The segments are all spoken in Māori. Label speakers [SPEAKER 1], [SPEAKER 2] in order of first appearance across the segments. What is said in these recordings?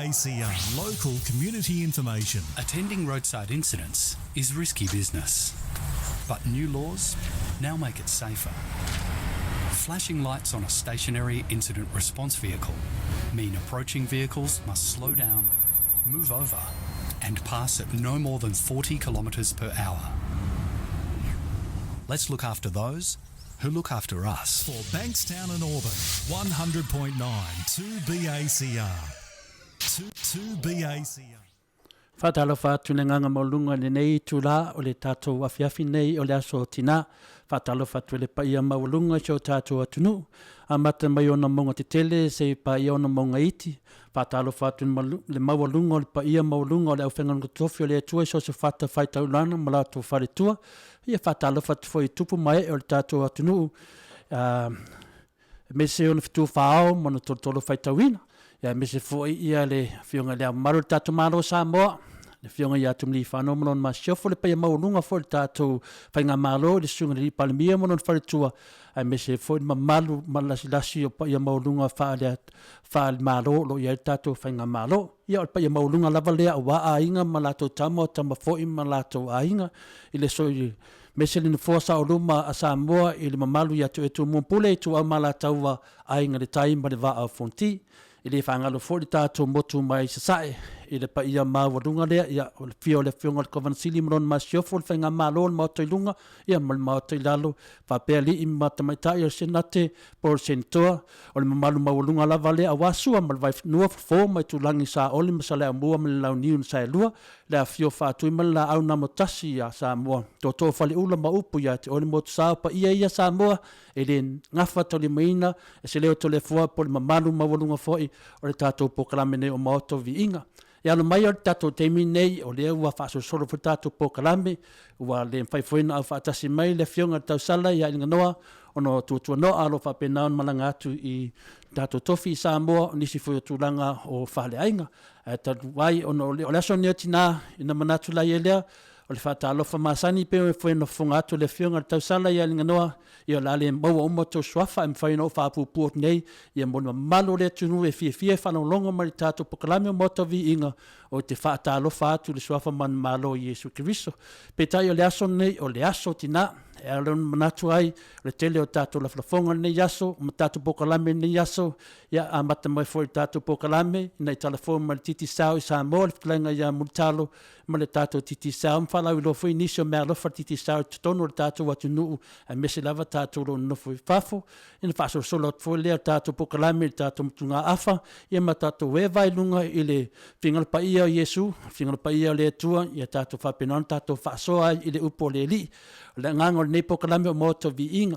[SPEAKER 1] ACR, local community information.
[SPEAKER 2] Attending roadside incidents is risky business, but new laws now make it safer. Flashing lights on a stationary incident response vehicle mean approaching vehicles must slow down, move over, and pass at no more than 40 kilometres per hour. Let's look after those who look after us.
[SPEAKER 1] For Bankstown and Auburn, 100.9 2BACR. 2BACR.
[SPEAKER 3] Whatalo whātu ne nganga maulunga LENEI tūla o le tātou AFIAFI nei o le aso tina. Whatalo whatu le paia maulunga so tātou ATUNU'U. Amata mai ona monga te tele se paia ona monga iti. Whatalo whatu le maulunga o le paia maulunga o le awhengan TOFI o le atua so se whata whaita ulana malato whare tua. Ia whatalo whatu fo i tupu mai o le tātou ATUNU'U. Me se ona fitu whao mono tolo whaita wina. Ia me se fo ia le fionga le amaru tātou maro Samoa. Le fionga ia tumli whanau monon ma siofo le paia maulunga fo le tātou whainga malo le sunga le palimia monon whare tua. Ai me se fo ma malu malasi o paia maulunga whaale malo lo ia le tātou whainga malo. Ia o le paia maulunga lava lea o wa a inga malato tamo tama fo i malato a inga. Ile so i mese le forsa o luma a Samoa i le mamalu ia tu etu mumpule tu au malataua a inga le taima le wa a fonti. Ile whangalo fo le tātou motu mai sasae. I le pa ia mawalunga lea, ia o le fio le fionga le kovansili mron ma siofo le whainga malo le maoto i lunga, ia ma le maoto i lalo, whapea li i matamaitai o senate, por senatoa, o le mamalu mawalunga lava lea awasua, ma le vai nua fo mai tulangi sa oli ma sa lea mua ma le lau niu sa elua, lea fio whaatui ma la au namotasi ia Samoa. Tō whale ula ma upu ia te oli motu sao pa ia Samoa, e le ngafa toli maina, e se leo tole fua po le mamalu mawalunga foi, o le tātou POLOKALAME nei o Maota Viiga. Ia no mai o le tātou TAIMI nei o le ua whaasosoro for tātou POLOKALAME ua le mwhaifoina au whaatasi mai le fionga tau sala ia inga noa ono tuatua noa alo whapenaon malanga atu i tātou TOFI i Samoa nisi fwoi o tūlanga o whale ainga. Tatu wai ono o le aso neo tina ina manatu lai elea o le whaatalofa masani pe o fwoi no whunga atu le fionga tau sala ia inga noa ia lale maua oma tō swafa e mwhai no whaapupuot nei ia mona malo le tunu e fia whanau mari tātou POLOKALAME o Maota Viiga o te whaatalofa atu le swafa man malo i Yesu Kiriso. Petai o le aso nei o le aso tina e alon manatu ai le tele o tātou la whafonga nei aso o tātou POLOKALAME nei aso ia a mata mai fwoi tātou POLOKALAME nei telefon ma le titi sao i Samoa le whakalenga ia multalo ma le tātou titi sao mwhalau i lo fwoi nisi o mea lofa titi sao i tutono le tātou ATUNU'U a mese lava tātou lo nofo i whafo ina whaso solo at fwoi lea tātou POLOKALAME le tātou mtunga afa ia ma tātou wevai lunga i le whingal pa ia o Yesu whingal pa ia o le atua ia tātou whapenon tātou whasoa i le upo le li le ngango nei POLOKALAME o Maota Viiga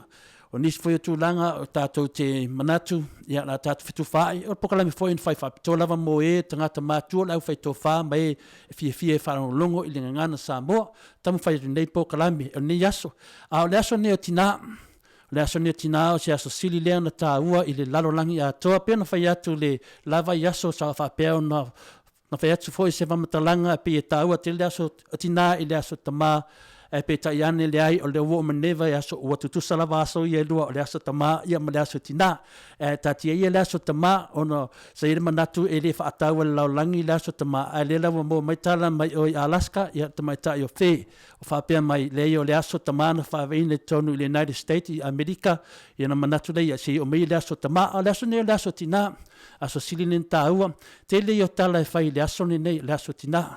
[SPEAKER 3] o nisi foi o tūlanga o tātou te manatu ia la tātou fitu whai o POLOKALAME foi in whai whapito lava mo e tangata mātua lau whai tō wha mai e fia whanau longo i le ngana Samoa tamu whai nei POLOKALAME o nei aso a o le aso nei o tina le aso nei tina o se aso sili lea na tāua i le lalolangi a toa pia na whai atu le lava i aso sa whapea na whai atu foi se wamatalanga pe e tāua te le aso o tina i le aso tamā e pe ta iane le ai o le uo maneva e aso ua tutusa lava aso i e lua o le aso tama ia ma le aso tina e tatia ia le aso tama ono sa ire manatu e le whaatau e laulangi le aso tama a le lawa mo maitala mai o i Alaska ia tamaita i o whee o whapea mai le o le aso tama na whaweine tonu i le United States i Amerika ia na manatu le ia si o mei le aso tama o le aso ne le aso tina aso silinin tāua te le i o tala e whai le aso nei le aso tina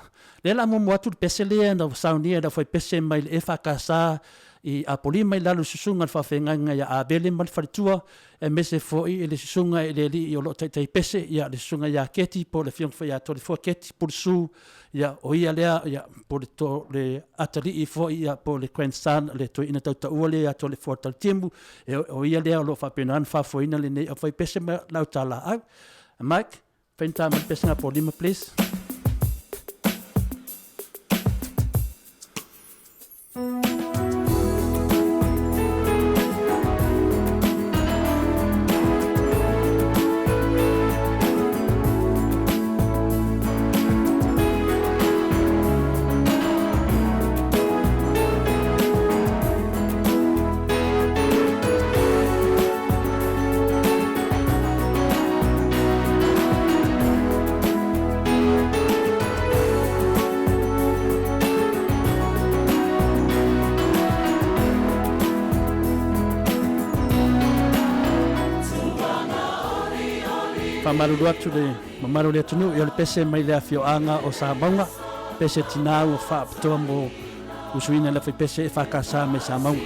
[SPEAKER 3] le la mo atu pese le na saunia da foi pese mai le whakasa i apoli mai lalu susunga whawhenga ia a bele mai wharitua e mese foi i le susunga i le li i o lo tai pese ia le susunga ia keti po le fiong whai a tori fo keti po le su ia o ia lea ia po le to le atari i foi ia po le grandson le to ina tau ua le a to le fo tal tiembu e o ia lea lo whapenan whafoina le nei o whai pese mai lau tala au Mike, whainta mai pese nga po lima please. Whamaru atu le mamaru le ATUNU'U i le pese mai le afioanga o Samoa, pese tina o whaapitoa mo usuina le pese e whakasa me Samoa.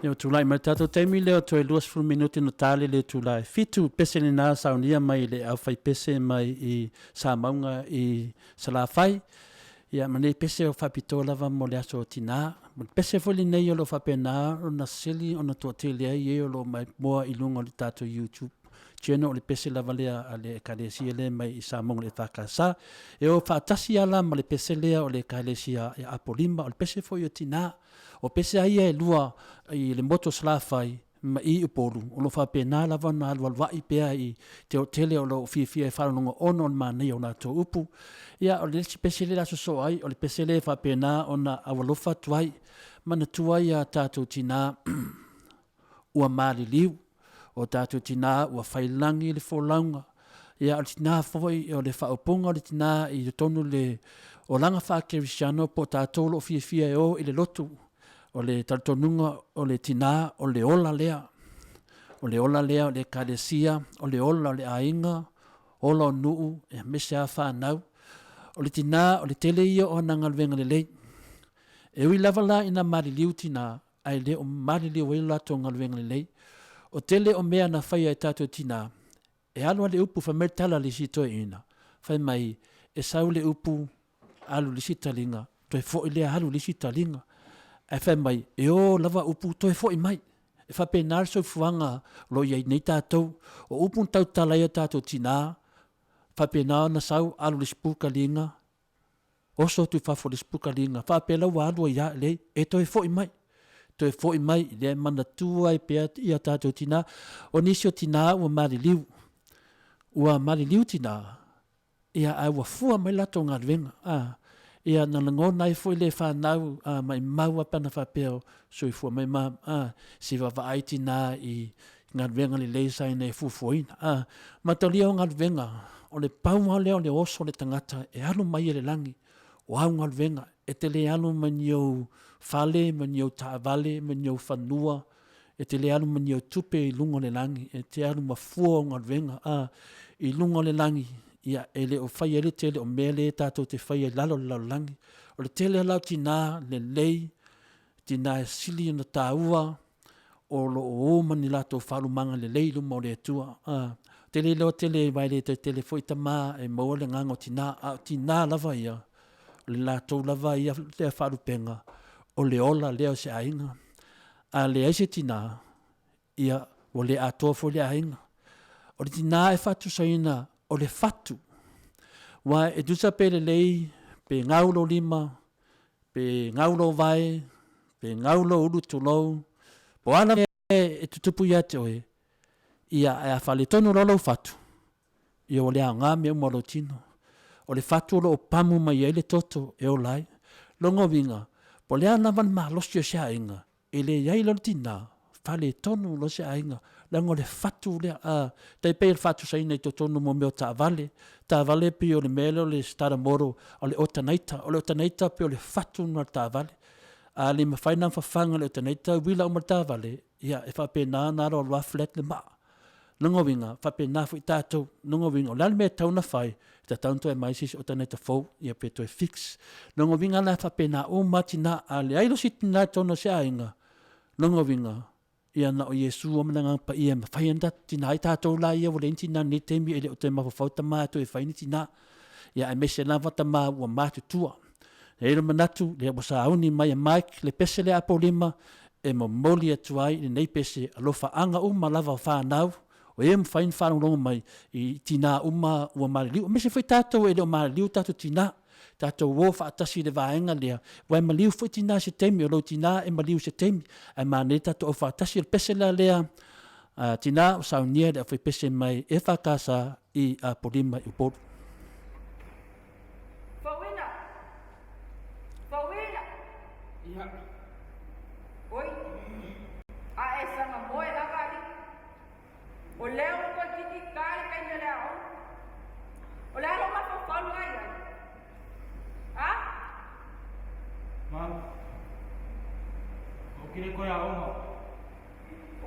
[SPEAKER 3] Leo tulai mai tato taimi leo toi 2 minuti no tale le tulai. Fitu pese ni nā saunia mai le au fai pese mai i Samoa i Salafai. Ia mane pese o whapito lava mo le aso tina. Pese foli nei o lo whapena o na sili o na tuatele ai e o lo mai moa i lunga o le tato YouTube. Cheno o le pese lava lea a le kalesia le mai i Samoa le whakasa. E o whaatasi ala ma le pese lea o le kalesia a Apolima o le pese foi o tina. O pese ai e lua i le moto Salafai ma I upolu o lo whapena lava na alwalwai pea I te o tele o lo fia e whanonga ono ma nei o nātou upu. Ia o le lesi pesele la so ai, o le pesele whapena o na awalofa tuai, mana tuai a tātou tina ua maali liu, o tātou tina ua whailangi le wholaunga. Ia o le tina foi o le whaopunga o le tina I tonu le o langa whakerisiano po tātou lo fia e o I le lotu. O le tartonunga o le tina o le ola lea. O le ola lea o le karesia, o le ola o le ainga, ola o nuu, e mese a whanau. O le tina o le tele ia o nangalwenga le lei. E ui lava la ina mariliu tina, ai le o mariliu e lato ngalwenga le lei. O tele o mea na whaia e tato tina. E alu le upu whamertala li sito e ina. Whai mai, e sau le upu alu li sitalinga, toi fo I lea alu li sitalinga. E whai mai, e o lava upu toi fo I mai. E whape nar so fuanga lo iai nei tātou. O upu tau talai o tātou tina, whape nao na sau alu li spuka linga. Oso tu whafo li spuka linga. Whape lau alu ia lei, e toi fo I mai. Toi fo I mai, le mana tua I pea ia tātou tina. O nisio tina ua mari liu. Ua mari liu tina. Ia ai ua fua mai lato ngā ruenga. Ia na ngona I foi le whanau mai maua pana whapeo so I fua mai si wawai tina I ngā ruenga le leisa I nei fufuoina. Matalia o ngā ruenga o le paunga leo le oso le tangata e alu mai le langi o au ngā ruenga e te le alu maniau fale, maniau taavale, maniau whanua e te le alu maniau tupe I lungo le langi e te alu mafua o ngā ruenga I lungo le langi ia ele o fai ele tele o mele tātou te fai lalo langi. O le tele lau tina le lei, tina e sili na tāua, o lo o mani lato whalumanga le lei luma o le atua. Tele leo tele vai le tele foi tama e maua le ngango tina lava ia, le lato lava ia le whalupenga, o le ola leo se ainga. A le aise tina, ia o le atua fo le ainga. O le tina e fatu saina, o le fatu. Wa e dusa pe le lei, pe ngaulo lima, pe ngaulo vai, pe ngaulo ulu tulou, po ana e tutupu ia te oe, ia e a whale tonu lolo fatu. Ia o le a ngā mea umalo tino. O le fatu lo o pamu mai e le toto e o lai. Longo vinga, po le ana van maa losio sea inga, e le iai lo tina, whale tonu lo sea inga, lango le fatu le tai pe il fatu sai nei tonu mo meo ta vale pe o le mele o le stara moro o le otanaita pe o le fatu no ta vale a le mafaina fafanga le otanaita wila o ta vale ia e fa pe na ro wa flat le ma longo vinga fa pe na fu tato longo vinga o la me tau na fai ta tanto e mai sis otanaita fo ia pe to e fix longo vinga la fa pe na o matina a le ai lo sitina tono se ainga longo vinga ia na o Yesu o mananga pa ia mawhaianda tina i tātou la ia wale tina ni temi ele o te mawhawhauta maa to e whaini tina ia e mese lava ta maa ua mātu tua e ero manatu le wasa auni mai a Mike le pese le apo lima e mamoli atuai le nei pese alofa anga uma lava o whanau o e mwhain whanau mai I tina uma ua mariliu o mese whai tātou ele o mariliu tātou tina tātou wo whaatasi le vaenga lea. Wai maliu fwoi tina se teimi, o lo tina e maliu se teimi. Ai mane tātou o whaatasi le pese la lea. Tina o saunia le a whai pese mai e whakasa I a polima I uporu.
[SPEAKER 4] Fawina! Fawina!
[SPEAKER 3] Ia.
[SPEAKER 4] Oi! A e sanga moe la vali. O leo ko titi kare kai leo. O leo ma fa falu ai. Ha?
[SPEAKER 5] Mam. O kire ko ya oma.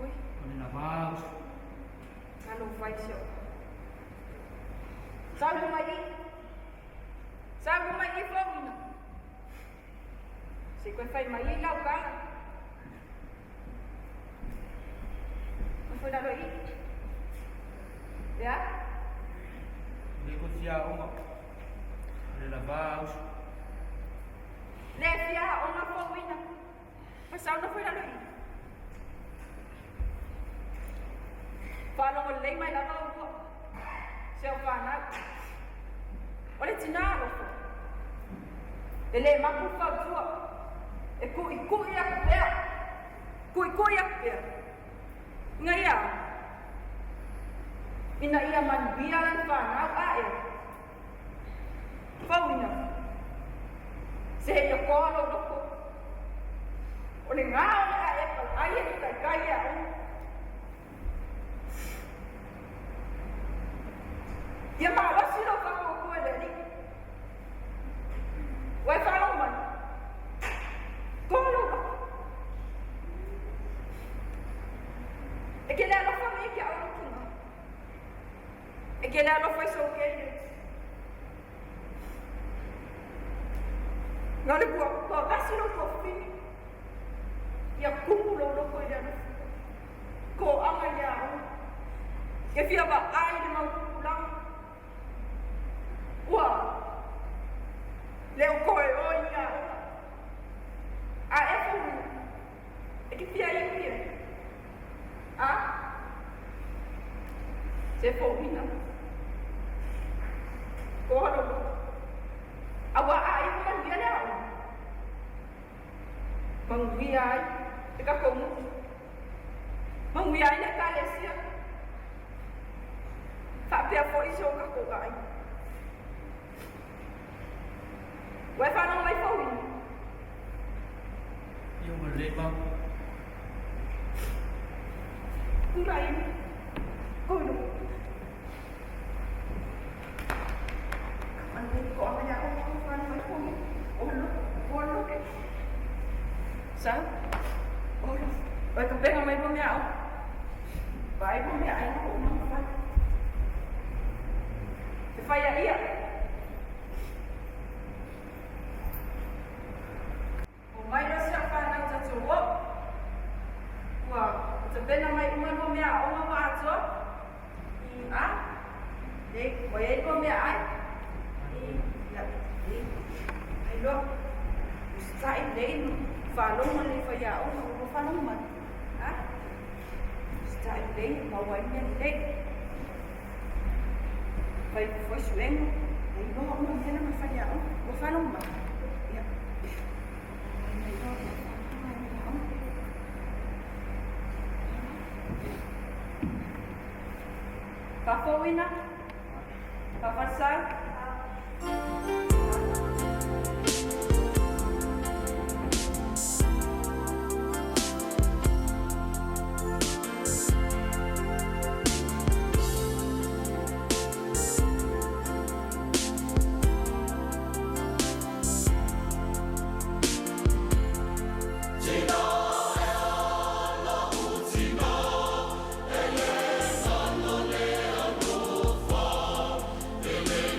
[SPEAKER 4] Oi.
[SPEAKER 5] Oni na vaus.
[SPEAKER 4] Ano vai ser. Sabe mai? Sabe mai Fawina? Se ko fai mai la o kala. Não foi da loi? Ya?
[SPEAKER 5] Ni ko tia oma. Oni na vaus.
[SPEAKER 4] Lefia ona Fawina. Mas não foi da loi. Fala o lei mai la o se o fana. Olha tinalo. Ele ma por favor. E cu ia pé. Cu ia pé. ina ia manubia lan whanau ae. Whauina. Se hei a kōlo loko. O le ngā o le ae pal aia ni kai kai au. Ia maa wasi lo whako koe le ni. Wai whanau man. Kōlo loko. E ke lea lofa me ke au lukinga. E ke lea lofa i so kere. Ngā le kua kasi lo kua whini. Ia kumu lo loko i lea lofa. Ko anga ia au. Ke whia wa ai le mau kukulang. Ua. Leo koe o ia au. A e whu. E ki whia i whia. A? Se whauina. Ko haro lo. Awa ai kuman via lea au. Mangwia ai. Te ka komu. Mangwia ai ne ka lesia. Whapea fo iso ka koga ai. Wai whanau mai whauina.
[SPEAKER 5] Ia o le mau.
[SPEAKER 4] Kurai. Kono. Ande ko anga ya o whanau mai whauina. Olo. Sa? Olo. Wai ka penga mai po mea au. Vai po mea ai na o mga whai. Te whai a ia. O mai rasi a whanau tatu o. Ua, te pena mai umano mea o mga wātua. I a. Te, wai ei po mea ai. Ai lo. Ustai leino. Whanau le whai a o mga whanau man. Ha? Ustai leino. Mawai mea le. Wai foi suengo. Ai lo o mga mea ma whai a o. O whanau man. Ia. Ai lo o. Ka whauina? Ka whasau?
[SPEAKER 6] Ele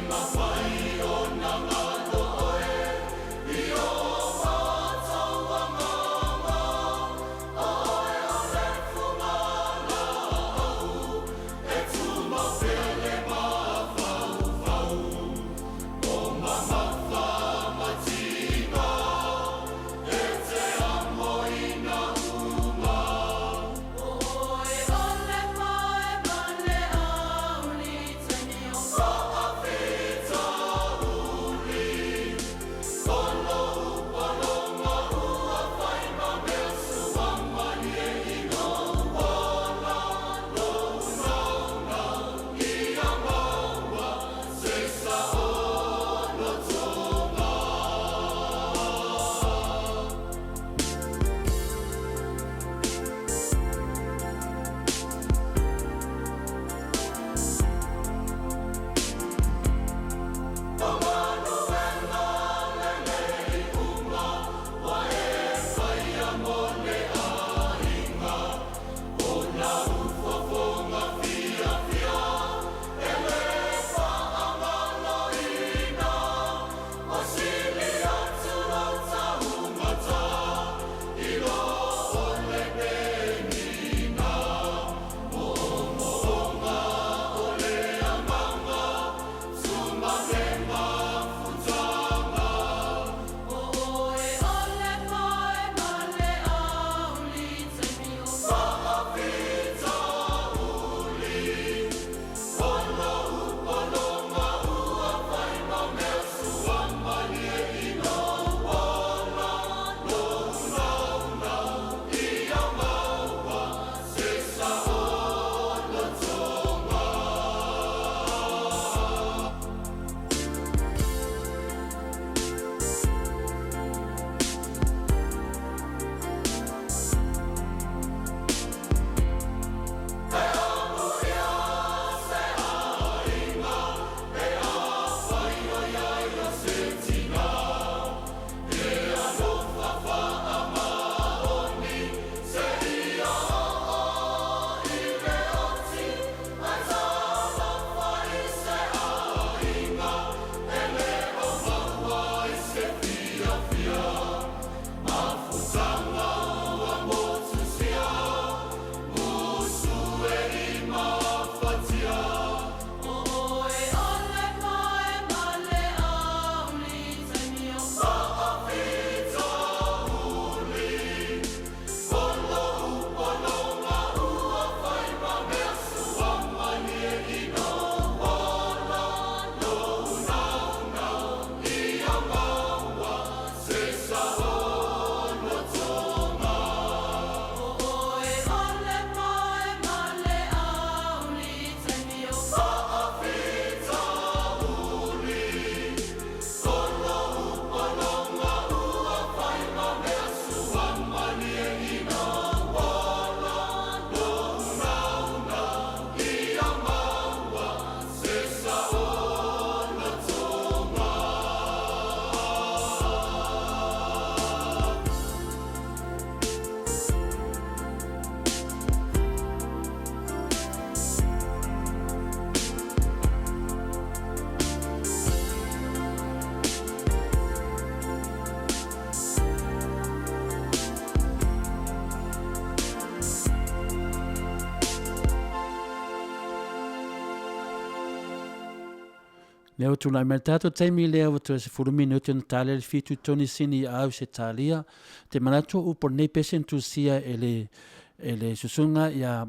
[SPEAKER 3] Leo tula me tato taimi leo tu se furu minuto na tale le fitu toni sini au se talia te manato upo nei pesen tu sia ele susunga ya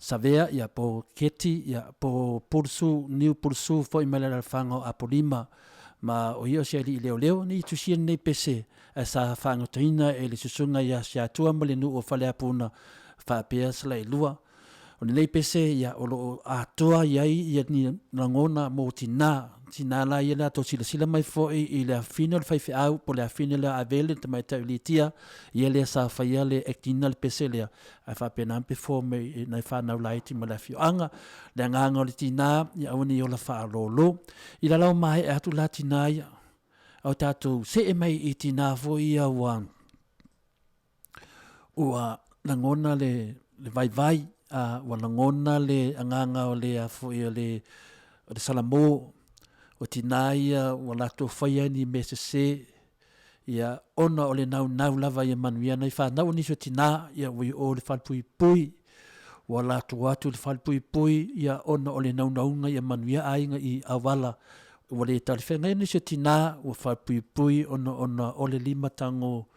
[SPEAKER 3] savea ya po keti ya po pursu niu pursu fo imala fango apolima ma o io se li leo ni tu sia nei pese asa fango toina ele susunga ya sia tua malenu o fale apuna fa pia sla lua o nei pese ya o Atua yai ya ni ngona mo tina la ia la to sila mai fo i le final fa au po le final avele te mai taulitia ia le sa fa ia le actinal pese le a fa pena pe fo me na fa na laiti ma la fianga le nganga le tina ya oni o la fa lolo i la lo mai atu la tina ia o tatu se e mai i tina fo ia wa la ngona le vai wa la ngona le nganga o le fo ia le salamo o tinaia o lato whaia ni mesese ia ona o le nau lava ia manuia nei whanau ni so tina ia ui o le whalpui o lato watu le whalpui ia ona o le naunga ia manuia ainga i awala o le talifenga ni so tina o whalpui ona o le lima tango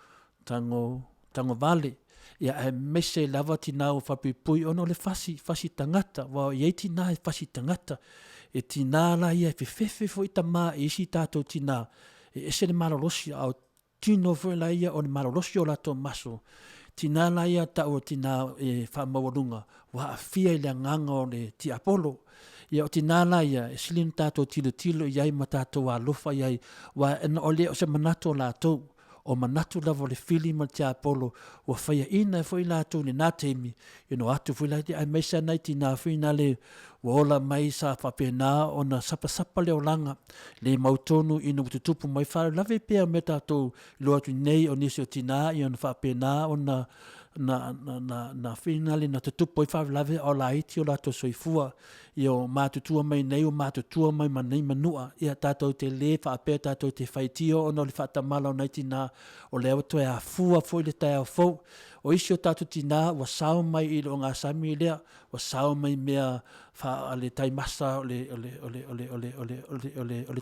[SPEAKER 3] vale ia e mese lava tina o whalpui ona o le fasi tangata wa iei tina e fasi tangata e tina la ia fefe fo itama e isi tato tina e ese le malolosi au tino fo la ia o le malolosi o lato maso tina la ia ta o tina e whamawalunga wa afia i le nganga o le ti Apolo ia o tina la ia e silin tato tilo iai ma tato wa lofa iai wa ena o le o se manato lato o manatu lava le fili ma te Apolo o whaia ina fo i lato le nā teimi ino atu fo i lato ai meisa nai tina fo ina le wola mai sa whapena o na sapa leo langa le mautonu ino tutupu mai whare lave pia me tato loa tu nei o nisi o tina i ona whapena o na finale na tutupu i whare lave o la iti o lato soifua i o mātutua mai nei o mātutua mai manei manua ia tato te le whapea tato te whaitio o no le whatamala o nei tina o leo to e a fua fo i le tai au fau o isi o tato tina wa sao mai i lo ngā sami lea wa sao mai mea le tai masa o le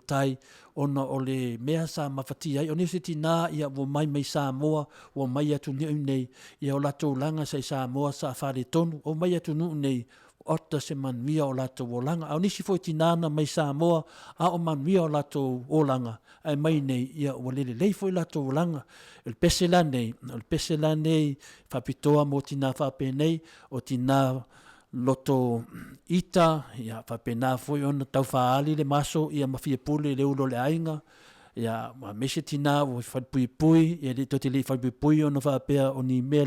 [SPEAKER 3] tai ona o le mea sa mawhati ai o nisi tina ia wo mai Samoa wo mai atu nei ia o lato langa sa Samoa sa whare tonu o mai atu nei ota se manuia o lato o langa au nisi foi tinana mai Samoa a o manuia o lato o langa ai mai nei ia o lei foi lato o langa il pesela nei whapitoa mo tina whapenei o tina loto ita ia whapena foi ona tau whaali le maso ia mawhia pule le ulo le ainga ia ma mese tina o whalpui ia le tote le whalpui ona whapea o ni mea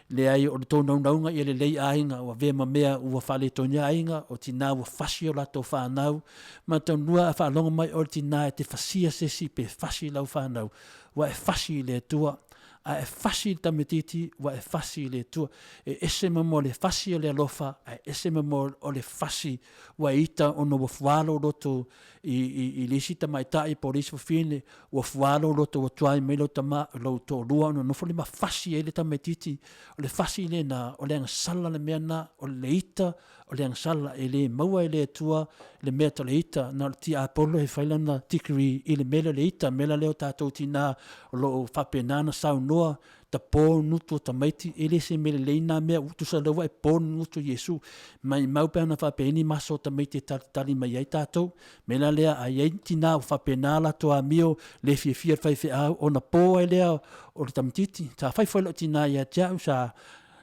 [SPEAKER 3] le ai o tō naunga ia le lei ainga o vema mea ua whale tonia ainga o tina ua whasi o lato whanau ma tau nua a whalonga mai o tina e te whasia sesi pe whasi lau whanau ua e whasi le tua a e whasi tametiti wa e whasi le tua e ese mamo le whasi o le alofa a ese mamo o le whasi wa ita ono wa whalo roto i lisita mai tai polisi fo fine wa whalo roto wa tuai melo tama lo to lua ono no fo le ma whasi e le tametiti o le whasi le na o le anga sala le mea na o le ita o le anga sala e le maua e le tua le mea to le ita na ti Apolo e whailana tikiri i le mele le ita mela leo tātou tina o lo whapenana sau noa ta pō nutu ta maiti ele se mele leina mea utu sa lewa e pō nutu Yesu mai maupe ana whapeni maso ta maiti tali mai ai tātou mela lea a iei tina o whapenala toa mio le fiafia whaife au o na pō e lea o le tamatiti ta whaifo tina ia tia usa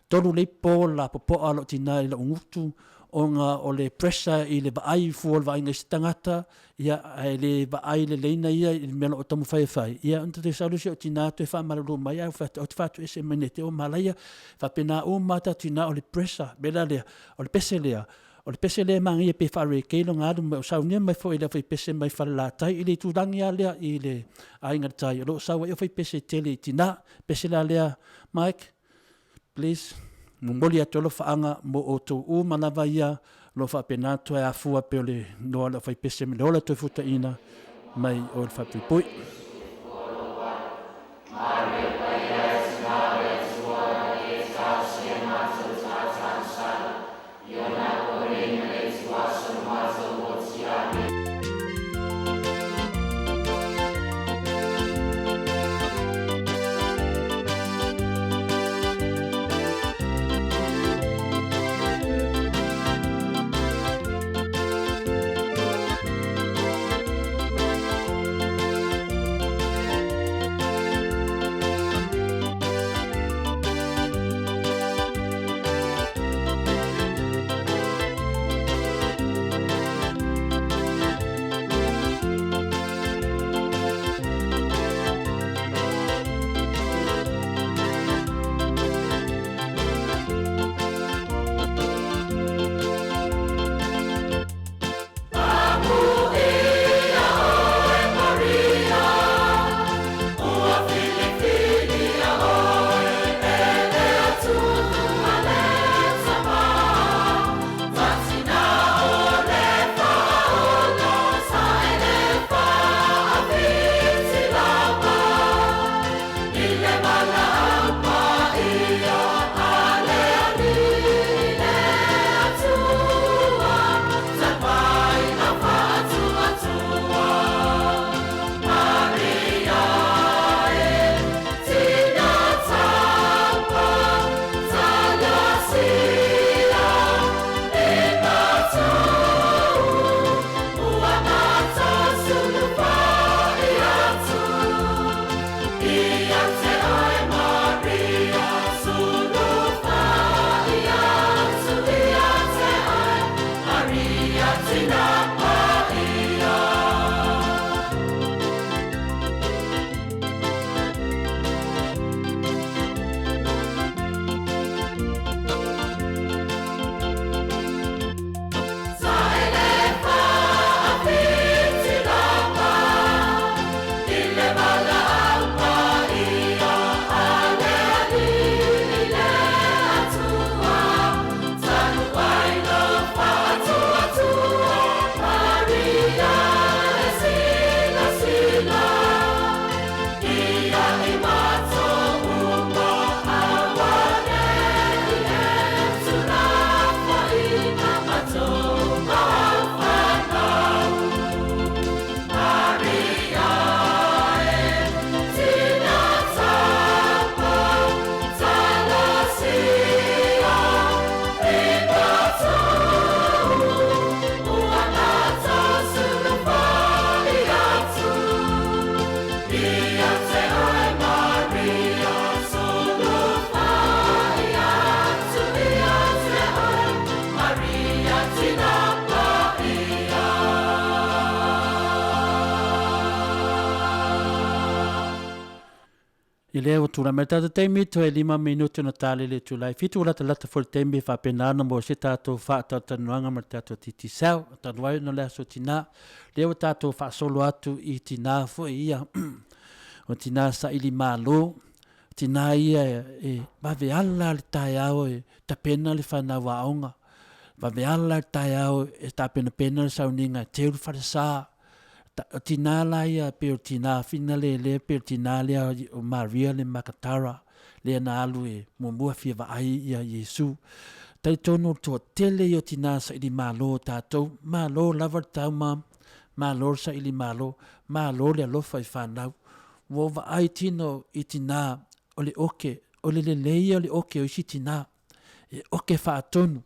[SPEAKER 3] tolu le pō la popo alo tina i la ungutu o ngā o le pressure i le vaai fuol vai ngai tangata ia le vaai le leina ia i melo o tamu whai ia unta te salusi o tina to e whamararu mai au o te whatu ese menete o malaya whapena o mata tina o le pressure bela lea o le pese lea o le pese lea mangi e pe whare keilo ngādu mai o saunia mai fo i le whai pese mai whare la tai i le tūrangi a lea i le ainga tai o lo sawa i o whai pese tele tina pese la lea Mike please mongoli atolo faanga mo o to o manawa ia lo fa penato e afua pe le no la fai pese me lo to futa ina mai o fa pui I leo tula me tata taimi to e 5 minuto na tale le tulai. Fitu lata lata for taimi fa penana mo se tato fa tata nuanga ma tato titi sau. Tanuai no lea so tina. Leo tato fa solo atu I tina fo ia. O tina sa ili malo. Tina ia e bave ala le tai au e tapena le whana waonga. Bave ala le tai au e tapena pena le sauninga. Teu le whare tina la ia pe tina fina le pe tina le o Maria le Makatara le na alu e mo fia va ai ia Yesu tai tono to tele yo tina sa ili malo tato malo lava tau malo sa ili malo le lo fai fanau wo va ai tino itina ole oke ole le ole oke o tina e oke fa tonu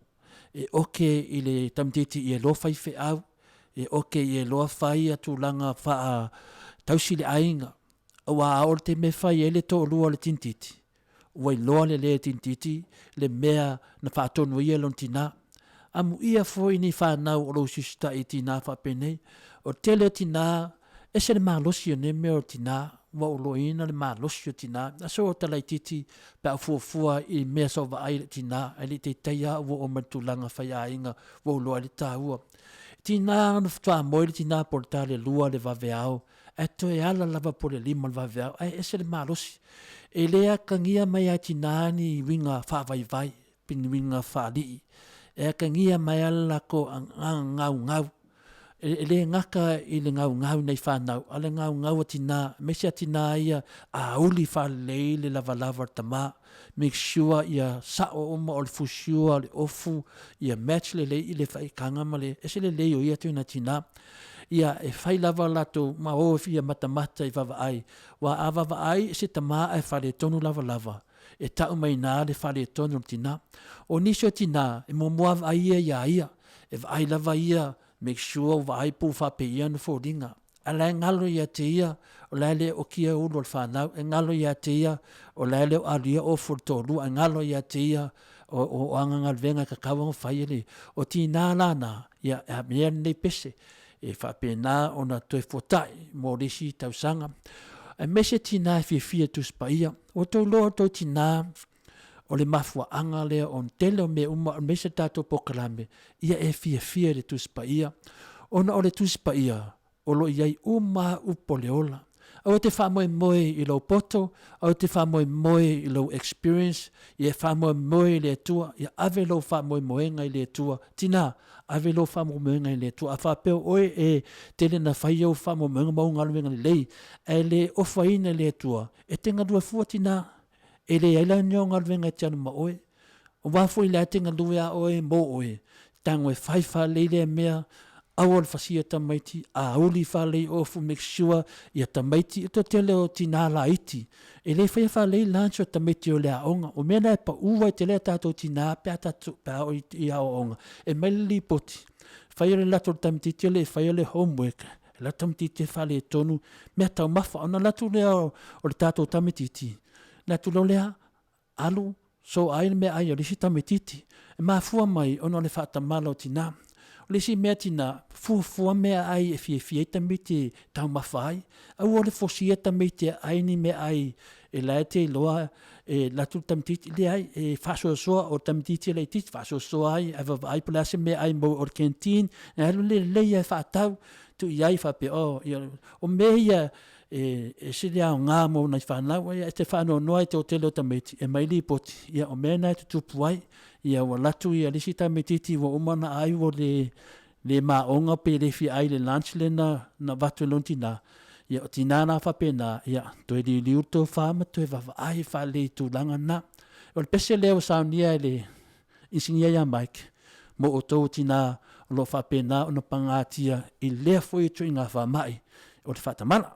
[SPEAKER 3] e oke ile tamtiti e lo fai fe au e oke e loa fai atu langa faa tausile ainga. Wa aor te me fai ele to lua le tintiti. Wa loa le tintiti le mea na faa tonu ia lon tina. Amu ia foi ni faa nau o lo sista I tina faa penei. O tele tina, ese le maa losi o ne mea o tina. Wa ulo ina le maa losi o tina. Aso o talai titi pa fuafua I mea so va ai le tina. Ali te teia wa o matulanga fai ainga wa ulo ali taua. Tina no ftua moile tina portale lua le vaveao e to e ala lava por le lima le vaveao ai ese le malosi e lea kangia mai a tina ni winga fa vai pin winga fa li e kangia mai ala ko ngau e le ngaka I le ngau nei whanau ale ngau tina mesia tina ia a uli fa le lava tama make sure ia sao oma o le fusua le ofu ia match le I le whaikanga ma le ese le o ia tuna tina ia e whai lava lato ma o fia matamata I vavaai wa a vavaai se tama e whale tonu lava e tau mai nā le whale tonu tina o nisio tina e momoa ia e vai lava ia make sure vai pu fa pe ia no fodinga ala ngalo ia te ia o lele o kia ulo whanau e ngalo ia te ia o lele o alia o furtolu e ngalo ia te ia o angangal venga kakawang whaiele o tina lana ia e mea nei pese e whapena o na toi fotai mo resi tausanga e mese tina fia tuspa ia o tau loa tau tina o le mafua anga lea on tele o me uma mese tato pokalame ia e fia le tuspa ia ona o le tuspa ia o lo iai uma upo leola. Au te whamoe I lo poto, au te whamoe I lo experience, ia whamoe le tua, ia ave lo whamoe ngai le tua, tina, ave lo whamoe ngai le tua, a whapeo oe e tele na whai au whamoe maungalu wenga lei, e le ofaina le tua, e tenga dua fua tina, e le aila nyo ngalu wenga tianu ma oe, o wafo I le tenga dua oe mo oe, tango e whaifa leile mea, awal fasia tamaiti a uli fale ofu make sure ia tamaiti to tele o tina la iti e le fa le lancho tamaiti o le aonga o mena pa uwa tele tato tina pa tato pa o ia onga e meli poti fire la to tamaiti tele fire homework la tamaiti te fale tonu meta mafa ona la tu le o tato tamaiti la tu le alu so ai me ai o le tamaiti ma fu mai ona le fata malo tina le si mea tina fuafua mea ai e fiafia tamiti tau mawhai. Au o le fosia tamiti ai ni mea ai e lae te loa e latu tamititi le ai e whasoasoa o tamititi le titi whasoasoa ai e vavai pula se mea ai mo o canteen e alu le leia e whaatau tu iai whape o mea e sile au ngā mo nai whanau e te whanau noa te o te leo tamiti e mai li poti ia o mea nai tutupu ai ia wa latu ia lisi tamititi wa umana ai wo le maonga pe le fi ai le lunch le na watu lontina ia o tina na whapena ia toi li liuto whama toi wawa ai wha le tu langa na o le pese leo saunia le insinia ia Mike mo o tau tina o lo whapena o na pangatia I lea foi tu inga whamai o le whatamala.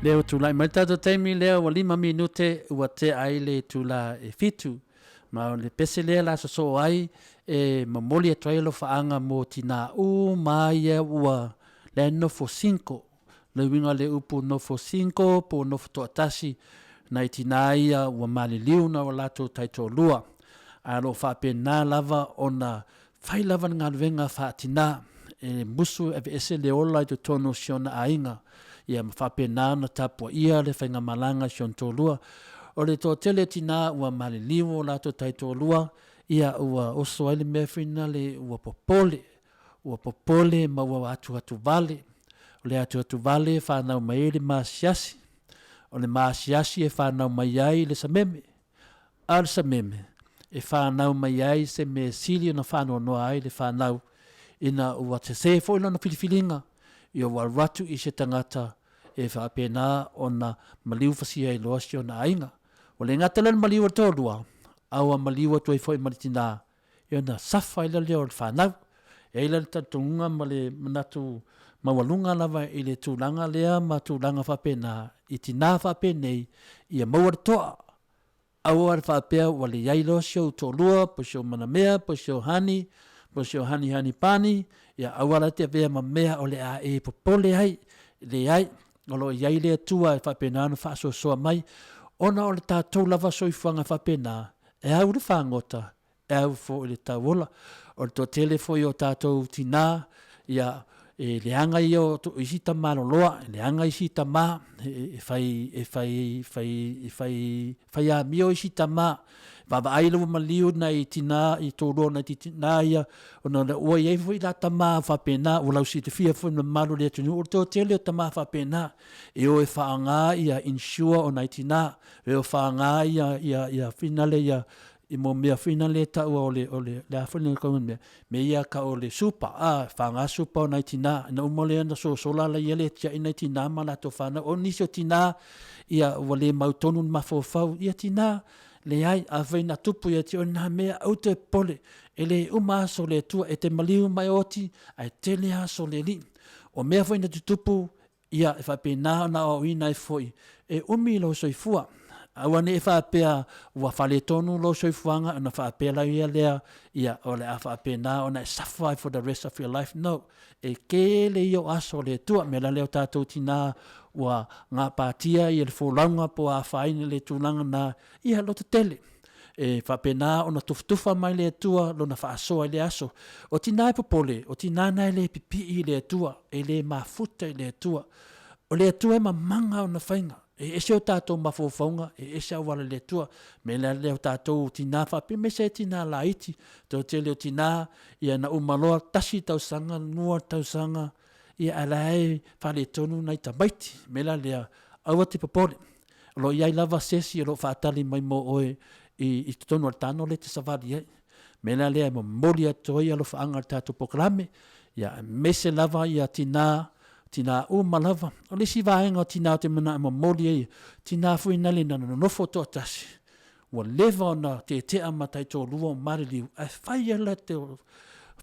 [SPEAKER 3] Leo tula mai tato taimi leo wa 5 minute ua te ai le tula e fitu. Ma o le pese lea la so ai e mamoli e trailo faanga mo tina u mai e ua le nofo 5. Le winga le upu nofo 5 po nofo toatasi na itina ia ua mali liu na o lato taito lua. A lo whapena lava ona whai lava ngā luenga whaatina e musu e ese le ola i to tono siona ainga. Ia mawhapena na tapua ia le whainga malanga sion tōlua. O le tō tele tina ua mali liu o lato taito lua. Ia ua oso aile mewhina le ua popole. Ua popole ma ua atu vale. O le atu vale whanau mai le maasiasi. O le maasiasi e whanau mai ai le sameme. Al sameme. E whanau mai ai se me sili na whanau noa ai le whanau. Ina ua te sefo ina na filifilinga. Ia wa ratu i se tangata e whaapena o na maliu fasia i loasio na ainga. O le ngata lana maliu tōrua. Aua maliu atu e fwoi maritina. Ia na safa ila leo le whanau. E ila le tatunga ma le manatu mawalunga lava i le tūlanga lea ma tūlanga whaapena. I tina whaapenei ia mawar toa. Aua le whaapea wa le iai loasio tōrua, posio manamea, posio hani, posio hani pani. Ia awala te vea ma mea o le a e popole ai, le ai, o lo iai le atua e whapena na whaaso soa mai, ona o le tātou lava soifuanga whapena, e au le whangota, e au fo i le tauola, o le tō telefo i o tātou tina, ia e le anga i o isita maloloa, le anga isita ma, e whai a mio isita ma, Vava aila wa maliu na i tina i tōro na i tina ia o na ua iei fo i la tama whapena o lau si te fia fo na malu le atunu o tō tele o tama whapena e o e whaanga ia insure o na i tina e o whaanga ia finale ia i mo mea finale ta ua o le a whani kaunga me ia ka o le super whaanga super o na i tina na umole ana so la iele tia ina i tina ma la to whana o nisi o tina ia wale mautonu mafofau ia tina le ai a veina tupu ia ti o na mea au te pole e le aso le tua e te maliu mai oti a te le aso le li o mea veina tupu ia e whapena na o ina e foi e umi lo soifua awane e whapea ua whale tonu lo soifuanga na whapea la ia lea ia o le a whapena o na e suffer for the rest of your life no e ke le io aso le tua me la leo tātou tina ua ngā pātia i le fōlaunga po a whaine le tūlanga na ia lo te tele. E whapena o na tuftufa mai le tua lo na whaasoa i le aso. O tina e popole, o tina nai le pipi i le tua, e le mafuta i le tua. O le tua e mamanga o na whainga. E ese o tātou mawhauwhaunga, e ese au wala le tua. Me leo tātou tina whape, me se tina la iti. Tau te leo tina, ia na umaloa tasi tausanga, nua tausanga, ia alae whale tonu nei tamaiti, mela lea aua te papore. Lo iai lava sesi lo whaatali mai mo oe i tonu al tano le te savali ai. Mela lea mo mori atoi alo whaanga tātou POLOKALAME, ia mese lava ia tina malava. O le si vaenga o tina o te mana mo mori ai, tina fuinale na nofo to atasi. Ua leva ona te amatai tō lua o mariliu, ai whai ala te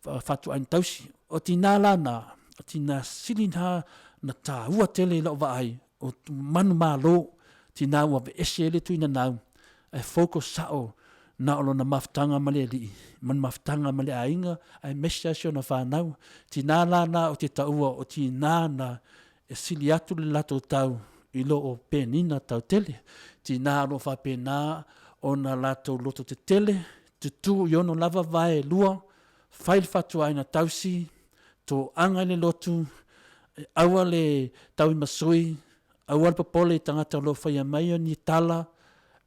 [SPEAKER 3] whatu ain tausi. O tina lana, tina silina na tā ua tele ilo vaai o manu malo tina ua ve ese ele tuina nau ai focus sao na olo na maftanga male li man maftanga male ainga ai message na whanau tina lana o te taua o tina na e sili atu le lato tau ilo o penina tau tele tina alo whapena o na lato loto te tele tutu iono lava vae lua fail fatu aina tausi to anga le lotu, aua le tau i masui, aua le popole tangata lo whaia mai o ni tala,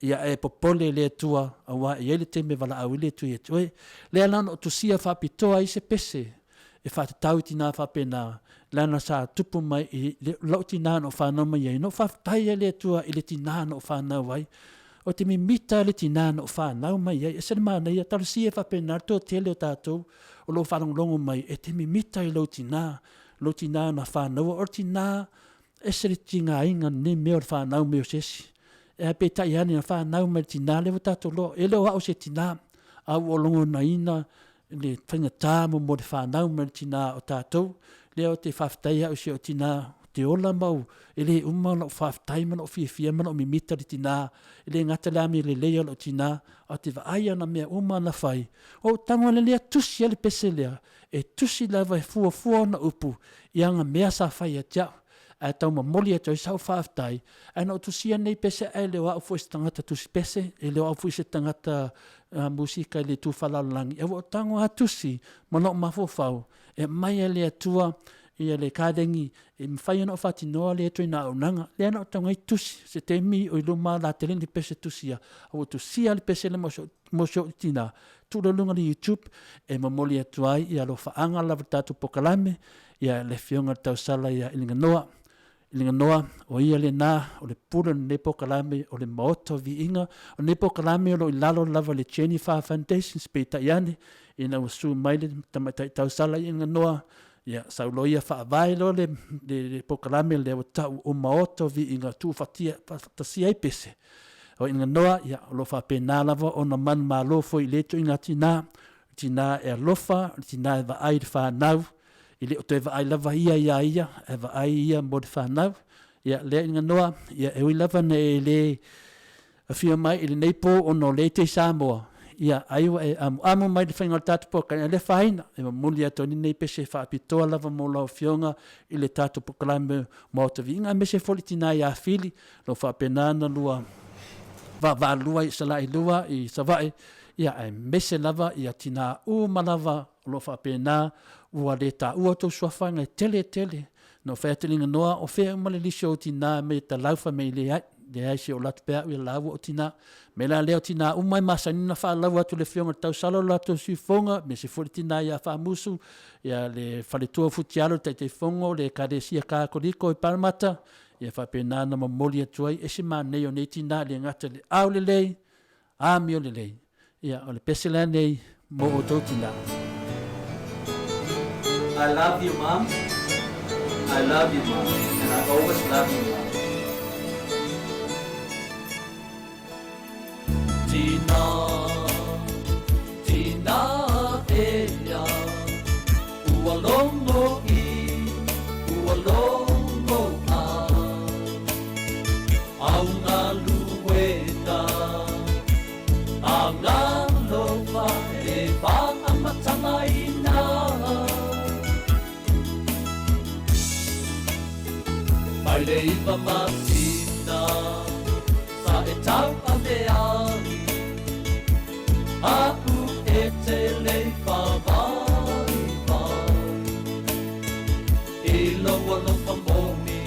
[SPEAKER 3] ia e popole le tua, aua e ele te me wala au le tu e tue, le alana o tusia whapitoa i se pese, e whatatau tina whapena, le ana sa tupu mai i lau tina no whanau mai ai, no whaftai le tua i le tina no whanau ai, o te mimita le tina no whanau mai ai, e sena mana ia talo si e whapena, to tele o tātou, o lo whanonglongo mai, e te mimita i lo tina na whanau, o tina, e sere tinga inga ne meo whanau meo sesi. E ape tai ane na whanau mai tina, lewa tātou lo, e leo au se tina, au o longo na ina, le whainga tā mo mo te whanau mai tina o tātou, leo te whaftai au se o tina, te ola mau, ele uma lo whaftai mana o fia mana o mimita di tina, ele ngata le ami le lea lo tina, o te vaaya na mea uma na whai. O tango le lea tusi ale pese lea, e tusi lava e fua na upu, ianga mea sa whai a tiao. A tau mamoli a toi sau whaftai, ana o tusia nei pese ai leo au fuese tangata tusi pese, e leo au fuese tangata musika le tu whalalangi. E o tango a tusi, mana o mafofau, e mai a lea tua, ia le kādengi, e mwhai ana o whati noa lea toi nā unanga, lea na o tau ngai tusi, se te mi o iluma la te leni pese tusia, o tusia le pese le mosio tina, tūra lunga ni YouTube, e mamoli atu ai, ia lo whaanga lava tātu pokalame, ia le whionga tau sala ia ilinga noa, o ia le nā, o le pura ne pokalame, o le Maota Viiga, o ne pokalame o lo ilalo lava le Jennifer Foundation, speita iane, ina o su maile tamatai tau sala ilinga noa, ia saulo ia whaavai lo le pokalame le o tau o Maota Viiga, tu fatia tasia i pese. O inga noa, ia lo whapena lava o na man malo fo i leto inga tina e alofa, tina e vaai de whanau, i le o te vaai lava ia, e vaai ia mo de whanau, ia le inga noa, ia e ui lava na e le awhia mai i le neipo o no le te Samoa, ia aiwa e amu mai de whainga tatu poka, ia le whaina, e mamuli ato ni nei pese whaapitoa lava mo lau whionga i le tatu pokalame Maota Viiga, me se foli tina i awhili, lo whapena na lua, va lua i sala i lua i savae ia e mese lava ia tina u malava lo fa pena ua le ta ua to swafanga tele no fetelinga noa o fe male lisho tina me ta laufa me le ai se o latpea i lawa o tina me la leo tina u mai masanina fa lawa tu le fionga tau salo la to sifonga me se fori tina ia fa musu ia le faletua futialo te fongo le kadesia ka koliko i palmata ia whapena na mamoli atuai e se manei o nei tina le ngata le au le lei, ami o le lei. Ia o le pesela nei mo o tau tina.
[SPEAKER 6] I love you, Mom. I love you, Mom. And I always love you, Mom. Tina ea, ua longo i, ua longo a. Au ngā lueta, a ngā loa e whaamatanga ina. Mai le iwa matina, sa e tau a me ai, aku e te le whawai vai. E loa lo whamomi,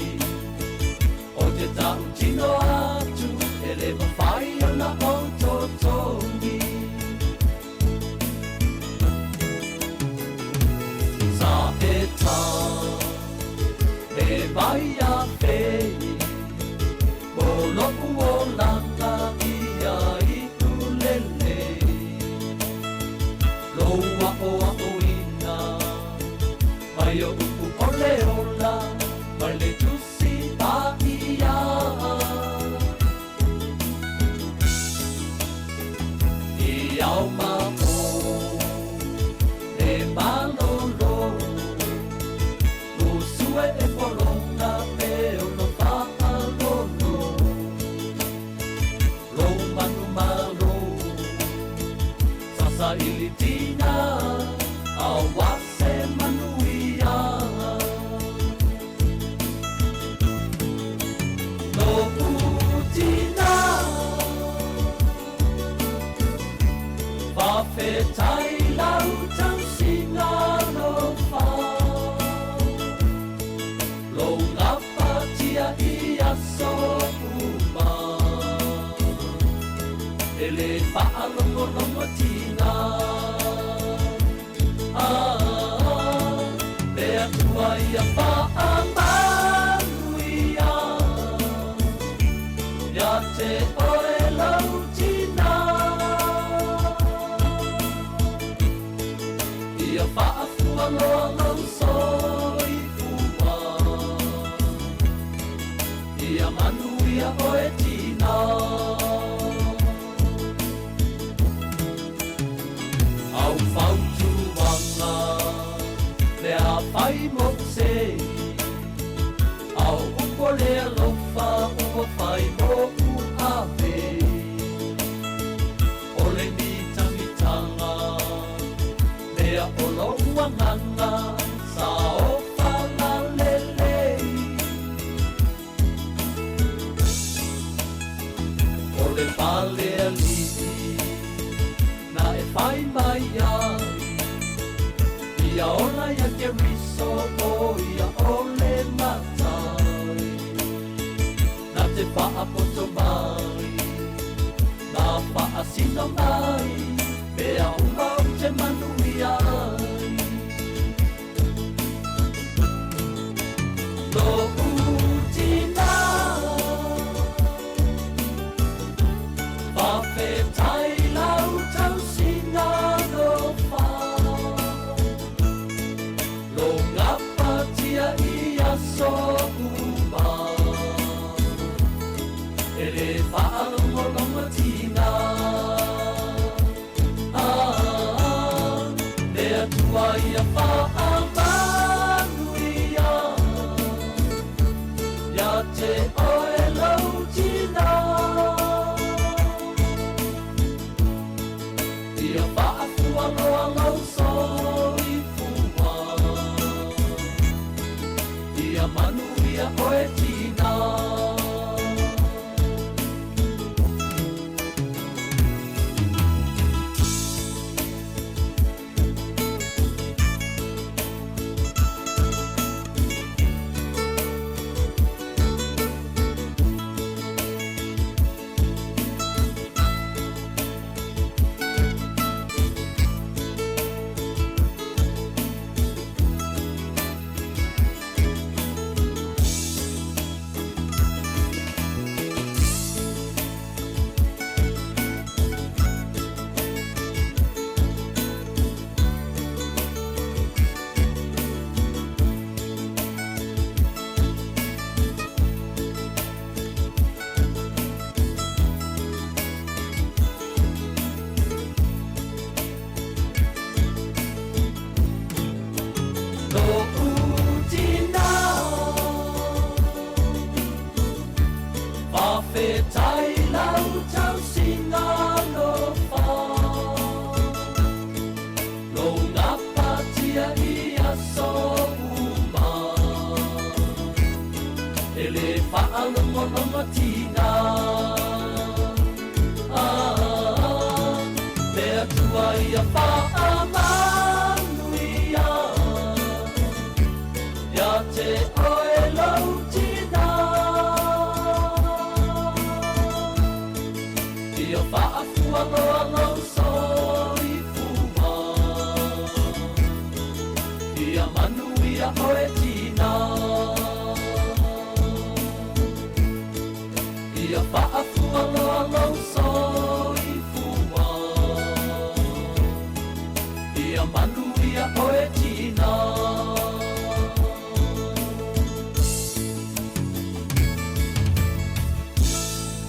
[SPEAKER 6] o te tau tino atu, e le mawhai ana o totongi. Sa e tau, e mai a whei, mo loku o langa ia i tulele. Loa o a oina, mai o upu ole ola, mai le tusi pa ia. I au mamo, e malolo, usue e polonga me o no whaalono. Lo manu malo, sasa ili tina, au wase manuia. No utina, whawhetai lau tau singa no wha. Lo ngapa tia ia so uma. Ele whaalongo longo tina. Le atua ia whaamanuia. Ia te oe lau tina. Ia whaafua loa lau soi fua. Ia manu ia oe tina. Au whautuanga, le a whai mo sei. o le alofa ua whai mo u ave o le mitanitanga mea o loua nganga sa o whangalelei o le pale alii na e whai mai ai ia ona ia ke riso o ia o le matai na te whaapoto mai na whaasino mai mea uma o te manu ia ai no utina whawhetai lau tau singa no wha lo ngapa tia ia so uma ele whaalongolonga tina lea tua ia whaamanu ia ia te oe lau tina ia whaafua loa lau so i fua ia manu ia oe tina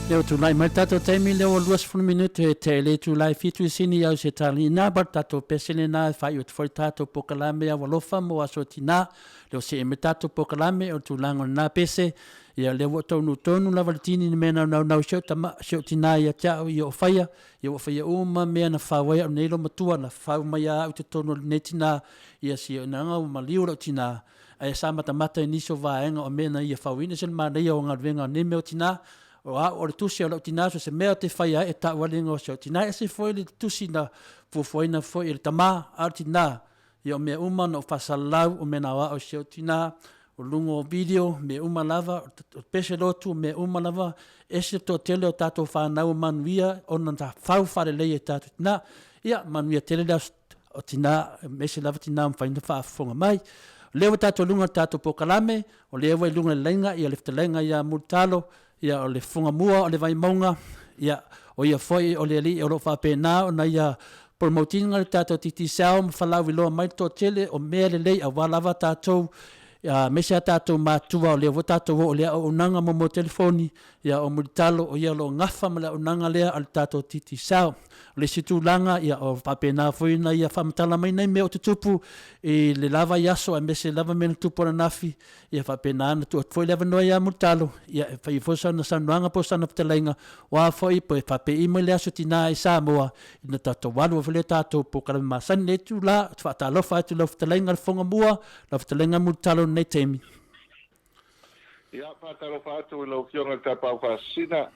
[SPEAKER 3] Leo tunai mai tato taimi leo luas funu minutu e te le tu lai fitu sini au se tali na bar tato pesene na fai o tfoi tato pokalame a walofa mo aso tina leo se eme tato pokalame o tu lango na pese ia leo tonu tonu la valtini ni mena nau sheo tina ia chao ia o faya uma mea na fawaya o neilo matua na fau mai a au te tonu netina ia si o nanga o maliu lau tina ai sa mata iniso vaenga o mena ia fawina sen ma nei o ngalvenga neme o tina o le tusi o lau tina so se mea te whaia e ta walinga o seo tina e se foi le tusi na fufuaina foi le tama ar tina i o mea uma no whasalau o mena wa o seo tina o lungo o video me uma lava o pese lotu me uma lava e se to tele o tato whanau manuia o na ta whau whare lei e tato tina ia manuia tele la o tina me se lava tina mwhaina whaafonga mai lewa tato lunga tato pokalame o lewa i lunga lenga ia lefta lenga ia mutalo ia o le funga mua o le vai maunga ia o ia foi o le li o lo fa pena o na ia promoting le tato titi sao ma falau vi lo mai to tele o mele lei a walawa tato ia me se tatou matua o le vo tatou o le unanga mo telefoni ia o multalo o ia lo ngafa ma le unanga le al tatou titi sao le situlanga ia o papena foina ia famtala mai nei me o tutupu e le lava yaso a me se lava me tupu na nafi ia papena na tu foi leva no ia multalo ia fai fosa na sanuanga po sana ptelenga wa foi po pape i mo le aso tina i Samoa ina tatou walu o le tatou po kala masan le tu la fa talo fa tu lo ptelenga fonga mua lo ptelenga multalo nei TAIMI.
[SPEAKER 7] Ia patalo fatu lo fionga tapa fasina.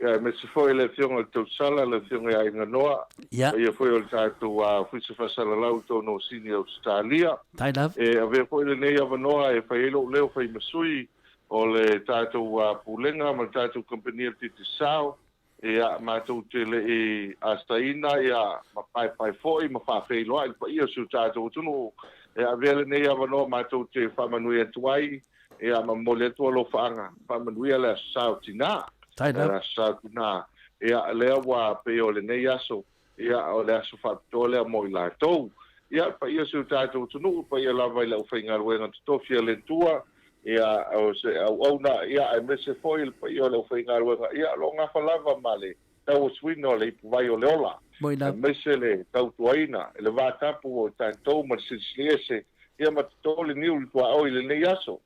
[SPEAKER 7] Ia me se foi le fionga tu sala le fionga ai nganoa. Ia foi o tatu a fuise fasala lau to no sini Australia.
[SPEAKER 3] Tai love.
[SPEAKER 7] E ave foi le nei avanoa e fai lo leo fai masui o le tatu a pulenga ma tatu company titi sao. Ia matu te le e astaina ia ma pai foi ma fa fei lo ai pa ia su tatu tunu. E ave le nei avanoa matu te fa manui atuai. Ia ma mole to lo fanga pa manuia la sautina la sautina ia le wa pe o le nei aso ia o le aso fa to le mo la to ia pa ia su tato tunu pa ia la vai la finga ruenga TOFI le tua ia o se au na ia e me se foil pa ia le finga ruenga ia lo nga fa lava male tau swino le vai o le ola me se le tau tuaina le va tapu o tanto ma se siese ia ma to le niu tua o le nei aso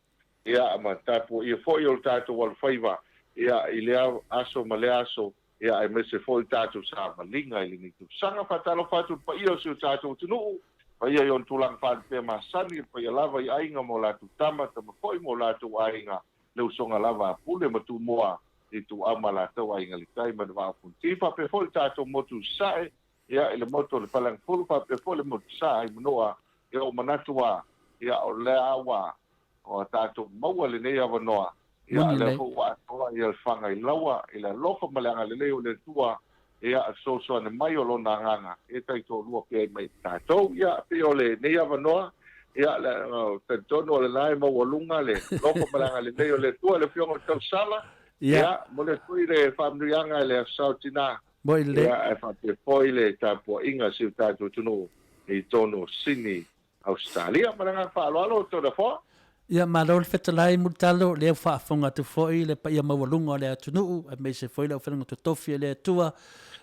[SPEAKER 7] ia ma tapu ia foi o tato wal faiva ia ile aso male aso ia e me se foi tato sa malinga ile ni tu sanga patalo fatu pa ia se tato tunu pa ia yon tulang fa pe masani pa ia lava ia inga mo la tu tama ta foi mo la tu ainga le usonga lava pule ma tu moa i tu amala ta ainga le kai ma va funti fa pe foi tato mo tu sai ia ile moto le palang fulu fa pe foi mo sai noa ia o manatua ia o le awa o tatou maua lenei avanoa ia le fo'u atoa ia le faga i laua i le alofa ma le agalelei o le tua ia soasoane mai o lona agaga e taitolua pe ai mai tatou ia pe o lenei avanoa ia le taitono o le lae maualuga le lofa ma le agalelei o le tua le fioga o tausala ia mo le tui le fa'amanuiaga e le asautina ia e fa'apefoi le tapua'iga siu tatou tunuu i tono sini Australia ma le gafa'aloalo o tonafoa.
[SPEAKER 3] Ia malol fetalai multalo le fa fonga tu foi le pa ia mawalunga le ATUNU'U a me se foi le ofenga tu TOFI le Atua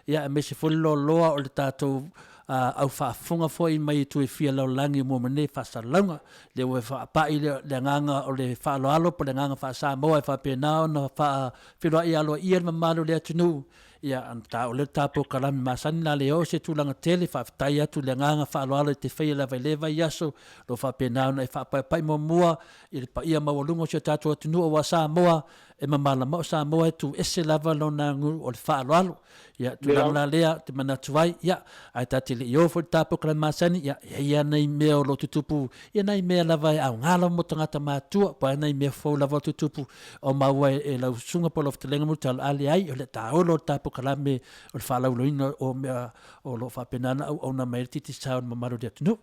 [SPEAKER 3] ia me se foi lo loa o le tatou au fa fonga foi mai tu fia lo langi mo mane fa salanga le we fa pa ile le nganga o le fa lo alo po le nganga fa Samoa fa pena no fa filo ia lo ia malo le ATUNU'U ia anta o le tapo kalami masani na leo se tulanga tele fa tai atu le nganga fa lo alo te fai la leva yaso lo fa pena na fa pa mo mua il pa ia mawalungo se tato ATUNU'U wa Samoa e mamala mo Samoa tu ese lava lo na ngu o le fa lo alo ia tulanga lea te mana tuai ia ai tati le yo fo tapo kalami masani ia nei me o lo tutupu ia nei me lava au ngala mo tangata matua pa nei me fo lava tutupu o maua e la sunga polo ftelenga mo tal ali ai o le taolo tapo kalame o le whalauloina o lo whapenana au na mairiti sao na mamaru de ATUNU'U.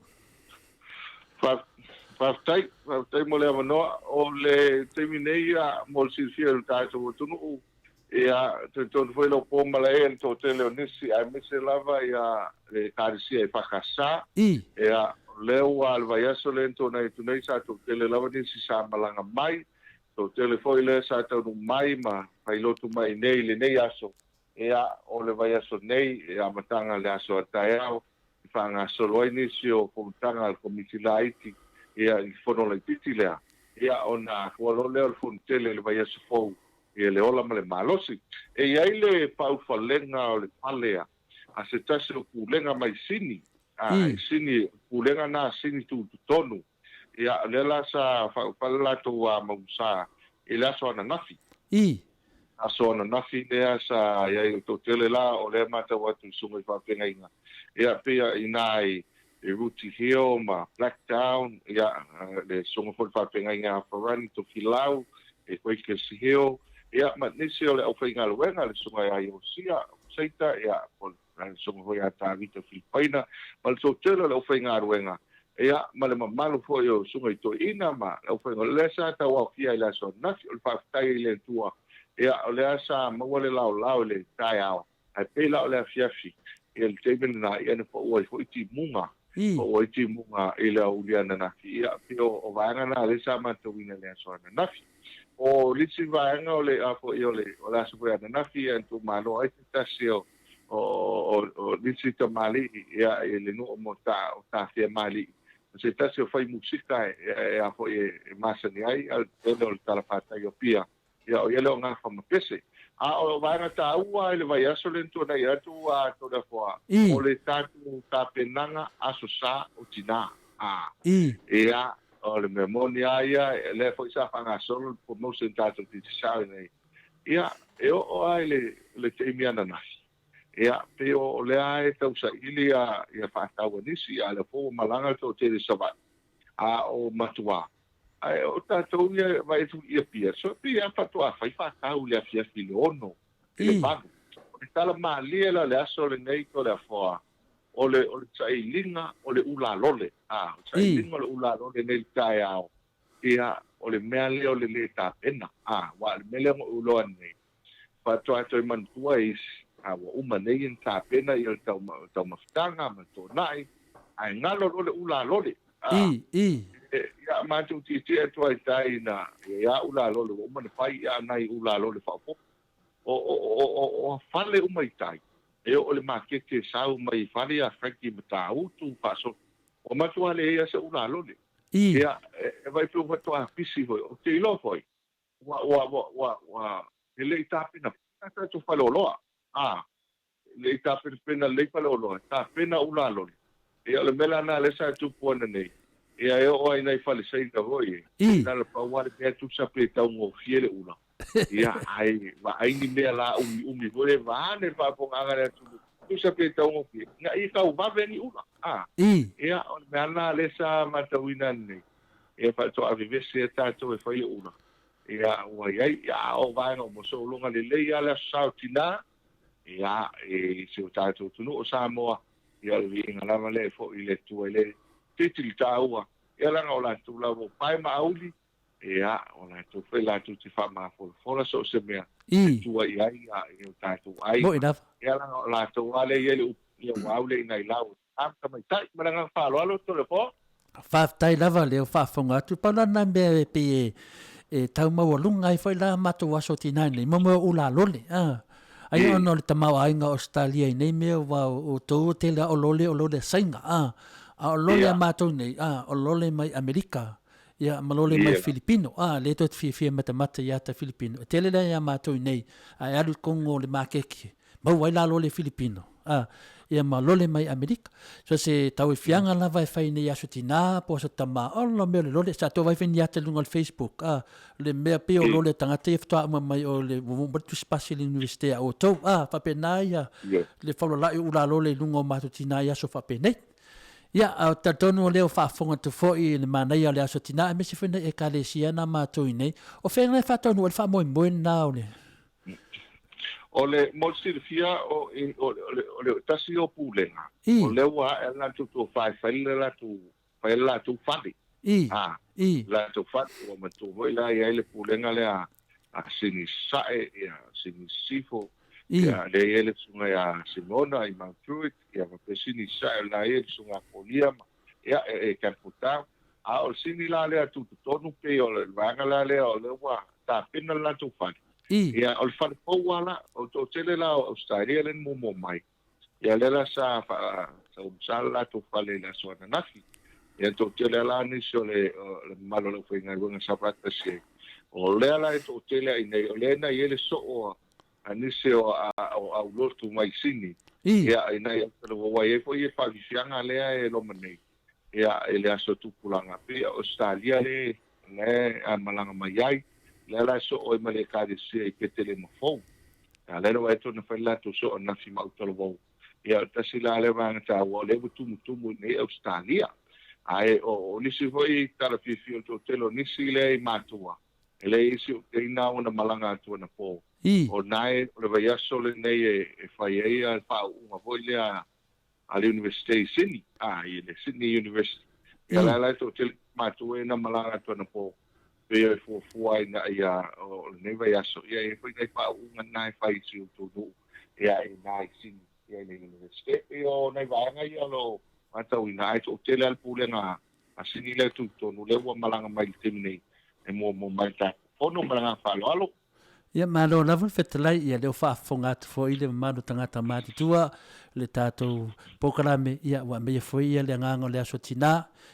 [SPEAKER 7] Whaftai mo le amanoa o le teimi nei mo le silfia o tātou ATUNU'U ia te tonu foi lo pomala e le tōtele o nisi ai mese lava ia le kārisia e whakasā ia leo a le vaiaso le ntona i tunei sa tōtele lava nisi sa malanga mai tōtele foi le sa taunu mai ma pailotu mai nei le nei aso ia o le vai aso nei ia matanga le aso atai au i whanga soloi nisi o komutanga al komiti la iti ia i whono la iti lea ia o na kualo leo le funtele le vai aso fou ia le ola ma le malosi e iai le paufalenga o le palea a se tase o kulenga mai sini sini kulenga na sini tu tonu ia le la sa whakapalato a mausa i le aso ana nafi aso na nafi lea sa ia i tōtele la o lea mata watu sunga i whapenga inga. Ia pia inai e Ruti Hill ma Blacktown, ia le sunga fo whapenga inga Farani to Filau, e Quakers Hill, ia ma nisi o le au whainga luenga le sunga i Aiosia, Seita, ia le sunga hoi a Tawita Filipaina, ma le tōtele le au whainga luenga. Ia ma le mamalu fo i o sunga i Toina ma le au whainga lesa tau au kia i la so nafi o le whaftai i le tua. Ia o le asa mawale lao le tai ao ai pela o le AFIAFI ia le teimena na ia na fo ua fo iti munga o i timunga i le auliana nafi ia pe o vaenga na le sa matauina le asoana nafi o litsi vaenga o le apo i o le asoana nafi antu malo ai te tasi o litsi tamali ia i le no mo ta fia mali se tasi o fai musika e apo e masani ai al tele o talapata i o pia ia o yelo nga fa mapese o vaenga taua i le vai aso le ntu na ia tu a to le foa o le tatu tapenanga aso sa o tina ia o le memonia ia le foi sa fanga solo por mo sentato ti sa nei ia o ai le TAIMI ana ia pe o le ai tau sa ilia ia fa tau nisi ala fo malanga to te sava o matua ai o tatou ia vai tu ia pia so pia fa to fa tau le FIAFI le ono le pago o tala malia le aso le nei to le foa o le tsai linga o le ula lole tsai linga o le ula lole nei tai ao ia o le mea le o le ta pena wa le mele o ulo nei fa to man tuais wa uma nei in ta pena i o tau mafutanga ma to nai ai ngalo le ula lole ia matu ti e to ai tai na ia ula lole o man pai ia nai ula lole fa o fale uma i tai e o le makeke sau mai fale a Frankie Matau tu paso o matu ale ia se ula lole ia e vai pro to a pisi o te lo foi wa ele tapina ta to fale loa le ta pena le pale loa ta pena ula lole ia le mela na le sa tu pona nei ia e o ai nei fale sei ka voi na le pa wa le tu sa pe ta un fiele ula ia ai va ai ni me la umi vole va ne va po ngara tu sa pe ta un fiele na i ka va veni ula ia o me ana le sa matawina nei ia fa to a vive se ta to e foi ula ia o ai ia o va no mo so lunga le ia la sautina ia e se o tatou tunu o Samoa ia le Viiga lava le fo i le tu ele titili taua ia langa o la tu la o pai mauli ia o la tu fe la tu ti fa ma fo so se mea tu ai ia o tatou ai ia langa o la tu ale ia ia waule ngai lau ka mai tai malanga fa lo to le fo
[SPEAKER 3] fa tai lava le fa fonga tu pa na be pe e tau mau lunga i foi la matu waso tina le mo ula lole ai ono le tamau ai nga Australia nei me wa o to te la o lole sainga o lole mato nei o lole mai Amerika ia malole mai Filipino le to fia mata ia ta Filipino te le ia mato nei ai alu kongo le makeki mau ai la lole Filipino ia malole mai Amerika so se tau fianga la vai fai nei asutina po so tama o me lole sa to vai fini ate lunga Facebook le me pe o lole tanga te fta mai o le tu space l'université o to fa penaia le falo la ula lole lunga matutina ia so fa penai ia ta tonu le fa fonga tu fo i le manai le asutina me se fene e kalesia na mato nei o fenga fa tonu fa mo na ole
[SPEAKER 7] o le molsirfia o le tasi o pulenga o le wa la tu fa la tu fali la tu fali o ma tu la ia le pulenga le a sinisa ia sinisifo ia le ele sunga ya simona i mantruit ia ma sinisa la ia sunga polia ia e kaputa o sinila le tu tonu pe o le vanga le o le wa ta pina la tu fali ia o le fale wala o to tele la Australia le mo mai ia le la sa la to fale la so na nafi ia to tele la ni so le malo le foi ngai bona sa prata se o le la to tele ai nei o le na ia le so o ani se o au lotu mai sini ia ai nei o wa e foi e fa fianga le e lo mane ia ele aso tu pulanga pe Australia le ne a malanga mai ai la so o male ka de se ke tele mo fo ale no eto na fela to so na fi ma to lo ia ta sila le van ta wo le tu ne Australia ai o ni si foi kala fi to telo ni si le matua ele isi te na una malanga to na po o nai o le vai so le nei e fai ai fa una voglia alle università Sydney le Sydney University la to tel matua na malanga to na po pe fo ai na ia o nei vai aso ia e foi nei pa unha nai fai tu ia e nai sin ia nei universite e o nei vai nga ia lo matau ina ai to tele al pulenga asini le tu tonu le wa malanga mai temine e mo mai ta fono malanga falo alo
[SPEAKER 3] ia malo lava fetalai ia leo faafofoga atu foʻi le mamalu tagata matitua le tatou pokalame ia ua meia foi ia le agaga o le aso tinā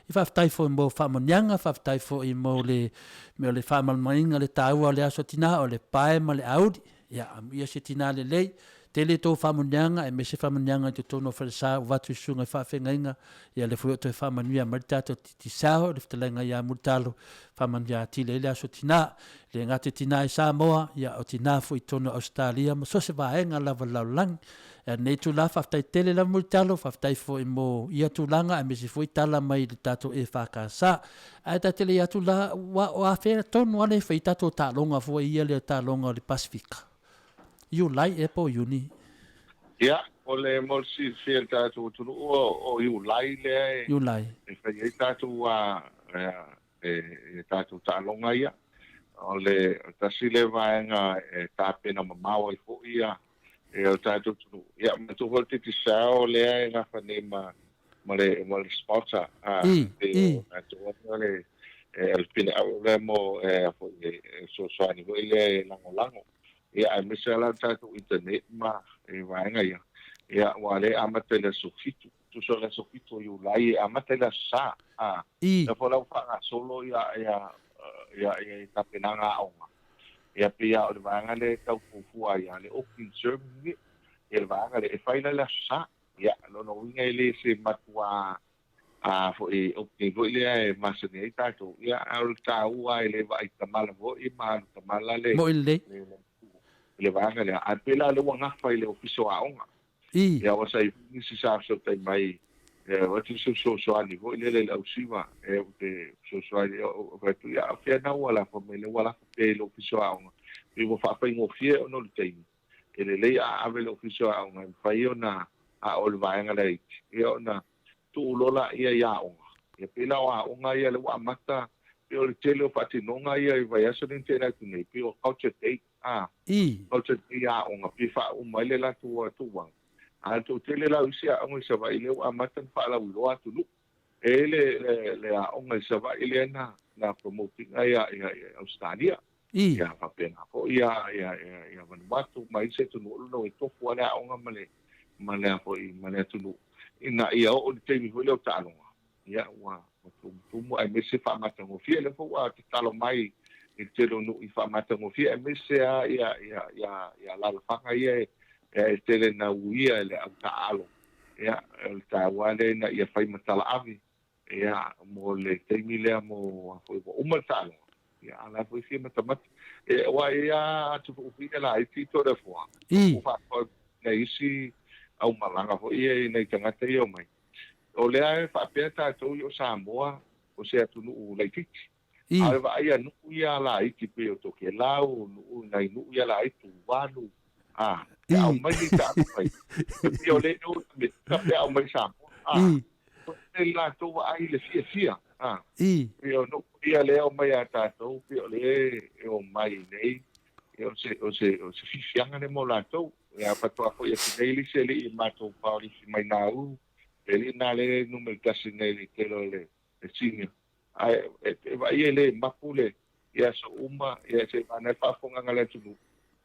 [SPEAKER 3] i faafetai foʻi mo faamoniaga faafetai foʻi mo le me o le faamalomaiga le tāua o le aso tinā o le pae ma le auli ia amuia se tinā lelei tele tou faamoniaga e me se faamoniaga i totonu o falesā ua atu i suga i faafegaiga ia le foi o toe faamanuia ma le tatou titisao le fetalaiga iā mulitalo faamanuia atile i le aso tinā le gate tinā i Samoa ia o tinā foʻi tonu o Australia ma so se vaega lava lalolagi e nei tula faafetai tele lava mulitalo faafetai foʻi mo ia tulaga e mesi foʻi tala mai le tatou e fakasā ae tatele ia tula o afea tonu ale fai tatou taloga foʻi ia le taloga o le Pasifika you like Apple uni
[SPEAKER 7] ia o le mo si fiel tatou tunu o iu lai le
[SPEAKER 3] you like
[SPEAKER 7] e fai tatou e tatou talonga ia o le tasile vaenga e tapena mamau i foʻi ia e o tatou tunu ia ma tu volte ti sao le ai nga fane ma le sponsor e o le el pina le mo so ani vo ile lango ia ai misala tatou internet ma e vaenga ia wale amate le sofitu tu so le sofitu iu lai amate le sa e fola fa solo ia tapenanga aonga ia pia o le vaenga le tau fufua ia le open service ia le vaenga le e faila le sa ia lono winga ile se matua fo e open vo ile e masene tatou ia al taua ile vai tamala vo i ma tamala le
[SPEAKER 3] mo ile
[SPEAKER 7] le vaenga le a pela le wanga faile ofiso aonga ia o sai si sa so tai mai o tu so ani vo ile le ausiva e te so ani o tu ia fia na wala fo me le wala pe lo ofiso aonga i vo fa ngo fie o no le taimi ele le a ave lo ofiso aonga fai ona a o le vaenga le ia ona tu lola ia aonga ia pela aonga ia le wa mata pe o le tele o patinonga ia i vai aso ni tena tu nei pe o culture day culture day aonga pe fa o mai le la tu wang alto tele la usia o se vai le wa matan fa la ulo atu lu le o ngai se vai le na promoting ia Australia ia fa pena ko ia van watu mai se tu no to fu ala o male ko i male tu lu ina ia o te mi le ta lo ia wa tu mo ai me se fa matan o fie le fo wa te talo mai i te lo no i fa matan o fie me se ia la fa ia e tele na uia le taalo ia el tawale na ia fai matala avi ia mo le taimi le mo foi o matalo ia ala foi fi matamat e wa ia tu fi la i to de fo o fa na isi au malanga fo ia nei tanga te o mai o le ai fa peta to yo Samoa o se ATUNU'U le tiki ai va ia nu ia la i pe o to ke lau nu nai nu ia la i tu vanu au mai ni ta mai io le no me ta au mai sa e la to ai le fia io no ia le au mai ata to io le o mai nei io se fianga ne mo la to ia pa to foi e dei se le ma to pauli mai nau ele na le no me ta sinele che lo le senior ai e vai ele mapule ia so uma ia se ana fa fonga ngale tu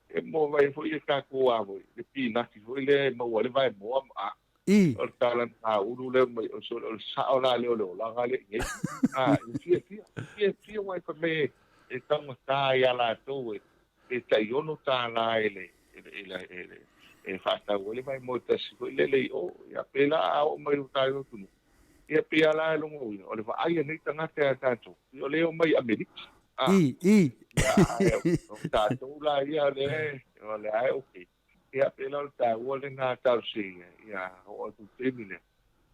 [SPEAKER 7] e mo vai foi e ka ko avo le pina ki foi le mo le vai mo o talan a ulu le o so sa ola le la gale fia vai pa me e tamo ta ia la to e ta yo no ta la ele e fa ta le vai mo ta si le o ya pela o mai ta yo tu e pia la lo mo o le va ai ni tanga te ta to yo le o mai america ta tu la ia le ole ai okay ia pela ta ole na ta si ia o tu temile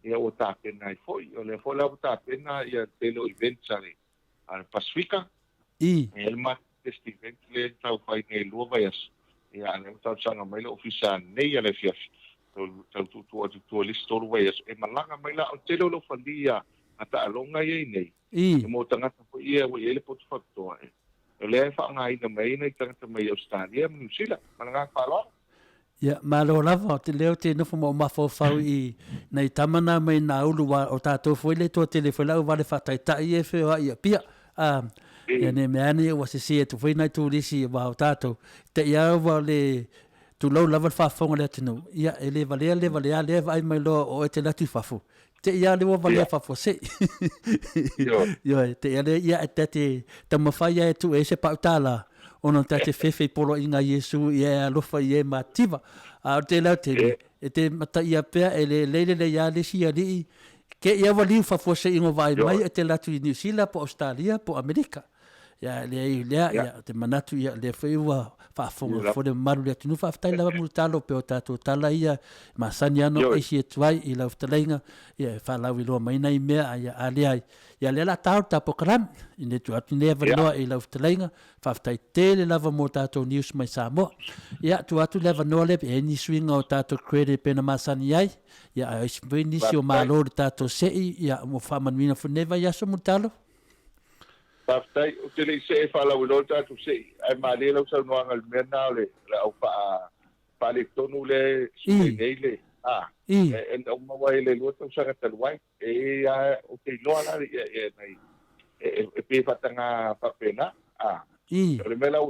[SPEAKER 7] ia o ta pena foi ole foi la ta pena ia pelo eventually al Pacifica el ma event le ta fai nei luovas ia le ta sanga mai le ofisa nei ale FIAFI tu listo luovas e malanga mai la o telo lo fandia ata longa ia nei e mo tanga foi ia o ele pot factor le fa ngai na mai nei tanga mai Australia New Zealand malanga fa lo
[SPEAKER 3] Ia, malo lava, te leo te nofo mo mafofau I nei tamana mai nā ulu wa o tātou fuile tō telefolau wale whataitai e whio ia pia. Ia ne meane o se se tu whainai tū risi wa o tātou. Te ia wa le tu lau lava whafonga le tino. Ia, e le valea le vai mai loa o e te latu whafu. Te ia le wa valea whafu se. Ia, te ia le ia e te tamawhaia e tu e se pautala. Ono tate fefe polo inga Yesu ia alofa ia mativa a te lau te e te mata ia pea e le le ia le si ali ke ia wali fa fose ingo vai mai e te latu I New Zealand po Australia po Amerika ia ia te manatu ia le feiwa fa fonga fo de maru le tunu fa ftai lava multalo pe o tato tala ia masani ano e si tuai I lau ftalenga ia fa lau ilo mai nei mea ia ali ia le la tau ta POLOKALAME ine tu atu neva noa I lau ftalenga fa ftai tele lava mo tato news mai Samoa ia tu atu leva noa le e ni swinga o tato credit pena masani ai ia a isbeni si o malo tato sei ia mo fa manuina fo neva ia so multalo
[SPEAKER 7] Paftai, o te le se e whala wilo tātou se, ai mā lau sau noa ngal mena le au pa le tonu le LENEI le. E au mawai le lua tau sanga taluai, e o te loa la e pe fatanga papena. Le mela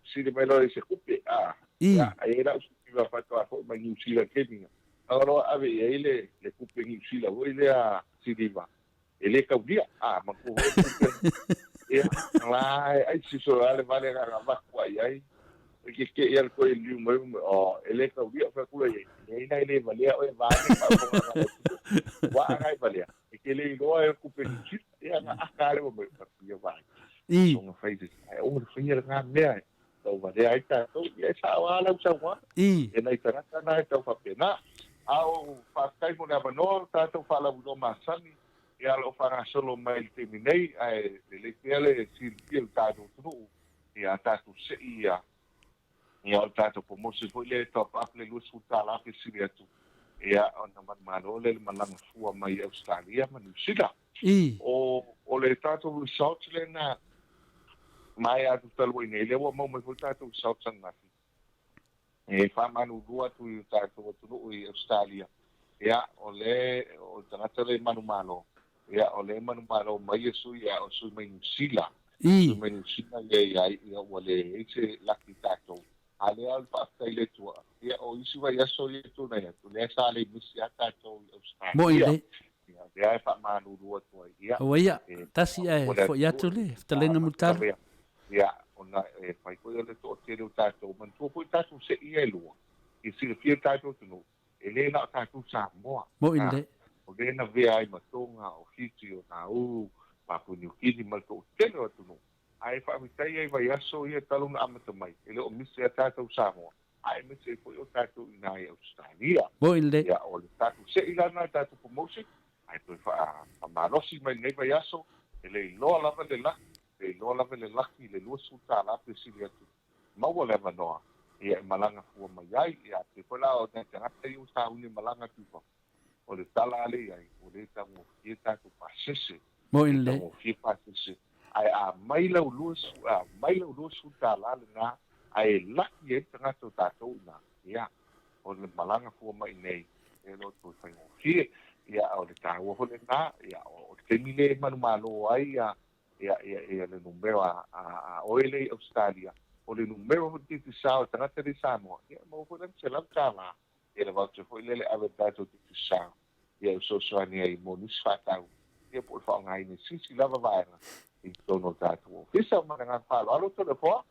[SPEAKER 7] si le mela se kupe. E la usi va fato a fo mai New Zealand keminga. Agora ave e le kupe New Zealand, o ile a sidiva. Ele kaudia, mako ai si so ale vale ga makwa ai ke ia ko liu mai o ele kaudia fa kula ai nei le vale o vale wa ai vale ke le lo e ku pe chi ia na akare o me pa ia vai so no fai ai o me fia na me so vale ai ta so ia sa wala sa wa e nei ta na ta fa pena au fa kai mo na no ta to fa la no masani ia lo whanga solo mai te minei, ai le pele si il tātou tunu, ia tātou se ia o tātou pomosi po le top up le luas utala pe siri atu, ia o na manmano le malanga fua mai Australia, ma New Zealand. O le tātou results le na mai atu talua ine, le wa mau mai po tātou results ang nafi. E whamanu rua tu i tātou tunu i Australia, ia o tangata le manumano, ia o le manumalo mai Yesu ia o sui mai New Zealand. Sui mai New Zealand ia o le eise laki tātou. Ale al whaatai le tua. Ia o isi vai aso i tu nei atu. Le sa le misi a tātou i Australia.
[SPEAKER 3] Mo ile.
[SPEAKER 7] Ia, le ai whaamanu rua tua. Ia.
[SPEAKER 3] O ia, tasi ai, fo i atu le, ftalenga mutalo.
[SPEAKER 7] Ia, ona whai koe le to o te reo tātou. Man tua pui tātou se ia e lua. I sira fia tātou tunu. E le na tātou Samoa.
[SPEAKER 3] Mo ile.
[SPEAKER 7] O le na vea ai matonga o Fiji o ATUNU'U Papua New Guinea ma to tele o tunu ai fa mitai ai vai aso ia talunga amata mai ele o misi a tātou Samoa ai misi e foi o tātou ina i Australia
[SPEAKER 3] mo ile
[SPEAKER 7] ia o le tātou se ilana tātou pomosi ai toi fa marosi mai nei vai aso ele loa lava le laki le lua suta la pe sili atu maua leva noa ia malanga fua mai ai ia te kola o te ngata i usa uni malanga tupa o le tala ale ai o le tango fie tātou pasese
[SPEAKER 3] mo ile
[SPEAKER 7] tango fie pasese ai a maila ulua suta la le nga ai laki e tangata o tātou na ia o le malanga fua mai nei e lo tu whaingo fie ia o le tāua hole nga ia o te mile manumalo ai ia le numero a oele Australia o le numero ho te sao tangata le Samoa ia mo ho le se lam tala e le voucher foi le ave tātou te sa ia o soani ai mo nis fatau ia po fa ngai ni sisi lava vaina i tono tātou fisa mana falo alo to le po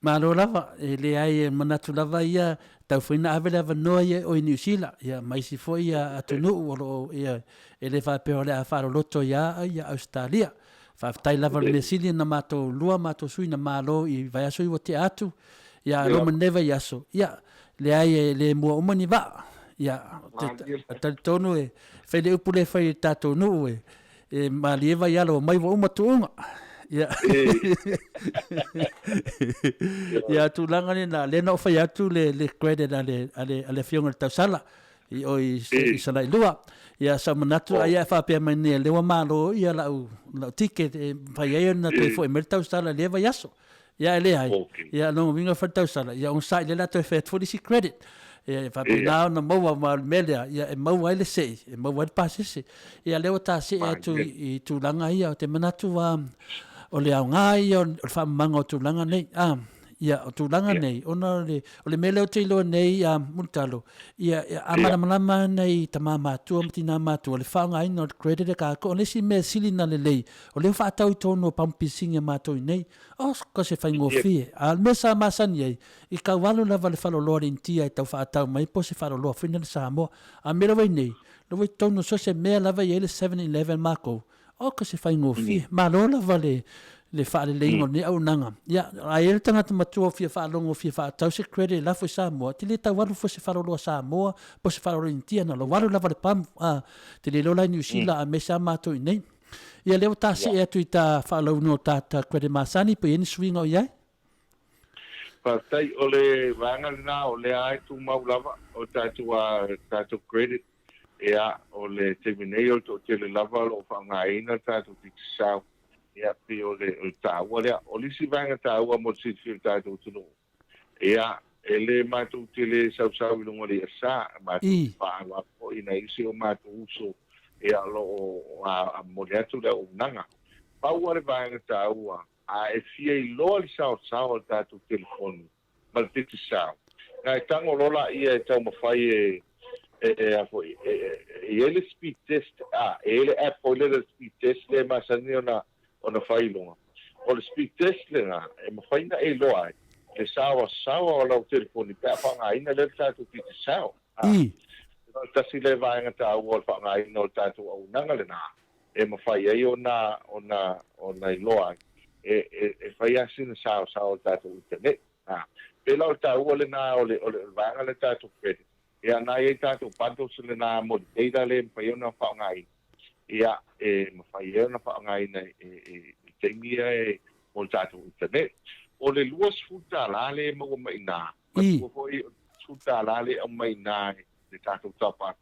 [SPEAKER 3] malo lava le ai manatu lava ia tau fina ave lava noa ia o New Zealand ia mai si foi ia ATUNU'U o ia ele fa pe ole a faro loto ia Australia fa tai lava le sili na mato lua mato sui na malo i vai aso i o te atu ia Roma neva iaso ia le ai le mua umani va ia tal tonu e fele upule fai TATOUNU'U e malieva ia lo mai wa umatuunga ia ia tu langa na le no fai atu le credit ale fionga tausala i o i sala lua ia sa manatu ia fa pe mane le wa malo ia la ticket fai ia na te foi mer tausala le va iaso ia ele ai ia no vinga fa tausala ia un sai le la to fet for this credit e fa pina na mo ma melia ia e mau ai le sei e mau ai pasese ia leo ta se e tu I tu langa ia o te manatu o le au ngai o fa manga o tu langa nei ia o tu langa nei ona le mele o te ilo nei multalo ia amana malama nei tamama tu mtina matu le fa ngai no credit ka ko le si me sili na le lei o le fa tau tono pampisinga matu nei o ko se fa ngofi al mesa masani I ka walu na vale falo lo rintia tau fa tau mai po se falo lo fina Samoa a mera vai nei lo vai tono so se me lava ele 7-11 mako o ko se fa ngofi ma lo la vale le fa le lengo ne au nanga ya ai ele tanga te matua fia fa longo fia fa tau se credit la fo Samoa ti le tau walu fo se falo lo Samoa po se falo rintia na lo walu la vale pam te le lo la New Zealand a mesa mato nei ia leo ta se e tu ta fa lo no ta credit masani po yen swing o ia
[SPEAKER 7] Patai ole vanga na ole ai tu maulava o tatu credit ia ole terminate to te lava lo fanga ina tatu tiksa ia pe ole ta ole si vanga ta wa mo si tatu tunu ia ele matu tele sau lo ngori sa matu pa wa po ina isi o matu uso ia lo a mo tu le unanga pa wa vanga ta wa a fia I loa sao tatu telefoni mal titi sao ngai tango lola ia tau mafai ele speed test ele app o le speed test le masani ona fai longa o le speed test le nga e mafai na e loa le sao o la telefoni pa nga ina le tatu titi sao tasi le vai nga tau o fa nga ina o tatu au nanga le na e mafai ai ona loa e fai asina sao tatu internet pela o tau ole na ole vanga le tatu credit ia na e tatu panto sile na mo data le fai ona fa ngai ia ma fai ona fa ngai na TAIMI mo tatu internet ole luas futa la le mo mai na mo foi futa la le mai na le tatu tapa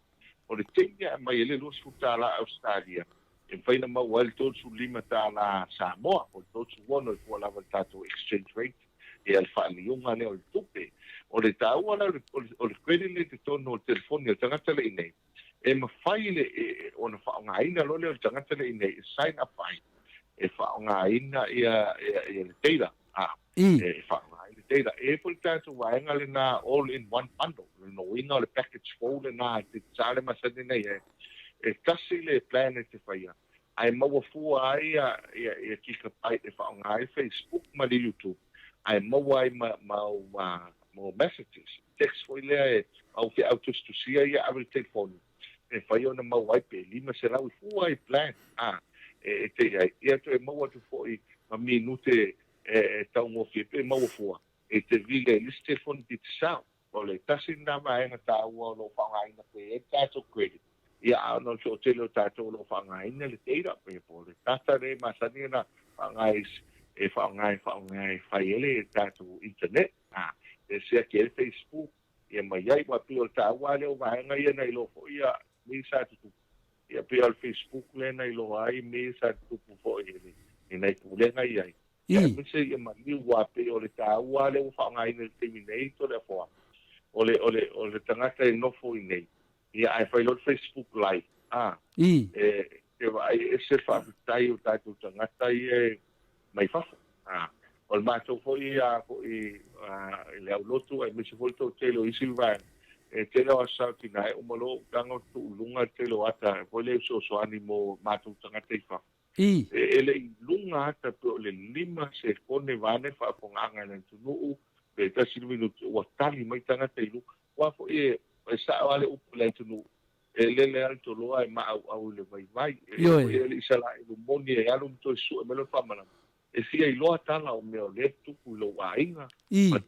[SPEAKER 7] ole TAIMI mai le luas futa la Australia e fai na ma wal tot su limata la Samoa o tot su wono ko la tatu exchange rate e al fa li unga le o tupe o le tau ala o le credit le tono telefoni o tangata le nei e ma fai le ona fa nga ina lo le tangata le nei sign up fine e fa nga ina ia le data e fa nga le data e por tanto wa nga le na all in one bundle no ina le package full na te sale ma sa nei e kasi le plan te faia ai mau fu ai ia kika pai e fa nga Facebook ma le YouTube ai mau ai mau messages text foi le au que autos tu sia ia abel telefone e fai ona mau ai pe lima será o fu ai plan te ia to mau tu foi ma minute tau mo fi pe mau fu e te viga list telefone dit sao ole tasin na mai na ta o lo fa ai na pe tato credit ia no so te lo tato lo fa ai na le data pe pole tata re masani na fa ai e fa ngai fai ele tatu internet e se ke Facebook e mai ai wa pio ta wa le wa nga ia nei lo fo ia mi sa tu ia pio al Facebook le nei lo ai mi sa tu fo ele e nei pu le ngai ai e mi se ia ma mi wa pio le ta wa le fa ngai nei terminator le fo ole tangata e no fo nei ia ai fai lo Facebook live e vai e se fa tai o tatu tangata e mai fa o le matou foi le aulotu ai misi foi to telo isi vai e telo asa tina o malo tango tu lunga telo ata foi le so animo matou tangata i fa ele lunga ata pe le lima se pone vane fa ponganga na TATOU pe ta minuto o tali mai tangata i lu wa foi e sa wale u le TATOU ele alto lo ai ma au le vai ele isala i moni e alu to su me lo fa mana e fia I loa tala o mea le tupu lo wainga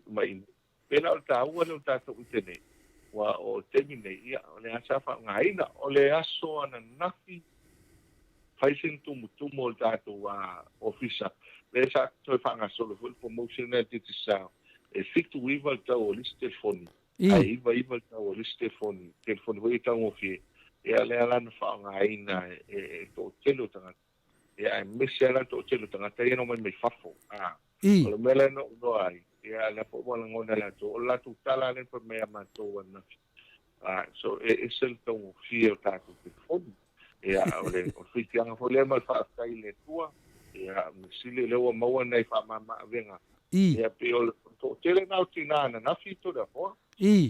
[SPEAKER 7] mai pena o ta ua le o tata utene wa o termine ia o le asafa ngaina o le aso ana nafi faisen tumu o tata wa ofisa le sa toi whanga solo full promotion e titi sao e fitu iwa tau o liste telefoni ai iwa tau o liste telefoni hoi tau o fie e ale alana whaingaina e to telo tangata e ai mese ala to telo tanga tai no mai fafo o le mele no ai e ia la po wala ngona la tu tala le pa me mato na so sel to fio tato te fon ia ole o fitianga fo le mal fa kai le tua ia sile le wa maua nei fa mama venga ia pe o to tele na tina na fito da fo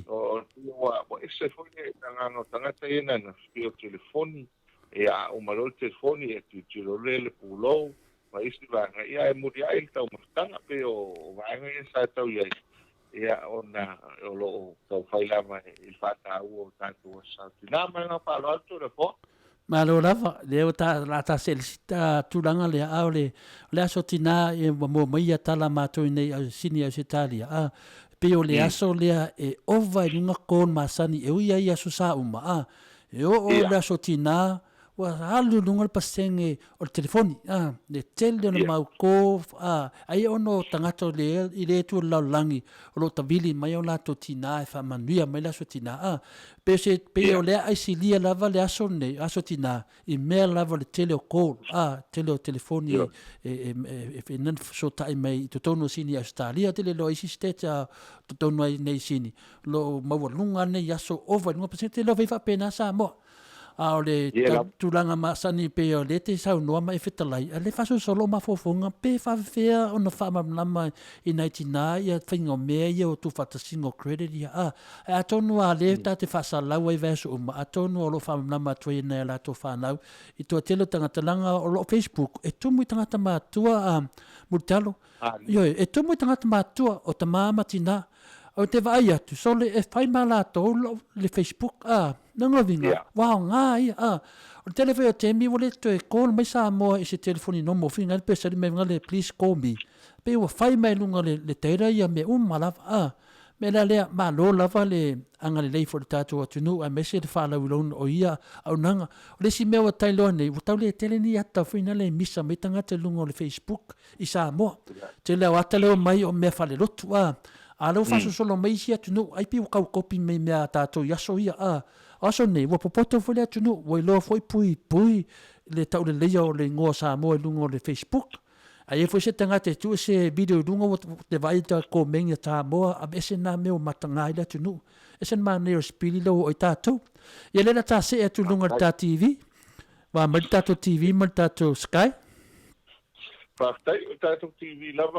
[SPEAKER 7] o ese fo le tanga ina na fio telefoni ia o malo telefoni e tu le pulo ma isi va ia e muri ai tau mastanga pe o vai ngai sa tau ia ona o lo tau fai lama il fata o tanto sa tina ma na pa lo alto da fo
[SPEAKER 3] ma lo lava le ta selisita tulanga le aole le aso tina e mo mai tala mato nei sini as Italia pe o le aso le e ova lunga kon masani e ia susa uma e o le aso tina wa halu lunga pasenge o telefoni le tele no mau ko ai ono tangato le ile tu la langi o lo tabili mai o la to tina e fa manuia mai la so tina pe o le ai silia lava le aso ne aso tina i me lava le tele o ko tele o telefoni e nan so tai mai to tono sini Australia tele lo isisteta to tono nei sini lo mau lunga ne yaso over no pasente lo fa pena sa mo ole tulanga masani pe o le te sau noa mai fetalai le faso solo ma fofonga pe fa fea ona fa mamlama i 99 ia fingo me ia o tu fata single credit ia tonu ale ta te fa sala wai verso tonu lo fa mamlama tu ina la to fa nau i to telo tanga talanga o lo Facebook e tu mu tanga tama tua multalo yo e tu mu tanga tama tua o tama matina o te vai atu sole e fai malato le Facebook nanga vinga wow ngai o telefone o temi wole to e call mai Samoa e se telefoni no mo finga pe se me ngale please call me pe o fai mai lunga le tera ia me malava me la le ma lo lava le anga le lei for tatou ATUNU'U a mese de fala wilon o ia au nanga le si me o tailo nei o tau le tele ni ata fina le misa me tanga te lunga le Facebook i Samoa te le ata le mai o me fale lotu alo faso solo mai si ATUNU'U ai pi o kau kopi me me tatou yaso ia aso nei wa popoto fo le ATUNU'U wa lo foi pui le tau le leia o le ngoa Samoa lunga le Facebook ai foi se tanga te tu se video lunga te vai ta ko menga Samoa a ese na me o matanga le ATUNU'U ese ma ne o spili lo o tatou ia le ta se tu lunga ta TV wa ma tatou TV ma tatou Sky
[SPEAKER 7] fa tai tatou TV lava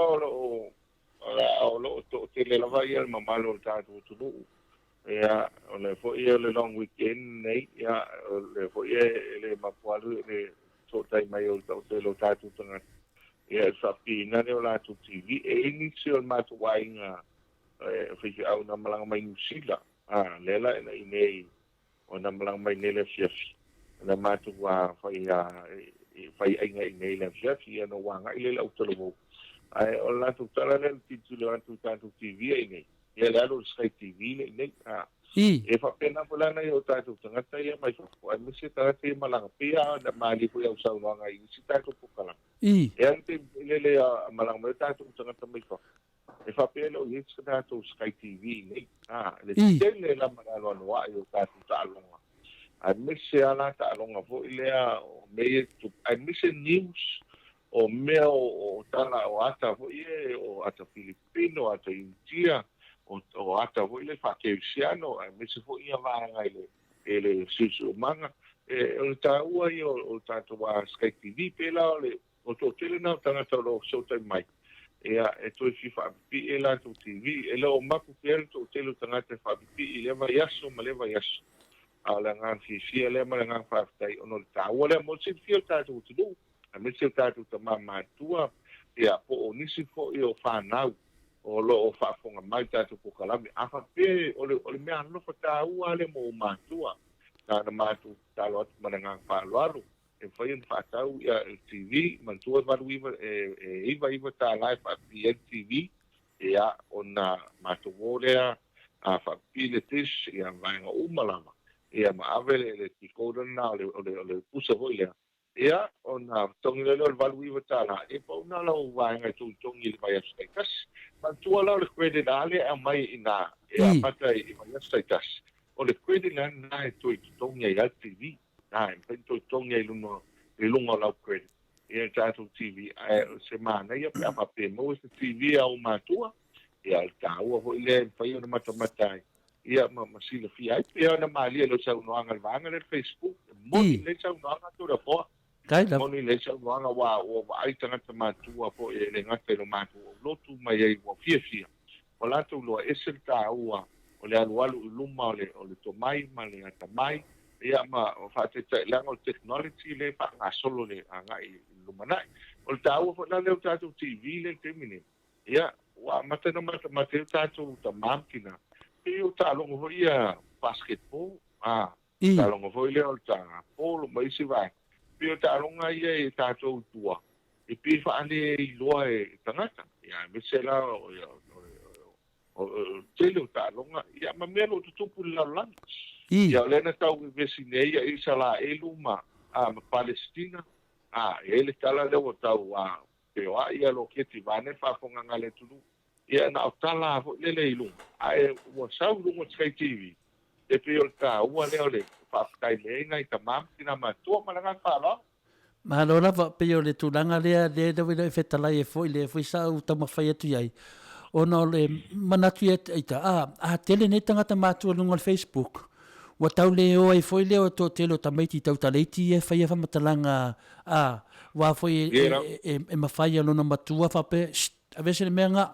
[SPEAKER 7] o lo to tele lava ia mamalo tatou ATUNU'U ia o le fo ia le long weekend nei ia le fo ia le mapualu le so tai mai o te lo tatou tanga ia sa pina le la tu TV e inicio el matu wainga fi au na malang mai usila lela nei o na malang mai nele fiafi na matu wa fai ai nei le fiafi no wanga ile la utolo ai o la tu tala le titulo tu tatou TV nei ia le alo Sky TV nei e fa pena pola na o tatou tangata ia mai fa ai me se tangata ia malanga pia na mali ko ia usau nga i si tatou pokala e ante le malang mai tatou tangata mai fa e fa pena o ia tatou Sky TV nei le tele la malalo no ai o tatou talonga ai me se ala talonga fo ile o me tu ai me se news o me o tala o ata fo ie o ata Filipino ata India o ata fo ile fa keusiano me se fo ia vanga ele sisu manga o taua i o tatua Sky TV pela o to tele na tanga lo so tai mai e to fifa pi ela to TV ele o maku pel to tele tanga te fa pi ile va yaso maleva yaso ala ngan fi ele ma ngan fa tai ono taua le mo se fi tatou tu a me se tatou tama tua ia po o nisi fo i o fa nau o lo o fa fonga mai tatou POLOKALAME a fa pe o le mea no fa taua le mo matua na matu talo atu mananga fa loaru e fa in fa tau ia TV mantua valuiva iva ta live a TV ia ona matu volea a fa pile tish ia vanga umalama ia ma avele le tikoda na le pusa voile ia ona tongi le valuiva ta la e pa una lo vanga tu tongi le vai stas mantua la le credit ale a mai ina ia pata i vai stas o le credit na e tu tongi ai TV na e tu tongi ai lungo la credit ia tatou TV semana ia pa pe mo se TV au matua ia o tāua ho ile whai ona matamatai ia masila fia ai pia ona malia lo saunoanga vanga le Facebook moni le saunoanga tura po
[SPEAKER 3] Kai la.
[SPEAKER 7] moni le saunoanga wa ai tangata matua po e le ngata lo matua lotu mai ai wa fiafia o latu lo esel tāua o le alu luma o le tomai ma le ngata mai ia ma whaateta ilanga o technology le pa ngā solo le ngai lumanai o le tāua po na leo tātou TV le temine ia wa matana mateu tātou ta mamkina e o tālongo ho ia basketball tālongo ho ia o tā polo mai se vai pe o tālonga ia e tātou tua e pe whaane i loa e tangata ia me se la o tele o tālonga ia ma mea lo tutupu lalanga ia o lena tau vesine ia i sala e luma ma Palestina ele tala leo tau pe o ia lo keti vane whafonga ngale tulu ia na tala ho lele ilung ai wa sau lungo Sky TV e pe o ta ua leo le fa kai le ngai ta mam tina ma to malanga fala
[SPEAKER 3] ma lo la pe o le tulanga le de fetala e foi le foi sa u ta mafai atu ai ono le manatu ita tele ne tangata matu lungo Facebook wa tau le o ai foi le o to telo tamaiti tau taleiti e fai fa matalanga wa foi e mafai lo no matua fa pe a veces me nga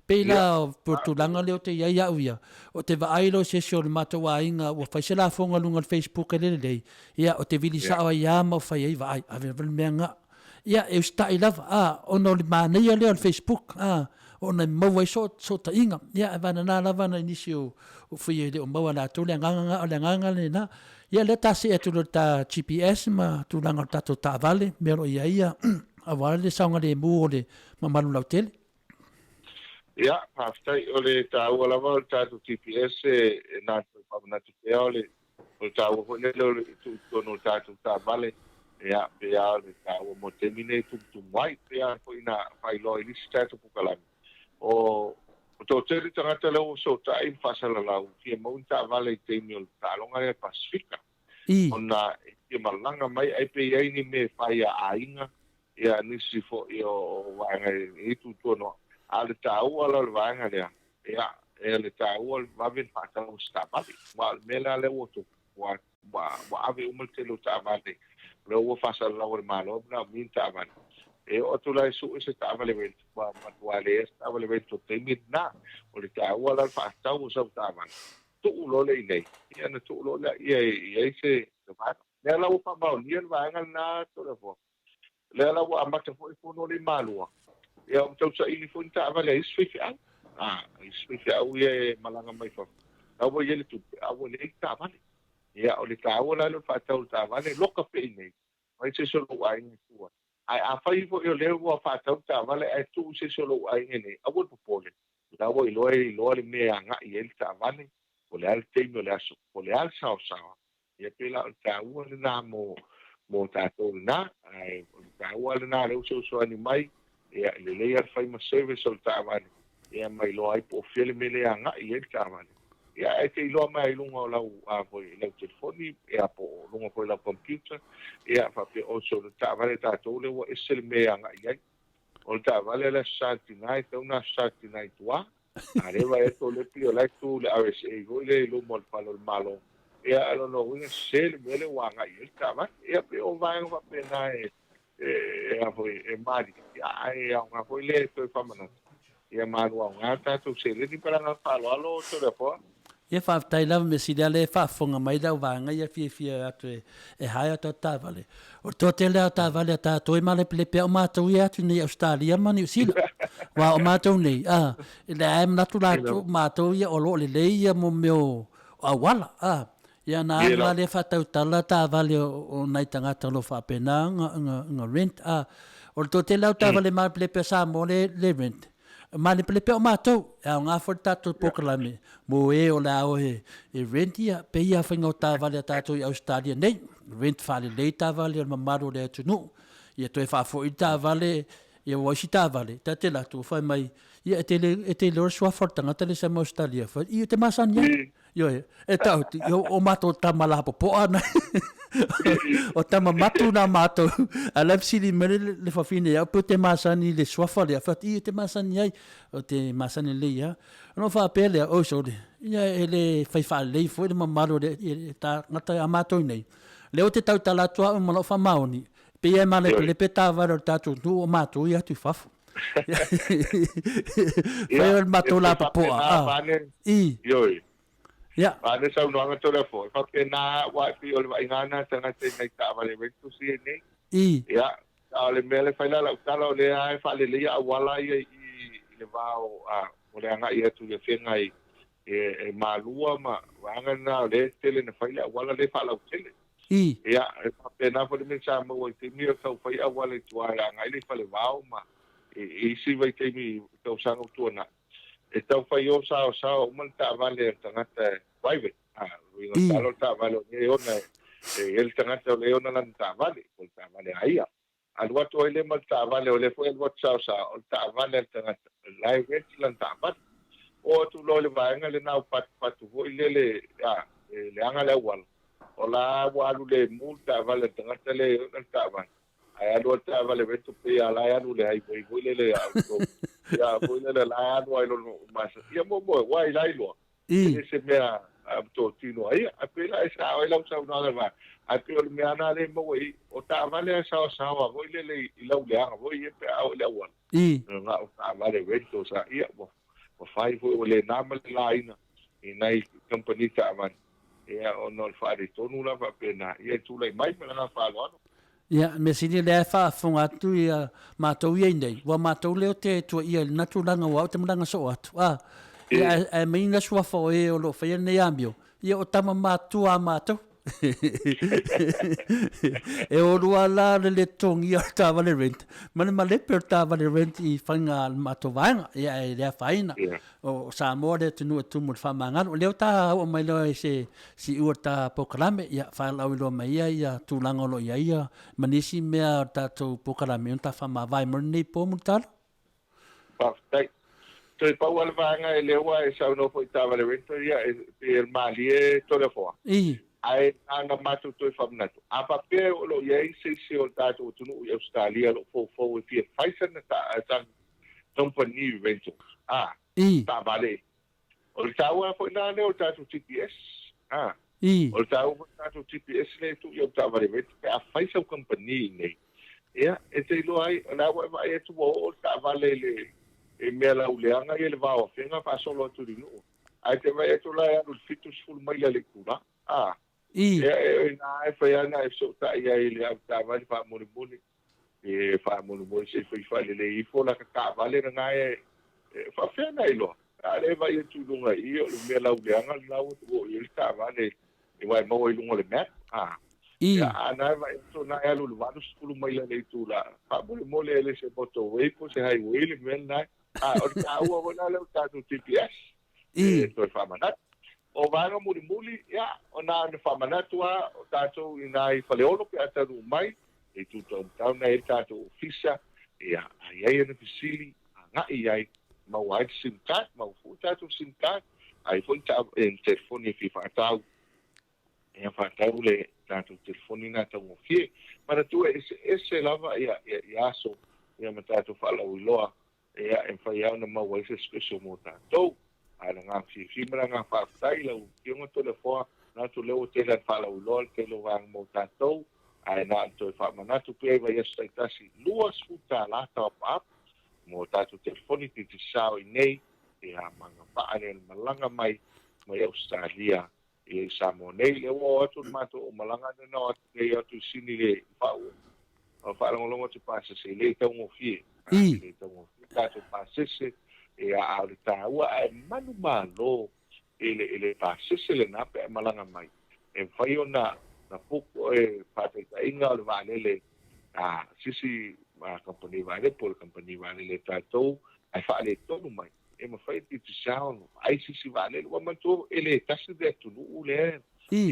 [SPEAKER 3] pela portulanga leo te ia uia o te vailo se so le mato wa inga o fa sela fonga lunga Facebook le ia o te vili sa ia ma fa ia vai a ver me nga ia e sta I love ono le mane ia le Facebook ona mo vai so ta inga ia va na lava na inisio o foi le o mo na to le nganga le na ia le ta se tu ta GPS ma tu langa ta to ta vale mero ia awal le saunga le mu le mamalu lau tele
[SPEAKER 7] ia pastai ole ta wala wal ta tu GPS na tu peole o ta wo le tu no ta tu ta vale ia pe le ta wo mo termine tu mai pe ko ina fai lo ili sta tu POLOKALAME o to teri tangata le so ta in fasala la ki mo ta vale TAIMI o ta longa le Pasifika ona e malanga mai ai pe ai ni me fai ainga ia nisi fo io wanga I tu no al tau al wanga ia ele tau va ben fata o stapali wa mela le woto wa ave umte lo tavale lo fa sal la malo na minta van e o tu la su ese tavale vel wa matwale tavale vel to TAIMI na o le tau al fata o sa tavan tu lo le nei ia na tu lo la ia se va mela o pa ba ni el wanga na to le fo le ala wa amata foi fono le malua ia o tau sa ili foi ta vale isfifia isfifia o ye malanga mai fa awo ye le tu awo le ta vale ia o le ta wala le fa tau ta vale loka pe nei mai se solo ai ni tua ai a fai fo yo le wa fa tau ta vale ai tu se solo ai nei awo popole la wo lo le me anga ye ta vale o le al TAIMI le aso o le al sa ia pela ta wala na mo tātou na, ai tāua le nā reu so ani mai, ia le ar whai ma service o tāwane, ia mai loa ai po whiele me le anga I e tāwane. Ia e te iloa mai lunga o lau lau telefoni, ia po lunga po lau computer, ia whape o so le tāwane tātou le wa esele me anga I ai. O le tāwane le sātinai, tau nā sātinai tua, a rewa e to le pio lai tu le RSA, goi le ilo mo le palo le malo, ia alo no winga sel mele wanga I tama ia pe o vai va pena a foi mari ia nga foi le to famana ia maru nga ta tu se le di para na falo alo to le po
[SPEAKER 3] ia fa tai lava me si le fa fonga mai da wanga ia fia atu e haia to ta vale o to te le ta vale ta to male pe o mato ia tu ni Australia mani usila wa o mato nei le am natural mato ia o lo le ia mo meu awala ia na ala le fatau tala ta vale o nai tangata lo fa pena nga rent o to te lau ta vale mal pe sa mo le rent mali pe o mato nga for tato POLOKALAME mo e o la o e rent ia pe ia fa ta vale tato I Australia nei rent fale le ta vale o mamaro le ATUNU'U ia to e fa fo ta vale ia o si ta vale ta te la tu fa mai ia te le so forta nga te sa Australia fa ia te masania yo e tau yo o mato tamala po ana O tama matu na mato. Alap sili mere le fafine ya po te masani le swafa le fa i te masani ai o te masani le ya. No fa pele o so le. Ya ele fai fa le fo le mamaro le ta ngata amato nei. Le o te tau tala tua o malo fa maoni. Pe ia male le peta va ro tatu tu o mato ia tu fafu. Fai o mato la pa po.
[SPEAKER 7] Yoi.
[SPEAKER 3] Ya.
[SPEAKER 7] Ane sa unuanga tole fo. Fa pena wa pi o le ingana tanga te nei ta vale ventu si nei. Ya. Ale mele fai la tala o le ai fa le ia wala ia I le vao o le anga ia tu le fenga e malua ma wanga na le tele na fai la wala le fa la tele. Ya, fa pena fo le mensa mo o te mio ka fai a wala tu ai anga le fa le vao ma e si vai te mi ka usanga tu na. E tau fai o sao o man ta vale tangata private ringa talo ta vale e ona el tangata le ona lan ta vale aia alwa to ele mal ta vale o le foi el sao o ta vale tangata live lan ta vale o tu lo le vaenga le nau pat vo le anga le wal o la walu le multa vale tangata le ta vale ai alwa ta vale vetu pe ala ya lu le ai voi le ya voi le la no ai lo mas ya mo wai lai lo se mea to tino ai a pela esa ai la usa una va a pe o me ana le mo i o ta vale sa voi le I lau le anga voi e pe au le wan nga o ta vale vetu sa ia mo fai voi le nama la ina I nai company ta van ia o no fa de tonu la va pena ia tu le mai me na fa lo
[SPEAKER 3] Ya, me sini le fa fonga tu ia matou ia nei. Wa matou leo te tu ia naturanga wa te manga so atu. Ia e minga sua fo e o lo fa nei ambio. Ia o tama matua matou. E o rua la le tongi a tava le rent. Mane male per tava le rent I fanga matou vanga. Ia e le faina. O Samoa le ATUNU'U mo fa mangan. O leo ta o mai lo se si ua ta POLOKALAME ia fa la lo mai ia tu langa lo ia manisi mea tatou POLOKALAME on ta fa ma vai mo nei po mutal.
[SPEAKER 7] Pa tai. Toi pa wal vanga e lewa e sa no foi tava le rent ia e malie telefone. Ai ana matu toi famnato a papel o lo ye se o tato tunu e Australia lo fo e fia faisen ta company evento ta vale o tawa foi na le o tato TPS o tawa tato TPS le tu yo ta vale evento a faisen company nei ia e te lo ai na wa vai tu o ta vale le e me la uleanga e le va o fenga fa solo tu dinu ai te vai tu la o fitus full mai le kula na foi ana so ta ia ele ta vale fa moni e fa moni se foi fa le fo la ka vale na e fa fena ilo ale vai tu lunga I o me la uanga la o il ta vale e vai mo I lunga le map ya ana vai to na ia lu va su mai le tu la fa moni le se poto we ko se highway le men na o ta o na le ta tu TPS to fa manat o vanga muli ya ona na famanatua o tatou inai faleolo pe atanu mai e tuto tauna e tatou ofisa ya ai na fisili nga ai ma wai simkat ma fu tatou simkat ai foi ta en telefone fi fatau e fatau le tatou telefone na tau fie para tu ese lava ya so ya ma tatou fala uloa ya en fai na ma wai se special mo tatou ana nga fi mara nga fa tai la u to le fo na tu le o te la fa la u lol ke lo wang mo tatou ai na to fa mana tu pe va yes tai tasi luas futa la ta pa mo tatou telefoni ti sao nei e a manga pa ane malanga mai Australia e Samoa nei le o atu mato o malanga no te atu sini le fa o fa longo tu passa se le tau mo fie le tau mo tatou passa se e a le taua e manu malo ele pasese le na pe malanga mai e fai ona na puko e pate inga le vale le sisi company vale por company vale le tatou ai fa le tonu mai e ma fai ti sound ai sisi vale lo manto ele tasse de ATUNU'U le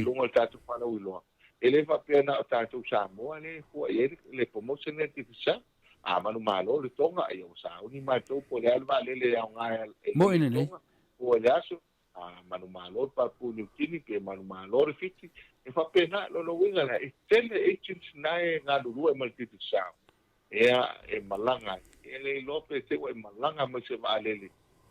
[SPEAKER 7] longo tatou fa lo lo ele fa pena tatou Samoa le ko le promotion e ti sa manu malo le tonga ai o sa uni mai to po le alva le nga
[SPEAKER 3] mo ine
[SPEAKER 7] o le aso manu malo pa pu ni kini ke manu malo le fiti e fa pena lo winga la e tele e chinsinai nga lulu e maltiti sao e malanga e le lope te wa malanga ma se valele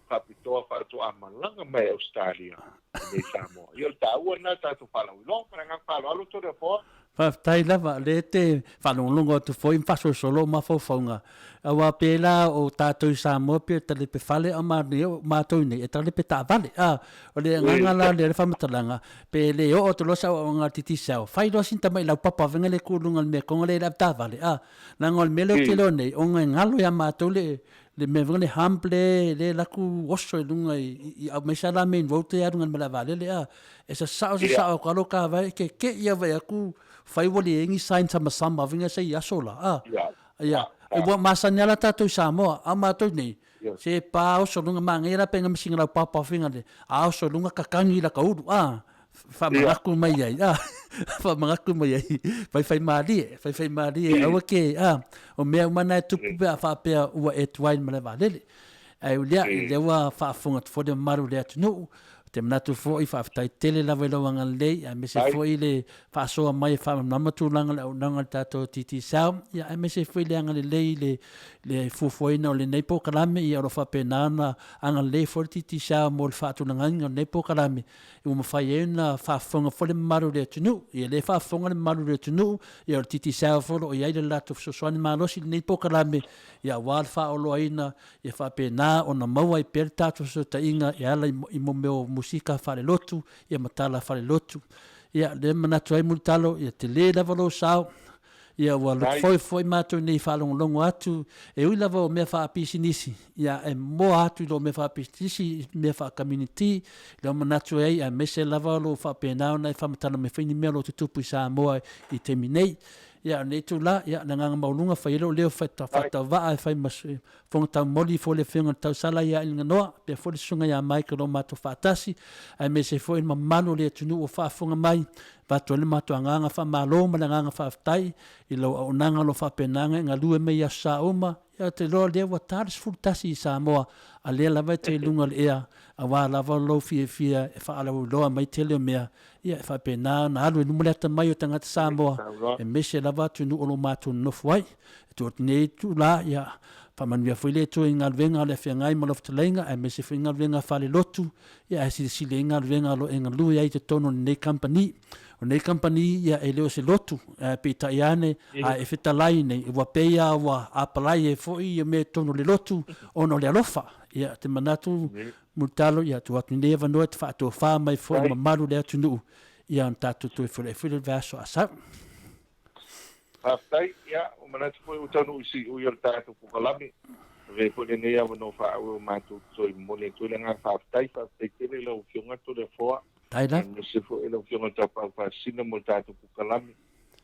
[SPEAKER 7] kapitoa fa to a malanga mai Australia e Samoa yo taua na tatu fala lo para nga fala alo to fo
[SPEAKER 3] fa tai lava le te fa longo tu foi faso solo ma fo fonga awa pela o tatou Samoa pe tele pe fale a ma to ni e tele pe ta vale o le nganga le fa matalanga pe le o to lo sa o nga titi sa fai do sinta mai la papa venga le kulunga me ko le ta vale na ngol mele ke lo nei o ngalo ya ma to le me vone hample le la ku oso lunga i me sala men vote ya lunga mala vale le esa sa ko lo ka vai ke ia vai ku fai wole engi sign sama vinga sei asola ya e bo masanyala tatou Samoa ama to ni se pa o so lunga mangera penga msinga papa vinga le a so lunga kakangi la kaudu fa mangaku mai ai fa mangaku mai ai fai mali awa ke o mea mana tupu pe fa pe ua e tuain male valele ai ulia le wa fa funga fo de maru le ATUNU'U te manatu fo i fa tai tele la velo wanga le a me se fo i le fa so mai fa namatu langa le nanga tato titi sao ya me se fo le anga le fu fo ina le nei POLOKALAME i ro fa penana anga le fo titi sao mo fa tu langa nei POLOKALAME i mo fa ina fa funga fo le maru le ATUNU'U i le fa funga le maru le ATUNU'U i ro titi sao fo o ia le lato so so ni malosi nei POLOKALAME ya wal fa o lo ina i fa pena ona maua i per tato so ta inga i ala i mo meo musika fale lotu ia matala fale lotu ia le manatu ai multalo ia te le lava lo sao ia wa lo foi mato nei falong longo atu e ui lava o me fa pisinisi ia e mo atu lo me fa pisinisi me fa community lo manatu ai a me se lava lo fa pena na fa matala me fini me lo tupu Samoa i terminate ia nei tu la ia nga maulunga fa ilo leo fa va fa mas fong ta moli fo le fenga ta sala ia inga no pe fo le sunga ia mai ko mato fa tasi ai me se fo in mamalo le ATUNU'U fa fonga mai va to le mato nga fa malo ma nga fa tai ilo onanga lo fa penanga nga lue me ia sa uma ia te lo le wa tars fu tasi Samoa ale la va te lunga le ia awa la va lo fia fa ala lo mai te le mea ia fa pena na alu nu mele ta mai o tanga Samoa e me se la va ATUNU'U lo mato no foi to nei tu la ia fa man via foile to inga venga le fia ngai mo lo ftelenga e me se finga venga fa le lotu ia si le inga venga lo inga lu ia te tono nei company o nei company ia e leo se lotu pe taiane a e feta line wa peia wa apply e foi me tono le lotu ono le alofa ia te manatu multalo ia tu atu neva no te fa to fa mai foi ma malu le ATUNU'U ia tatu to foi le verso asa
[SPEAKER 7] Aftai ya o manatu foi o tanu isi o yor tatu POLOKALAME ve ko le nei ava no fa o matu so mo le to le nga fa aftai ke le lo fionga to le fo
[SPEAKER 3] taila
[SPEAKER 7] se fo e lo fionga ta pa sina mo tatu POLOKALAME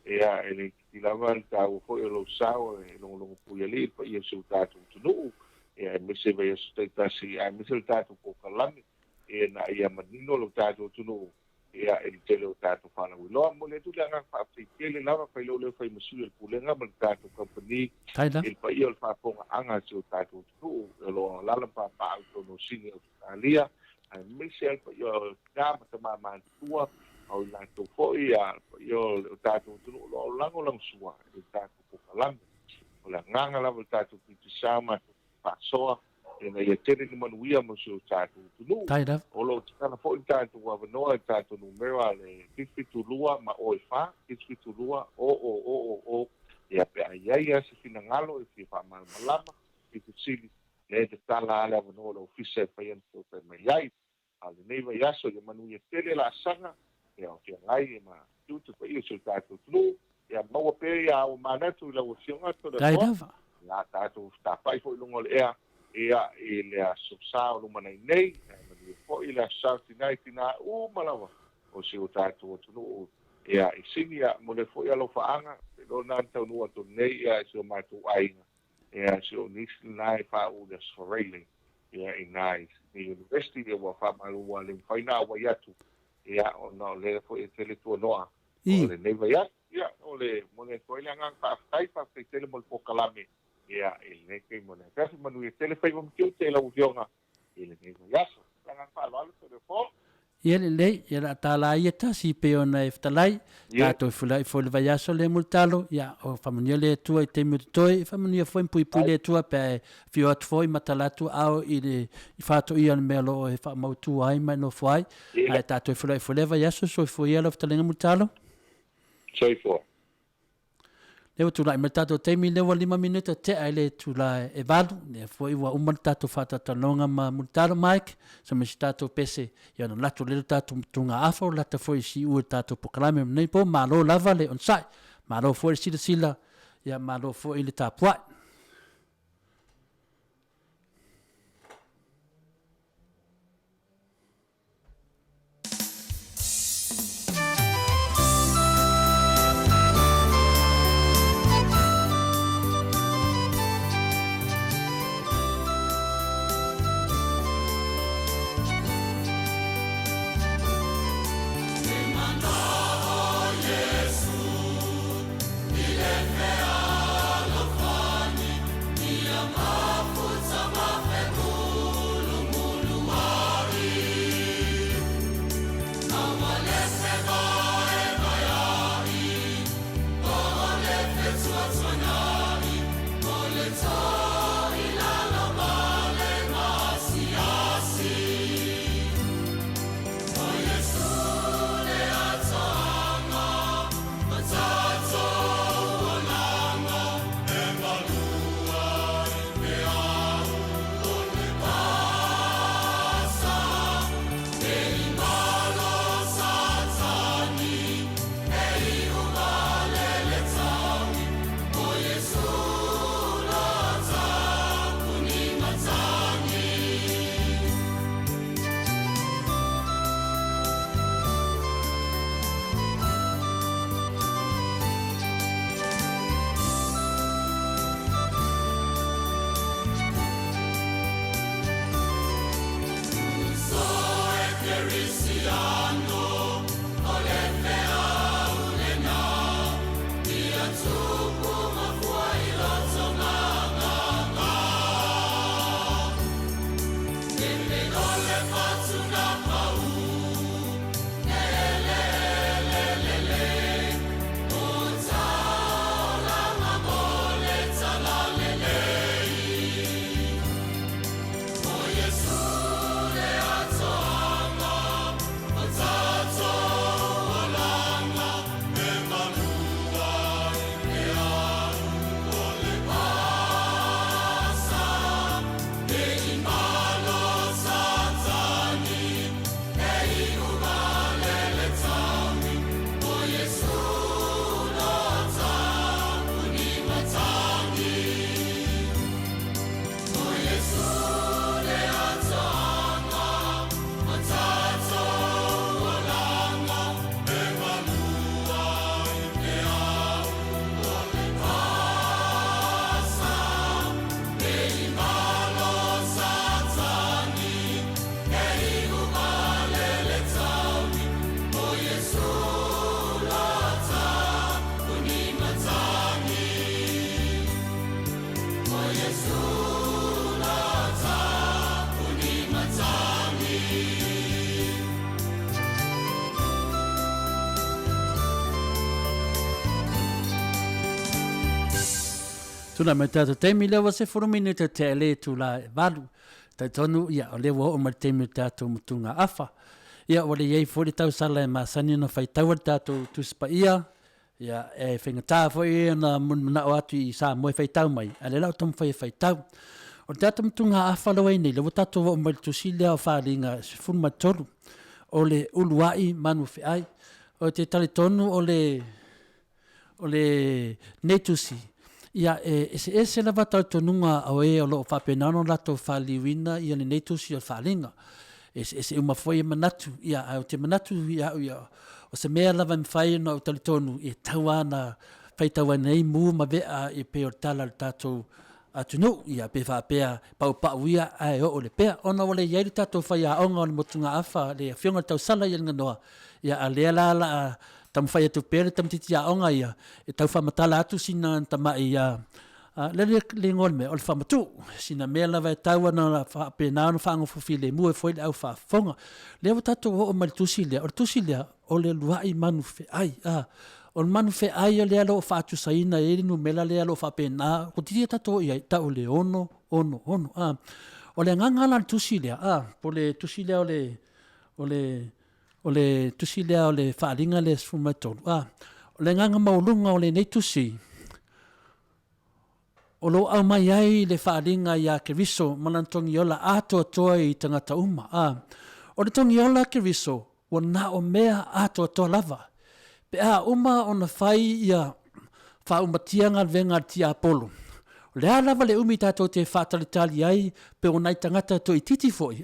[SPEAKER 7] ya ele tilava ta o fo e lo sao e lo puiali pa ia su tatu ATUNU'U e me se ve sta tasi a me se tatu POLOKALAME e na ia manino lo tatu ATUNU'U ia el tele tato fala lo mo le tu langa fa tele lava fa lo fa musu el pulenga mal tato company el pa io fa ponga anga su tato tu lo la pa auto no sini Australia ai Michel pa io ga ma tua au la to fo ia io tato tu lo lango lang sua el tato POLOKALAME o la nganga la tato tu sama pa soa e ia tele ni manuia mo su tato tu o lo tana fo tato wa no tato numero ale fitu lua ma o fa fitu lua o ia pe ia se finangalo e fi fa malama fitu sili le te tala ale no lo fise pa ia to pe mai ai ale nei va ia so ia manuia tele la sanga e o te ngai ma tu pa ia su tato tu ia mo pe ia o manatu la o sionga to la tato sta pai fo lungo ea ia ele a sosao no manai nei e fo ile a sauti nei tina malawa o se o tato ATUNU'U ia i sinia mo le fo ia lo faanga lo na tau no to nei ia se o matu ai ia se o nis nai fa o des foreign ia i nai ni university e wa fa malu wa le faina wa yatu ia o no le fo e tele to noa o le nei va ia o le mo le fo ile ngang fa fa tele mo POLOKALAME ia il ne ke mo ne kasi manu tele fai mo kiu tele u vionga il ne no yaso la ngan fa lo to de fo
[SPEAKER 3] Ia lei, ia la tala ia tasi pe ona e whtalai, tātou e fulai fo le vai aso le multalo, ia o whamunia le atua i te mututoi, whamunia fo impui le atua pe fio atu fo i matalatu au i le i whato ia le mea loo e whamautu ai mai no fuai, ai tātou e fulai fo le vai aso, so i fo ia la whtalenga multalo.
[SPEAKER 7] Soi fo.
[SPEAKER 3] Lewa tula i matato taimi lewa 5 minuta te ai le tula e valu. Le fo iwa umar tato whata talonga ma multalo Mike. Sa mesi tato pese. Ia no lato lelo tato tunga afo. Lata fo i si ue tato pokalame. Nei po malo lava le onsai. Malo fo i sila sila. Ia malo fo i le tapuai. Tuna me tata taimi lewa se 4 minuta te ale tula e valu. Tai tonu ia o lewa o ma taimi tato mutunga afa. Ia o le iei 40 sala e masani no fai taua tato tuspa ia. Ia e whengatā fo e na muna o atu i sa moe fai tau mai. Ale lau tomu fai tau. O tato mutunga afa lo e nei. Lewa tato o ma tusile o whalinga se funma tolu. O le uluai manu fe ai. O te tali tonu o le netusi. Ia ese lava tau tonunga au e o loo whapenano lato whaliwina ia le neitusi o whalinga. Ese uma foi e manatu. Ia au te manatu ia o se mea lava mwhai no au talitonu e tauana whaitaua nei mu ma vea e peo tala le tatou ATUNU'U ia pe whapea pau pau ia ai o le pea. Ona o le ieri tatou whai a onga o le motunga afa le whionga tau sala ia nganoa. Ia a lea tam whai atu pere tam titi a onga ia. E tau whamatala atu sina tamai ia le ngol me o le famatu sina me lava taua na fa pena no fa ngo file mu e foi au fa fonga le o tato o mal tusilia o le luai manu fe ai o manu fe ai le alo fa tu saina e no mela le alo fa pena o ti tato ia ta o le ono o le nganga la tusilia po le tusilia o le tusilia o le fa linga le sfumato o le nganga maulunga o le nei tusi o lo au mai ai le whaaringa ia ke riso manantongi ola ato toa i tangata uma. O le tongi ola ke riso, wa na o mea ato toa lava. Pe uma o na whai ia whaumatianga venga tia Apollo. O le lava le umi tato te whaatalitali ai, pe o nai tangata to i titi foi.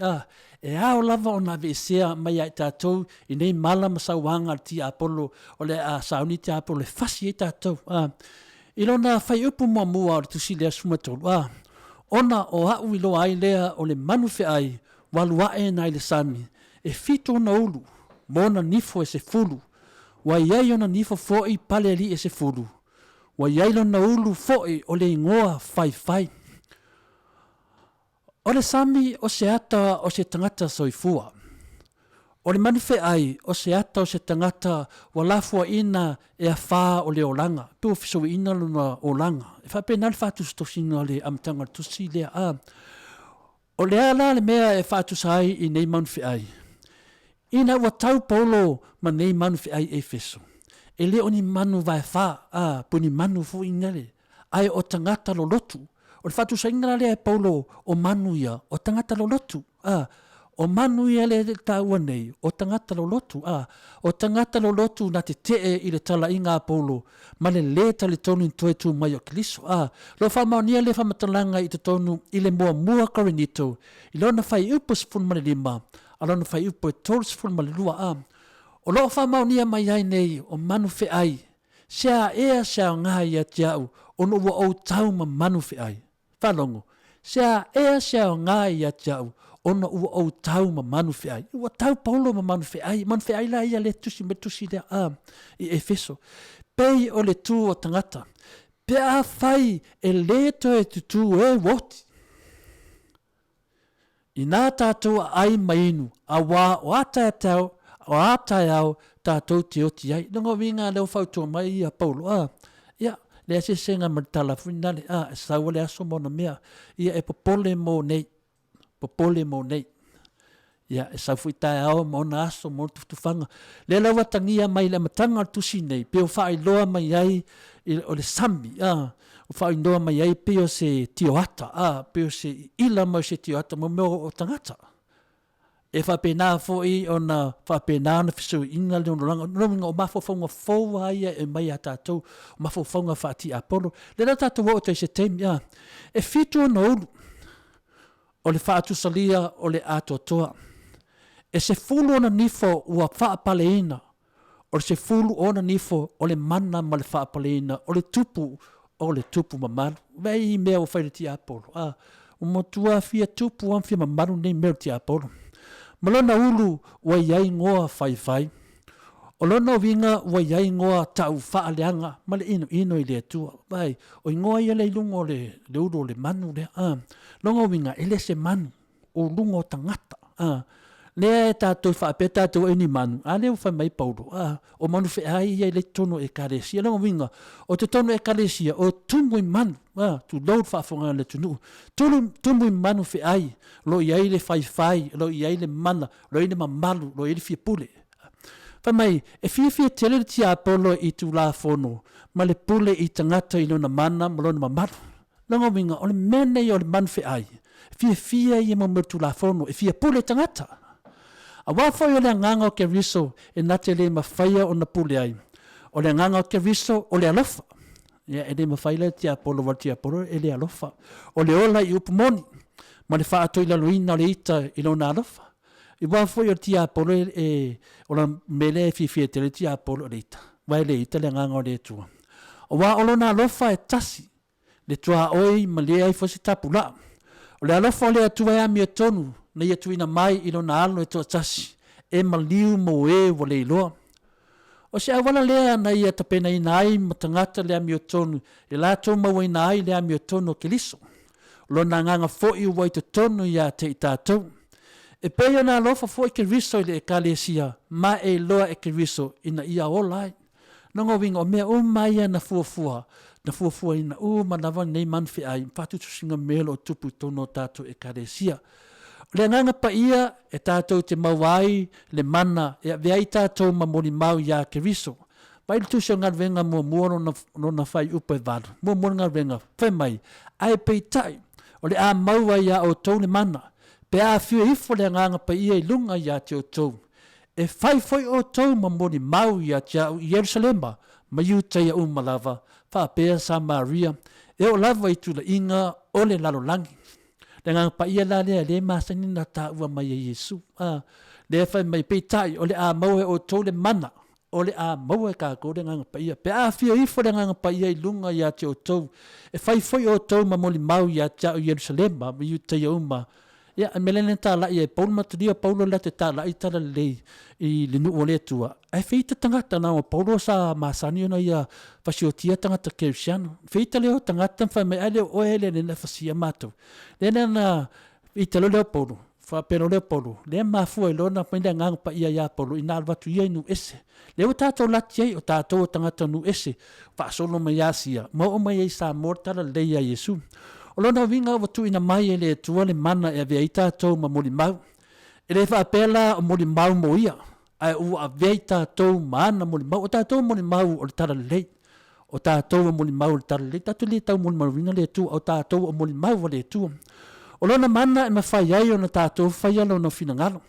[SPEAKER 3] E o lava o na vesea mai ai tato i nei mala masawanga tia Apollo, o le sauni tia Apollo, le fasi e tato. Ilona fai upu mua o le tusilea sumatolu. Ona o au ilo ai lea o le manufe ai, waluae na le sami, e fito na ulu, mona nifo e se fulu, wa iai ona nifo foi pale ali e se fulu, wa iai na ulu foi o le ingoa fai. O le sami o se ata o se tangata soifua. O le manufe ai o se ata o se tangata walafua ina e a wha o le olanga. Pio fiso ina luna olanga. E wha pena le whatus tosina le amtanga tusi lea O le ala le mea e whatus ai i nei manufe ai. Ina ua tau polo ma nei manufe ai e fiso. E le o ni manu vai wha puni manu fu ina le. Ai o tangata lo lotu. O le whatus ina le e polo o manu ia o tangata lo lotu. O manu ia le taua nei, o tangata lo lotu, o tangata lo lotu na te tee i le tala inga Apollo, ma le leta le tonu toe tu mai o Kiliso, lo whamaunia le whamatalanga i te tonu i le mua karinito, i lona whai upo sifun ma le lima, a lona whai upo e tolu sifun ma le lua, o lo whamaunia mai ai nei, o manu fe ai, sea ngā ia tiau, o no ua o tau ma manu fe ai, whalongo, sea ngā ia tiau, ona ua o tau ma manu fe ai. Ua tau paulo ma manu fe ai. Manu fe ai la ia le tusi me tusi lea i Efeso. Pei o le tu o tangata. Pe a fai e leto e tutu e woti. I nā tātou ai mainu. A wā o ata tau, o ata au tātou te oti ai. Nunga winga leo fautua mai i a paulo. Ia, le ase senga maritala fuinale. E saua le aso mona mea. Ia e popole mo nei. Popole mo nei. Ia, e saufu i tae ao, maona aso, maona tufanga. Le lawa tangia mai le matanga tusi nei, pe o whaai loa mai ai o le sami, o whaai loa mai ai pe o se tioata, pe o se ila mai se tioata, mo meo o tangata. E whapena foi o na whapena na fisu inga le onolanga, nominga o mafofonga fowa ia e mai a tātou, o mafofonga whaati Apollo. Le la tātou o te se teimi, e fitu o na ulu, o le whaatusalia o le atotoa. E se fulu ona nifo ua whaapaleina, o se fulu ona nifo o le mana ma le whaapaleina, o le tupu mamaru. Vei mea o whaile ti Apollo. O motua fia tupu am fia mamaru nei mea ti Apollo. Malona ulu ua iai ngoa whai. O lona winga ua iai ngoa tau whaaleanga, ma le ino i le atua. Vai, o ingoa ia le ilungo le ulu o le manu le. Longa winga ele se manu, o lungo tangata. Lea e tātou whaapea tātou e ni manu. Leo whai mai paulo. O manu whi ai ia le tono e karesia. Longa winga, o te tono e karesia, o tumu i manu. Tu load whaafonga le tunu. Tumu i manu whi ai. Lo i ai le whai, lo i ai le mana, lo i le mamalu, lo i le fia pule. Whai mai, e fia tele ti Apollo i tu la fono. Ma le pule i tangata i lona mana, ma lona mamalu. Longa winga, o le mene i o le manu whi ai. Fia i mo tu la fono, e fia pule tangata. A wafai o le nganga o ke riso e nate le mawhaia o na pule ai. O le nganga o ke riso o le alofa. Ia e le mawhaila ti Apollo wa ti Apollo e le alofa. O le ola i upumoni. Ma le whaato i laluina o le ita i lona alofa. I wafai o ti Apollo o la mele e fia tele ti Apollo o le ita. Wai le ita le nganga o le tua. O wa o lona alofa e tasi. Le tua oi ma le ai fosi tapula. O le alofa o le atua e ami e tonu. Na ia tuina mai i lona alo e toa tasi, e maliu mo e wale iloa. O se awala lea na ia tapena ina ai ma tangata lea mio tonu. E la tō maua ina ai lea mio tonu o keliso. Lo na nganga fōi uwa i te tonu ia te i tātou. E pēio nā lofa fōi ke riso i le e kalesia. Ma e loa e ke riso ina ia olai. Nongo winga o mea o maia na fuafua. Na fuafua ina manawa nei manwhi ai. Mpatutu singa melo o tupu tono tātou e kalesia. Le nganga pa ia e tātou te mawai le mana e veai tātou mamoni mau ia ke riso. Pai le tusio ngā venga mua no na whai upa e vāru. Mua ngā venga whai mai. Ai pei tai. O le a maua ia o tau le mana. Pe a whiu ifo le nganga pa ia i lunga ia te o tau. E whai foi o tau mamoni mau ia te au i Yerusalema. Ma iu teia malava. Wha pēa sa Maria. E o lava i tula inga o le lalo langi. Le nganga pa ia la lea le masani na ta ua mai a Yesu. Le whai mai pei tai o le a maua o tau le mana. O le a maua ka ko le nganga pa ia. Pe a whiu ifo le nganga pa ia i lunga ia te o tau. E whai foi o tau mamoni mau ia te au i Yerusalema. Ma iu teia ia melene ta la ia Paulo matudia Paulo la te ta la i tala le I le nu ole tua ai feita tangata na o Paulo sa masani na ia fasiotia tangata Cristiano feita le tangata fa me ale o ele le fasia mato le na italo le Paulo fa pero le Paulo le ma fu lo na pende ngang pa ia Paulo ina watu ia nu ese le o tato la tie o tato tangata nu ese fa solo me yasia mo o mai sa mortala le ia Yesu o lona winga watu ina mai ele tua le mana e vea tātou ma moli mau. E le whaapela o moli mau mo ia. Ai ua vea tātou maana moli mau. O tātou moli mau o le tara lei. O tātou o moli mau o le tara lei. Tātou le tau moli mau winga le tua. O tātou o moli mau o le tua. O lona mana e ma whai ai o na tātou whai alo na whinangalo.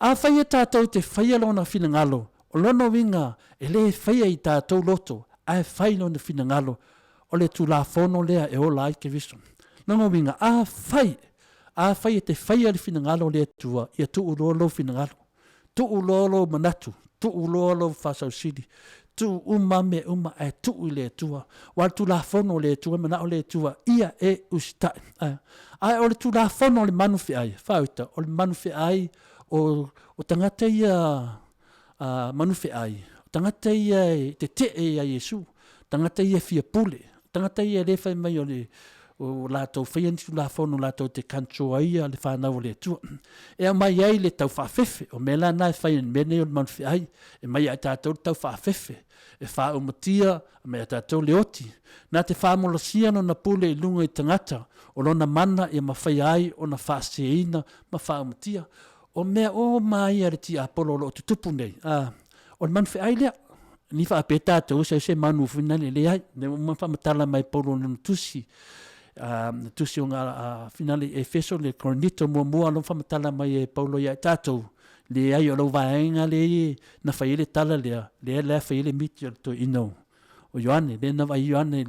[SPEAKER 3] A whai e tātou te whai alo na whinangalo. O lona winga e le whai ai tātou loto. Ai whai lo na whinangalo. O le tu la fono lea e o lai ke viso. Nongo winga, a fai e te fai ali finangalo le tua, ia tu ulolo finangalo. Tu ulolo manatu, tu ulolo fasau sidi, tu me e tu le tua. Wal tu la fono le tua, mana o le tua, ia e usita. Ai o le tu la fono le manufi ai, fauta, o le manufi ai, o tangata ia manufi ai, o tangata ia te ia Yesu, tangata ia fia pule, tangata ia le fai mai o le, o lato fai tu la fono lato te kancho ai le fa na le tu e mai ai le tau fa fefe o mela na fai mene o man fai e mai ai tau fa fefe e fa o matia me tau le oti na te fa mo sia no na pule lunga I tangata o lona mana e ma fai ai o na fa seina ma fa o matia o me o mai ar ti apolo lo tupu nei o man fai le ni fa peta to se manu fina le ai ne mo fa matala mai polo no tusi tusi nga finale Efeso le Corinto mua lo famatala mai Paulo ia tatou le ai o lo vaenga le na faile tala le faile mitio to ino o Ioane le na vai Ioane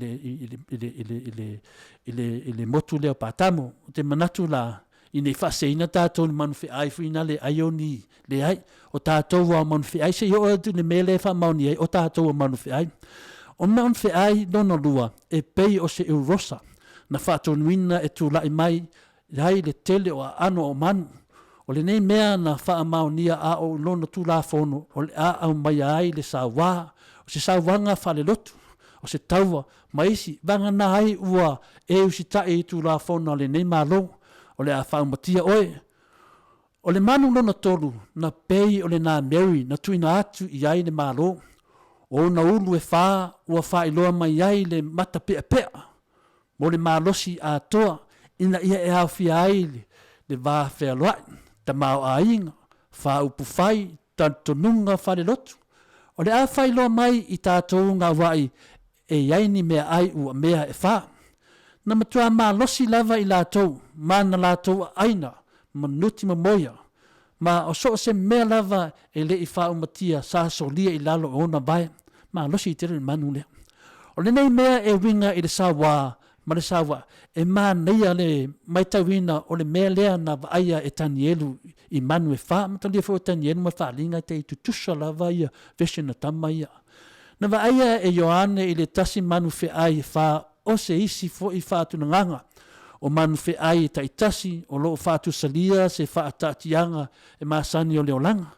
[SPEAKER 3] le motu le patamo te manatu la ina fase ina tatou manfi ai finale aioni le ai o tatou wa manfi ai se yo tu le mele fa mauni o tatou manfi ai o manfi ai dono lua e pei o se eurosa na whātonuina e tū lai mai, hai le tele o ano o manu. O le nei mea na whaamaunia a o lona tū la whono, o le a au mai ai le sāwā, o se sāwanga whale lotu, o se taua, maisi, vanga na ai ua e usi tae I tū la whono le nei malo, o le a whaamatia oe. O le manu lona tolu, na pei o le nā Mary, na tuina atu I ai le malo, o na ulu e whā, ua wha iloa mai ai le mata pea pea, mo le malosi Atua ina ia e awhia ai le wā whea loai, ta mau a inga, wha upu whai, ta tonunga whare lotu. O le a whai loa mai I tātou ngā wai e iaini mea ai ua mea e wha. Na matua malosi lava I lātou, mana lātou aina, manuti mamoia, ma o so se mea lava e le I wha umatia sa solia I lalo o na vai, malosi I tere manu lea. O le nei mea e winga I le sawa, mare sawa e manea le maitawina o le mea lea na vaia e tanielu I manu e wha matalia fo tanielu ma whalinga te I tutusa lava ia vese na tama ia na vaia e Ioane I le tasi manu fe ai wha o se isi fo I wha tunanganga o manu fe ai ta I tasi o loo wha tu salia se wha atatianga e masani o leolanga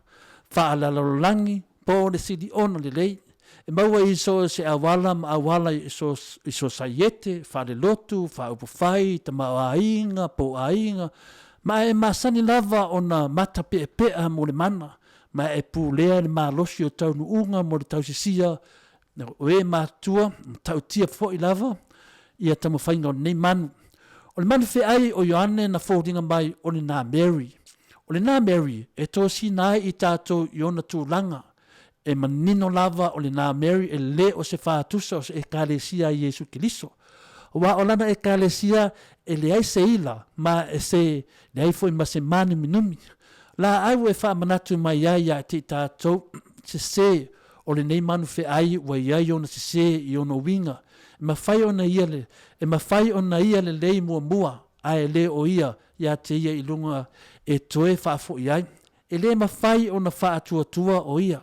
[SPEAKER 3] wha alalolangi po le sidi ona le lei e maua iso se awala ma awala iso saiete fa le lotu fa upu fai ta ainga po ainga ma e masani lava ona mata pe pea mo le mana ma e pulea le malosi o taunu'uga mo le tausisia o e matua tautia fo'i lava ia tamafaiga o lenei manu o le manu fe'ai o Ioane na foliga mai o le na Mary o le na Mary e tosina ai i tatou i ona tulaga e manino lava o le na Mary e le o se fatusa o se ekalesia i Iesu Keliso wa o lana ekalesia e le ai se ila ma e se le ai foi ma se mani minumi la ai we fa manatu mai ia te tatou se o le nei manu fe'ai ua iai ona se i ona winga ma fai ona ia le e ma fai ona ia le lei mua ai le o ia te ia i lunga e toe fa fo iai e le ma fai ona fa atua o ia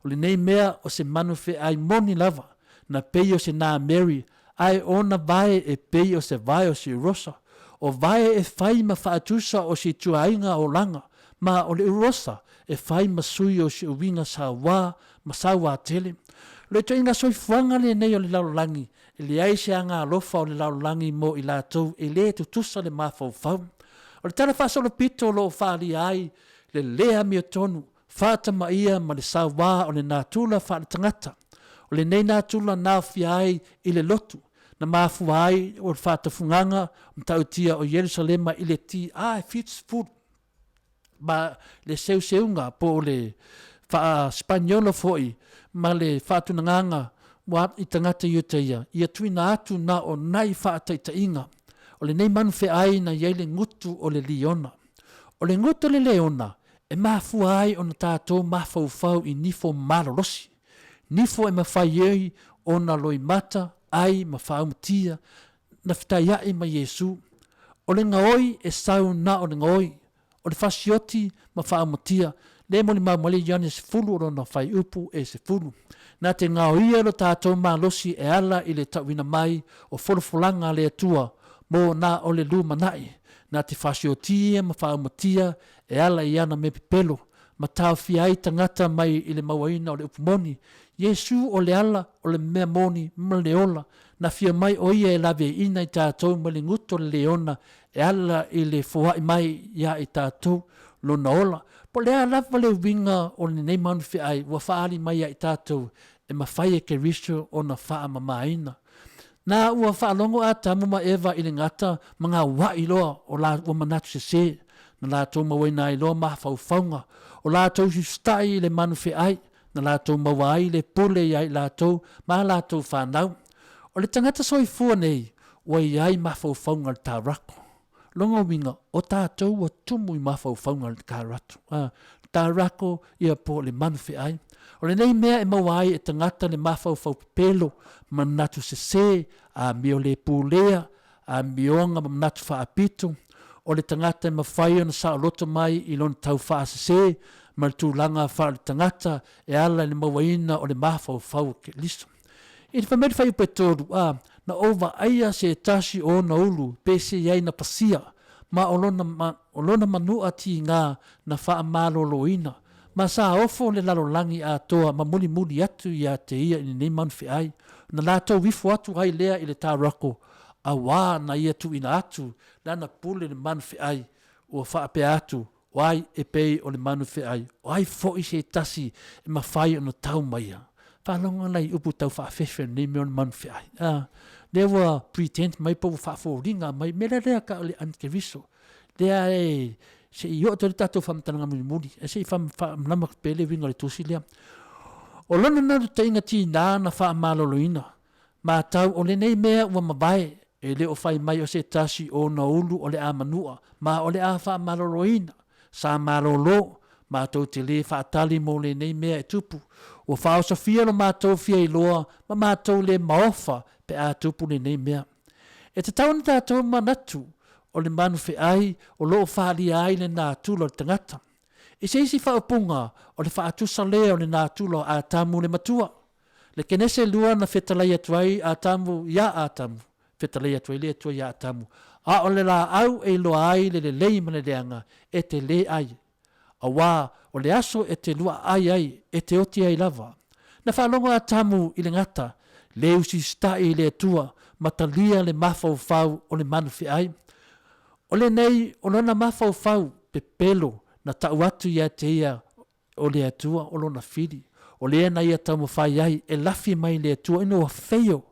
[SPEAKER 3] o le nei mea o se manu fe'ai moni lava na pei o se na Mary ai ona vai e pei o se vai o si rosa o vai e fai ma fa atusa o si tuainga o langa ma o le rosa e fai ma sui o si uwinga sawa ma sawa tele le toinga soi fuanga le nei o le laulangi e le ai se anga alofa o le laulangi mo i latou e le tutusa le mafaufau o le tala fasolo pito lo fali ai le lea mi o tonu fata ma ia ma le sawa o le natula fa le tangata o le nei natula na fia ai i le lotu na mafu ai o le fata funganga mtautia o Yerusalema i le ti fits food ma le seunga po le fa spanyolo foi ma le fatu nganga wa i tangata ia ia tuina atu na o nai fa taitainga o le nei manu fe ai na yele ngutu o le liona o le ngutu le leona e mafu ai ona tatou mafaufau i nifo malolosi nifo e mafai ona loi mata ai mafaumatia na fitaiai ma Yesu o le ngaoi e sau na o le ngaoi o le fasioti mafaumatia le mo le mamale Ioane se fulu o na fai upu e se fulu na te ngaoia lo tatou malosi e ala i le tauina mai o folofolaga le atua mo na o le lumanai na te fasiotia mafaumatia e ala i ana me pepelo ma taofia ai tangata mai i le mauaina o le upumoni Yesu o le ala o le mea moni ma le ola na fia mai o ia e lave ina i tatou ma le nguto le leona e ala i le foai mai ia i tatou lo na ola po le ala le winga o le nei manu ai wa faali mai ia i tatou e mawhai e ke riso o na faa mamaina na ua whaalongo a tamu ma Eva i le ngata mga wai loa o la ua manatu se na la tau mawaina i loa maha faufaunga o la tau justai le manu ai na la tau mawai le pule iai la tau ma la tau whanau o le tangata soifua nei ua iai maha faufaunga le tarako longa winga o tātou o tumu i maha faufaunga le karatu tarako ia po le manu ai o le nei mea e mawai e tangata le mafaufau pelo manatu se a mio le pulea a mionga manatu whaapito o le tangata e mawhai ona sa loto mai i lon tau whaasese ma le tūlanga wha le tangata e ala le mawaina o le mafaufau ke liso i te whamedi whai upe tōru na ova aia se tasi o na ulu pese iai na pasia ma o lona manua ti ngā na wha maloloina ma sa ofo le lalolangi a toa ma muli atu ia te ia i nei manu ai na latou wifo atu ai lea i le tarako a wā na ia tu ina atu lana pule le manu ai ua whaape atu wai e pei o le manu ai o ai fo i se tasi e ma whai ono tau maia whanonga nei upu tau whaafefe nei me o le manu ai le wa pretend mai po whaafo ringa mai mele rea ka o le ankeviso lea e se i o te tatou whamtananga muri e se i whamnama pele winga le tusi lea o lona nadu te inga ti nā na wha maloloina ma tau o le nei mea ua mabae e le o whai mai o se tasi o na ulu o le a manua ma o le a wha maloloina sa malolo ma tau te le wha atali mo le nei mea e tupu o wha o safia lo ma tau fia i loa ma tau le maofa pe a tupu le nei mea e te tau na tatou manatu o le manu ai o loo whaali ai le nā tula o tangata. E se isi whaapunga o le whaatusa lea o le nā tula a tamu le matua. Le kenese lua na whetalai atuai a tamu ia a tamu. Whetalai atuai le atua ia a tamu. A o le la au e loa ai le lei mana leanga e te le ai. A wā o le aso e te lua ai e te oti ai lava. Na whalonga atamu i le ngata, le usi stai le tua, matalia le mafau o le manufi ai. O le nei, o lona mafau pe pelo, na tau atu ia te ia o le atua o lona fili. O le na ia tamu whai ai, e lafi mai le atua, ino wa feio,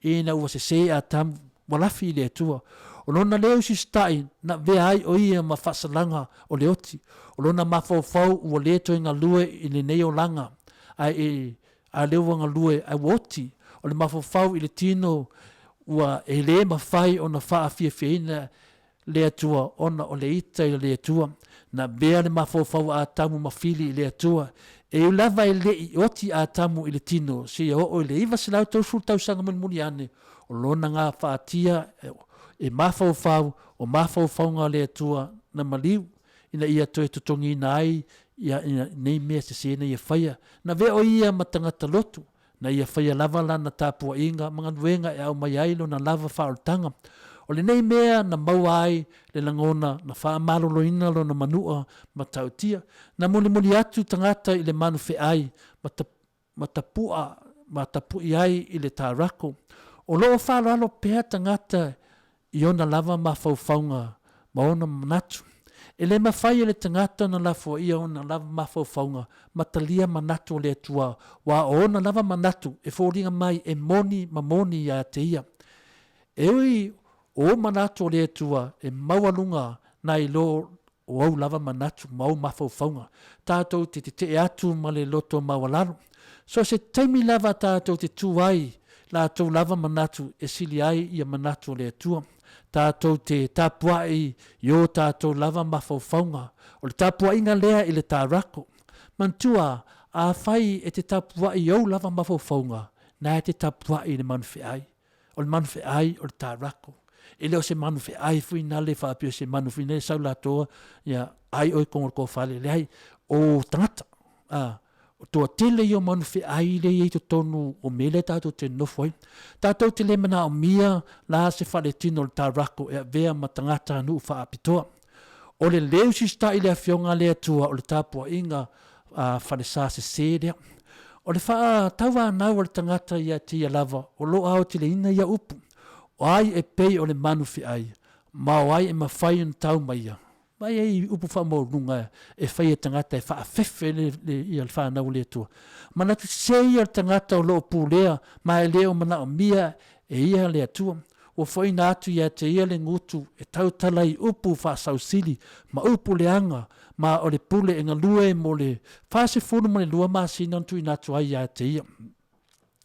[SPEAKER 3] e na ua se a tamu, wa lafi le atua. O lona leo si stai, na vea ai o ia ma whasalanga o le oti. O lona mafau ua le to inga lue i le nei o langa, a leo wanga lue a woti. O le mafau i le tino, ua e le mawhai o na AFIAFI le atua, ona o le ita i le atua. Na bea le mafau a tamu mawhili i le atua. E ulava e le i oti a tamu i le tino, se o le iwa se lau tau sul tau sanga muni ane. O lona ngā whaatia e mafau o mafau ngā le atua na maliu. Ina ia toe tutongi na ai, ia nei mea se sena ia whaia. Na vea o ia matangata lotu. Na ia whaia lava la na tāpua inga, mga nuenga e au mai ailo na lava whaoltanga. O le nei mea na mau ai le langona na wha malolo ina lo na manua ma tautia. Na muli atu tangata i le manu fe ai ma tapui ai i le tarako. O loo whalalo pēa tangata i ona lava ma whauwhaunga ma ona manatu. E le mawhai le tangata na lafo ia ona lava ma whauwhaunga ma talia manatu o le atua. Wa ona lava manatu e fōringa mai e moni ia te ia. E ui o manatu o le atua e maualunga na i lo o au lava manatu mau mawhauwhaunga. Tātou te atu ma le loto maualaro. So se taimi lava tātou te tuai tātou lava manatu e sili ai ia manatu o le atua. Tātou te tapuai i o tātou lava mawhauwhaunga. O le tapuai ngā lea i le tārako. Mantua a whai e te tapuai i au lava mawhauwhaunga na e te tapuai le manuwhi ai. O le manuwhi ai o le tārako. E leo se manuwhi ai fui na le whaapio se manuwhi ne sau latoa ia ai oi kongor whale le ai o tangata. O toa tele i o manuwhi ai le i to tonu o mele tātou te nofoi. Tātou te le mana o mia la se whale tino le tārako e vea ma tangata anu whaapitoa. O le leo si sta i le awhionga le atua o le tāpua inga whale sa se lea. O le wha taua nau o le tangata ia tia lava o lo ao te le ina ia upu. O ai e pei o le manuwhi ai. Ma o ai e mawhai un tau mai ia. Mai e upu wha mo runga e whai e tangata e wha awhewhe i al whanau le atua. Mana tu se ia tangata o loo pūlea, ma e leo mana o mia e ia le atua. O whai na atu ia te ia le ngutu e tautala i upu wha sausili, ma upu le anga, ma o le pule e ngalue mo le whase funu mo le lua ma sinantu i natu ai ia te ia.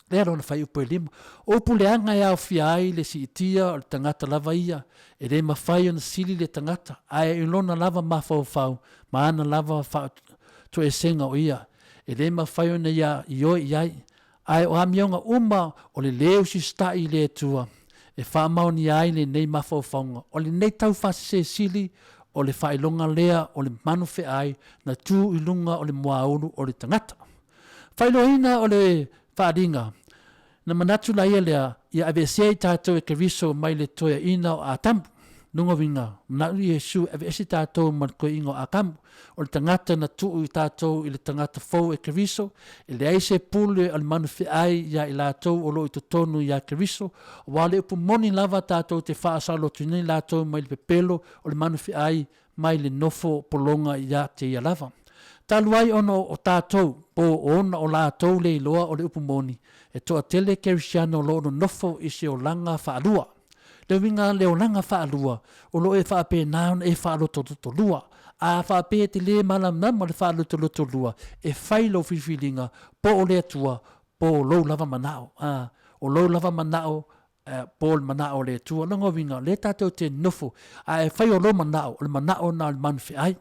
[SPEAKER 3] Lea rona whai upu e lima. Upu le anga e au fiai le si itia o le tangata lava ia. E le mawhai o na sili le tangata. Ai e lona lava mawhau, ma ana lava to e senga o ia. E le mawhai o na ia i oi iai. Ai o amionga uma o le leo si stai le tua. E wha maoni ai le nei mawhauwhaunga. O le nei tau whase sili o le whailonga lea o le manuwhe ai na tū ilunga o le moaunu o le tangata. Whailoina o le whaadinga. Na manatu la ia lea, ia avesea i tātou e keriso mai le toia ina o ātamu. Nunga winga, manatu i Jesu avesi tātou man koe ingo ākamu. O le tangata na tuu i tātou i le tangata fau e keriso. E le aise pule al manuwhi ai ia i lātou o lo i tonu ia keriso. O wale upu moni lava tātou te whaasalo tunei lātou mai le pepelo o le manuwhi ai mai le nofo polonga ia te ia lava. Taluai ono o tātou, po ona o lātou le iloa o le upu moni. E toa tele kerisiano lo no nofo isi o langa whaalua. Leo winga leo langa whaalua, o lo e whaape naon e whaaloto lua. A whaape te le malam nama le whaaloto lua. E whailo whiwhilinga, po o le atua, po lo lava manao. O lo lava manao, po le manao le atua. Lango winga, le tātou te nofo. E whai o lo manao, le manao na le manuwhi ai.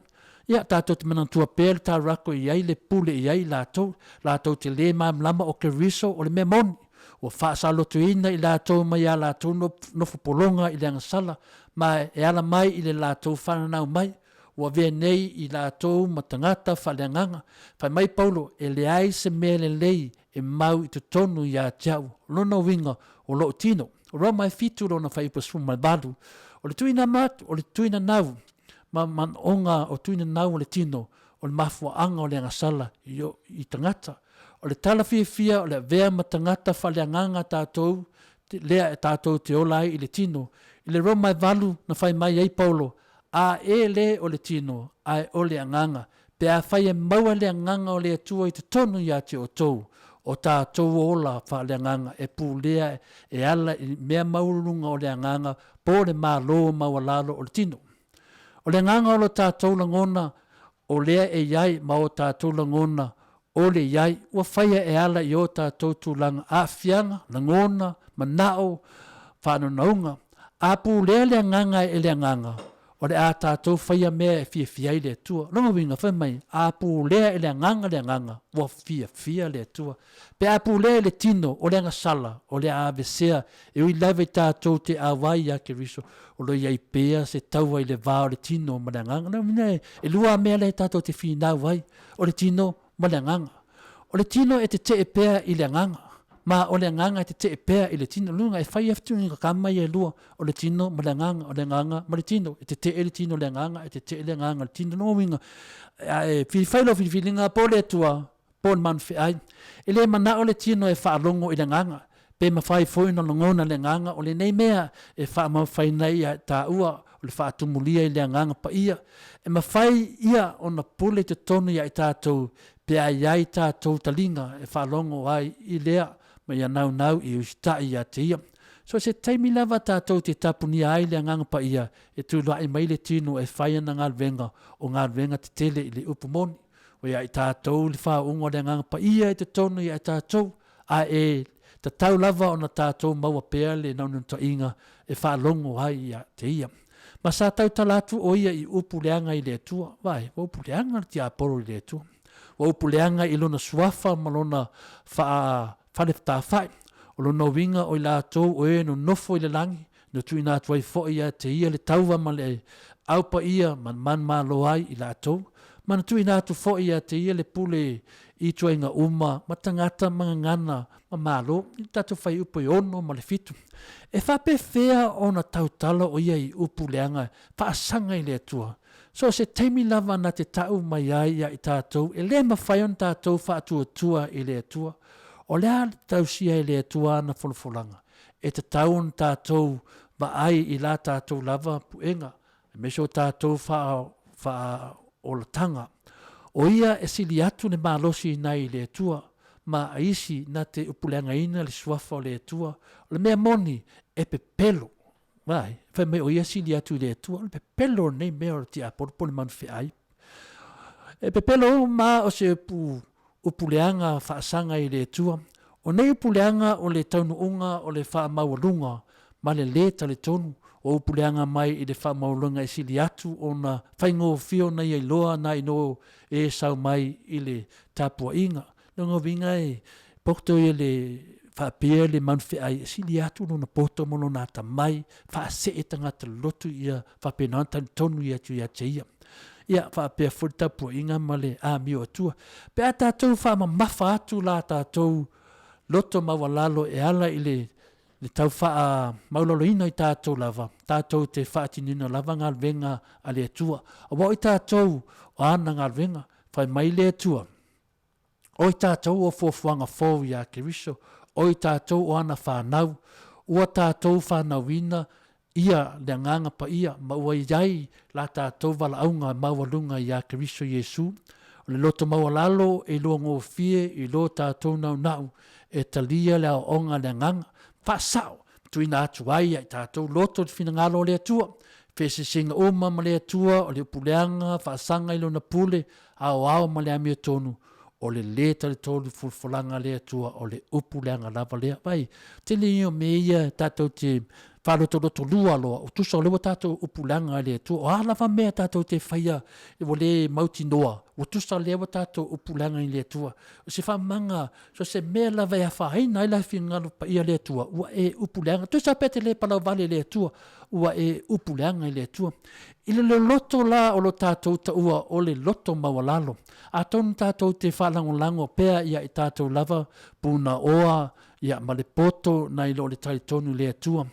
[SPEAKER 3] Ia tātou te manantua pēr tā rako i ai le pule i ai lātou te le maam lama o ke riso o le mea moni. O whaasa lotu ina i lātou mai a lātou nofo polonga i le angasala, ma e ala mai i le lātou whananau mai. O vea nei i lātou matangata whaleanganga. Whai mai Paulo e le ai se mea le lei e mau i tonu i a tiau. Lona winga o loo tino. O roa mai fitu lona whai upasu mai balu. O le tuina mat, o le tuina nau. Man onga o tuina nau o le tino, o o le mafuaaga o le agasala i tagata o le tala fiafia o le avea ma tagata faaleagaga tatou lea e tatou te ola ai i le tino i le roma e valu na fai mai ai Paulo a le o le tino a o le agaga pe a fai e maua le agaga o le atua i te tonu ia te o tou o tātou ola faaleagaga e pulea e ala i mea maulunga o le agaga po le mālō maualalo o le tino o le agaga o lo tātou lagona o lea e iai ma o tātou lagona o le iai ua faia e ala i o tātou tulaga aafiaga lagona manao faanonauga a pulea le agaga e le agaga o le a tātou faia mea e fiafia i le atua longa winga fai mai a pulea e le agaga ua fiafia le atua pe a pulea le tino o le agasala o le avesea e ui lava i tātou te awai a keriso o lo iai pea se taua i le vā o le tino ma le agaga longa winga e lua mea le tātou te finau ai o le tino ma le agaga o le tino e te pea i le agaga ma o le agaga e te pea i le tino lunga e fai aftu i kama i e lua o le tino ma le agaga o le agaga ma le tino e te le tino le agaga e te le agaga le tino no winga e fifailo filinga po le tua po le manfe ai e le mana o le tino e faalongo i le agaga pe mafai foi na longona le agaga o le nei mea e fa mafai nei a taua o le faatumulia i le agaga pa ia e mafai ia ona pule te tonu ia i tātou pe ai ai tātou talinga e faalongo ai i lea ma ia nau i ustai ia te ia. So se taimi lava tātou te tapunia ai le anganga pa ia e tūlua i mai le tino e whaia na ngalwenga o ngalwenga te tele i le upumoni. O ia i tātou le wha ungo le anganga pa ia e te tonu ia i tātou a e ta tau lava o na tātou maua pea le naununta inga e wha longo ai ia te ia. Ma sa tau talatu o ia i upu leanga i le atua. Vai, upu leanga ti aporo i le atua. Upu leanga i lona suafa ma lona whale whai. O lona winga o i lātou o e no nofo i le langi. No tui nā tuai fo ia te ia le tauwa ma le aupa ia man malo ai i lātou. Ma na tui nā tu fo ia te ia le pule i tuai ngā uma ma tangata mga ngana ma malo. I tātou whai upo i ono ma le fitu. E whape whea o na tautala o ia i upu leanga whaasanga i le atua. So se taimi lava na te tau mai ai ia i tātou e le mawhaion tātou whaatua i le atua. O lea tausia i le atua na wholofolanga. E te taun tātou ma ai i la tātou lava puenga. E meso tātou wha o la tanga. O ia e sili atu ne malosi nai i le atua. Ma aisi na te upuleanga ina le suafa o le atua. O le mea moni e pepelo. Vai, whai me o ia sili atu i le atua. O le pepelo nei mea o ti aporopo le manwhi ai. E pepelo ma o se upuleanga whaasanga i le atua. O nei upuleanga o le taunuunga o le whaamaurunga ma le leta le tonu. O upuleanga mai i le whaamaurunga i sili atu o na whaingo fio na i loa na i no e sau mai i le tapua inga. Longa vinga e porto i le whaapea le manwhi ai sili atu no na poto mono na ta mai whaase e tangata lotu ia whapenanta tonu ia tu ia te ia. Ia whaapea furtapua inga male a mio atua. Pe a tātou whaama mawha atu la tātou loto mawalalo e ala i le tau wha maulolo ina i tātou lava. Tātou te whaatinina lava ngalwenga a le atua. A wao i tātou o ana ngalwenga whai mai le atua. O i tātou o fuafuanga fōu ia keriso. O i tātou o ana whanau. Ua tātou whanauina ia le nganga pa ia. Ma ua iai la tātou wala aunga mawalunga ia keriso Yesu. O le loto mawalalo e loa ngō fie i lo tātou nau e talia le onga le nganga. Whasao. Tuina atu ai i tātou loto te whinangalo le atua. Whese singa oma ma le atua o le upuleanga whaasanga i lona pule ao ma le amia tonu. O le leta le tolu fulfulanga le atua o le upuleanga lava lea. Vai, te leo meia tātou te whaloto lua loa. O tusa o lewa tātou upuleanga le atua. O alava mea tātou te whaia o le mauti noa. O tusa lewa tātou upuleanga le atua. O se whamanga, so se mea lava ea whahaina i la whingalo pa ia le atua. Ua e upuleanga. Tusa pete le palau vale le atua. Ua e upuleanga le atua. Ile le loto la o lo tātou ta ua o le loto mawalalo. A tonu tātou te whalangolango pea ia i tātou lava puna oa ia ma le poto na ilo le talitonu le atua.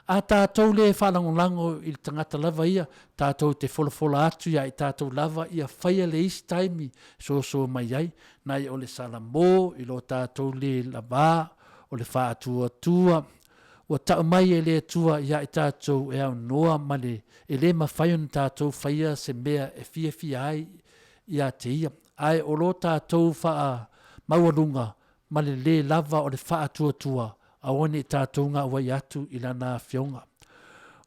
[SPEAKER 3] a tātou le whalangolango i tangata lava ia, tātou te wholafola atu ia i tātou lava ia whaia le isi taimi so mai ai, nai o le Samoa i lo tātou le lava, o le wha atua, o tau mai e le atua ia i tātou e au noa male, e le mawhaion tātou whaia se mea e FIAFIA ai ia te ia. Ai o lo tātou wha maualunga, male le lava o le wha atua, awane tātou ngā wai atu i lana fionga.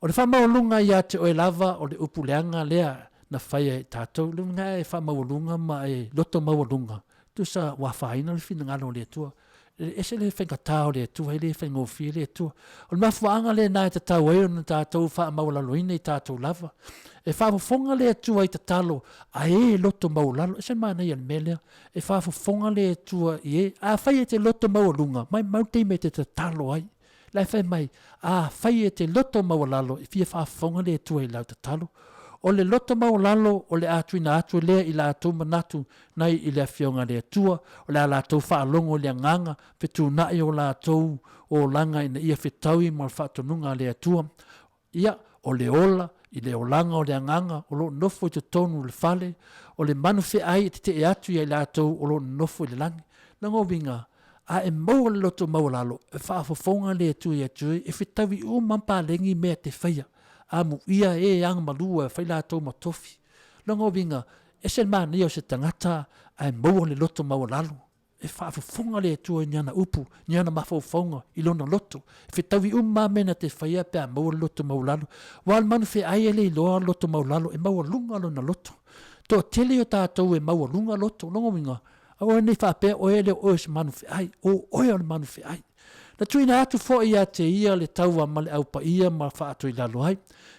[SPEAKER 3] O le wha maualunga ia te oe lava o le upuleanga lea na whaia i tātou, lunga e wha maualunga ma e loto maualunga. Tu sa wafaina le fina ngalo le atua. Ese le whenga tāo le atua, le whenga ofi le atua. O le mafuanga le nā e te tau e o tātou wha maulaloina i tātou lava. E whaafofonga le atua i te talo, a e loto maulalo, e se mana i almelea, e whaafofonga le atua i e, a whai e te loto maulunga, mai mautei me te talo ai. Lai whai mai, a whai e te loto maulalo, e fia whaafofonga le atua i lau te talo. O le loto maulalo, o le atuina atu lea i la atu manatu, nai i le afionga le atua, o le ala tau whaalongo le anganga, petu nai o la tau o langa ina ia whetaui ma le whaatonunga le atua. Ia, o le ola, i le olanga o le anganga, o lo nofo i te tonu le fale, o le manu whi ai te e atu i la tau o lo nofo i le langi. Nango winga, a e maua le loto maulalo, e whaafofonga le atu i atu, e whetaui o mampa lengi mea te whaia. Amu ia e ang malua e whaila tau ma tofi. Longo winga, e se mani o se tangata ai maua le loto maulalo. E whaafofonga le atua niana upu, niana mawhaufonga i lona loto. E whetawi mena te whaia pia maua le loto maulalo. Wal manu whi ai ele i loa loto maulalo e maua lunga lona loto. Tō tele o tātou e maua lunga loto. Longo winga, au e nei whapea o ele o se manu whi ai, o oe o le manu whi ai. Na tuina atu fo ia te ia le taua ma le aupa ia ma whaatu i lalo hai.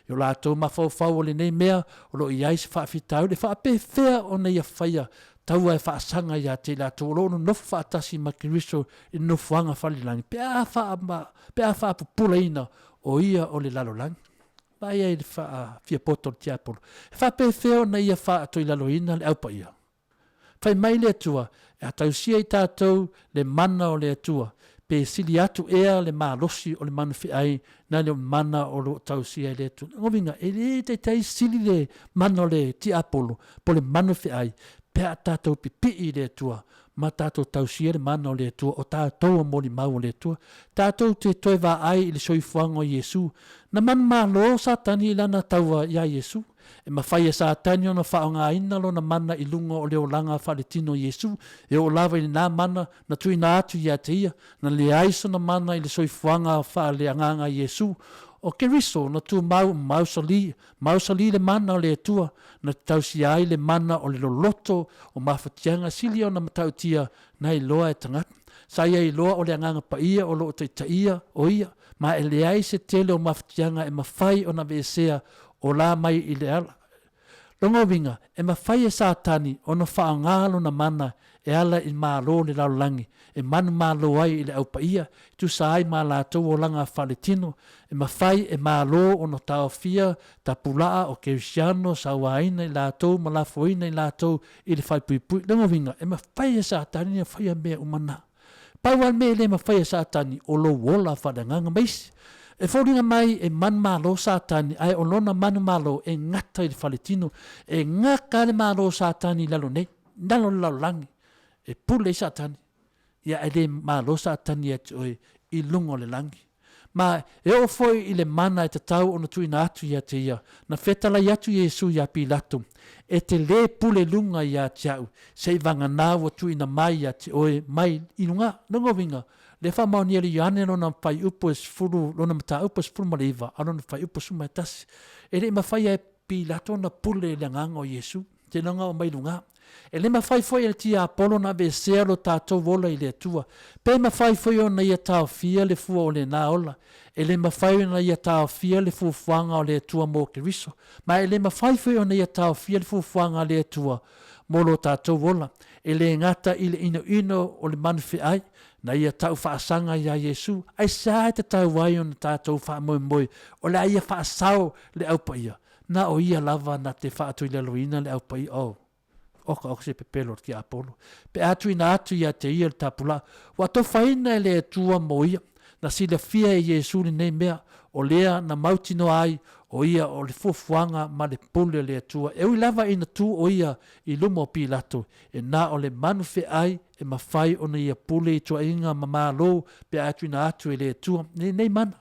[SPEAKER 3] Yo la tau ma whau o le nei mea o lo iai se whaafitau le whaape whea o nei a whaia taua e whaasanga ia te la tau o lo nofu whaatasi ma kiriso i nofu anga whalilangi. Pea whaapupula ina o ia o le lalo langi. Vai e le whaafia poto le tiapolo. Whaape whea o nei a whaatu i lalo ina le aupa ia. Whai mai le atua e a tau sia i tātou le mana o le atua. Pe sili atu ea le malosi o le manu ai na le mana o lo tau sia le tu. Ngovinga, e le te tei sili le mana o le ti apolo po le manu ai pe a tātou pipi i le tua. Ma tātou tau sia le mana o le tua o tātou o moli mau o le tua. Tātou te toi wa ai i le soifuanga o Yesu. Na manu malo sa tani lana taua ia Yesu. E mawhai e sa tani o na whaonga ina lo na mana i lunga o leo langa whaletino Yesu. E o lava i nā mana na tui nā atu ia te ia. Na le aiso na mana i le soifuanga whaale anganga Yesu. O keriso na tu mausali le mana o le tua. Na tausi ai le mana o le loloto o mawhatianga sili o na matautia na i loa e tangata. Sa ia i loa o le anganga pa ia o loo te ia o ia. Ma e le ai se tele o mawhatianga e mawhai o na vesea o la mai i le ala. Longo winga, e mawhai e sātani o na whaangalo na mana e ala i mālo le laulangi. E manu mālo ai i le aupa ia, tu sa ai mā lātou o langa whaletino. E mawhai e mālo o na taofia, ta pulaa o kerisiano, sa waina i lātou, malafoina i lātou i le whaipuipui. Longo winga, e mawhai e sātani e whai mea umana. Pauan me le mawhai e sātani o lo wola whadanganga maisi. E whauringa mai e manu malo sātani, ai o lona manu malo e ngata i le whaletino, e ngaka le malo sātani lalo nei, nalo lau langi, e pule sātani, ia e le malo sātani e te oe i lungo le langi. Ma e o foi i le mana e te tau o na tuina atu ia te ia, na whetala i atu Yesu ia Pilato, e te le pule lunga ia te au, se i vanga nāua tuina mai ia te oe mai i lunga, nongo winga, le fa mauni ali yane no na pai upo es furu no na mata upo es furu maliva ano na pai upo suma tas ele ma fai e Pilato na pule le ngango Yesu te nanga o mai lunga ele ma fai foi el tia Apollo na besea lo tatou vola i le tua pe ma fai foi o na ia taofia le fu o le naola ele ma fai na ia taofia le fu fuanga o le tua mo keriso ma ele ma fai foi o na ia taofia le fu fuanga le tua mo lo tatou vola ele ngata ile ino o le manfi ai na ia tau whaasanga ia Yesu, ai sa te tau wai o na tātou whaamoe o le ia whaasau le aupa ia. Na o ia lava na te whaatu i le loina le aupa ia, oka se pepelo ki Apollo. Pe atu ina atu ia te ia le tapula, wa to whaina le tua mo ia, na sila fia e Yesu ni nei mea, o lea na mautino ai, o ia o le fuafuanga ma le pule le atua. E ui lava ina tu o ia i lumo Pilato, e na o le manu fe ai, e mawhai o na ia pule i tua inga ma malo, pe atu ina atu e le atua, nei mana.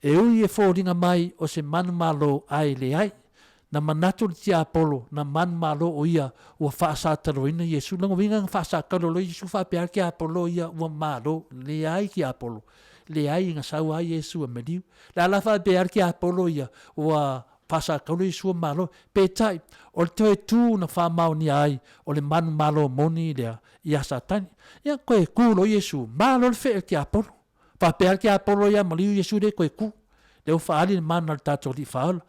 [SPEAKER 3] E ui e fōringa mai o se manu malo ai le ai, na manatu le tia Apollo, na manu malo o ia ua whaasa taroina Yesu, lango winga whaasa karolo Yesu whapea ki Apollo ia ua malo, le ai ki Apollo. Le ai inga sau ai Yesu a meliu. La lafa bear ki Apollo ia ua pasa kaulu Yesu malo. Pe tai, o le toe tu na wha mau ni ai, o le manu malo moni lea ia satani. Ia koe kulo Yesu, malo le whea ki Apollo. Pa bear ki Apollo ia maliu Yesu de koe ku. Leo whaali na manu al tato li whaala.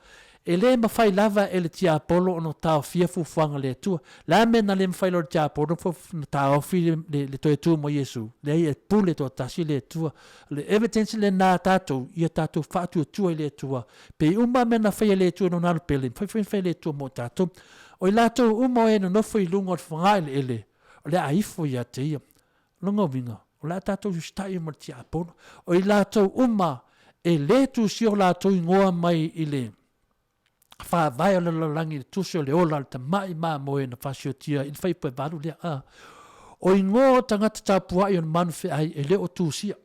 [SPEAKER 3] E le mawhai lava e le tia Apollo ono tau fia fufuanga le tua. La mena le mawhai lo le tia Apollo na tau fi le toe tua mo Yesu. Le e pule to tasi le tua. Le evidence le na tatou, ia tatou whātua tua le tua. Pe uma mena whai le tua no naru pele. Whai le tua mo tatou. O i latou uma e no nofo i lunga o whangai le ele. O le aifo ia te ia. Lunga winga. O la tatou justai mo le tia Apollo. O i latou uma e le tu si o latou ingoa mai i le. Fa vai ala langi le tusi o le ola le tamai maa moe na fasio tia in fai pue valu lea a. O ingo tangata tapua i on manu fe ai e le o tusia.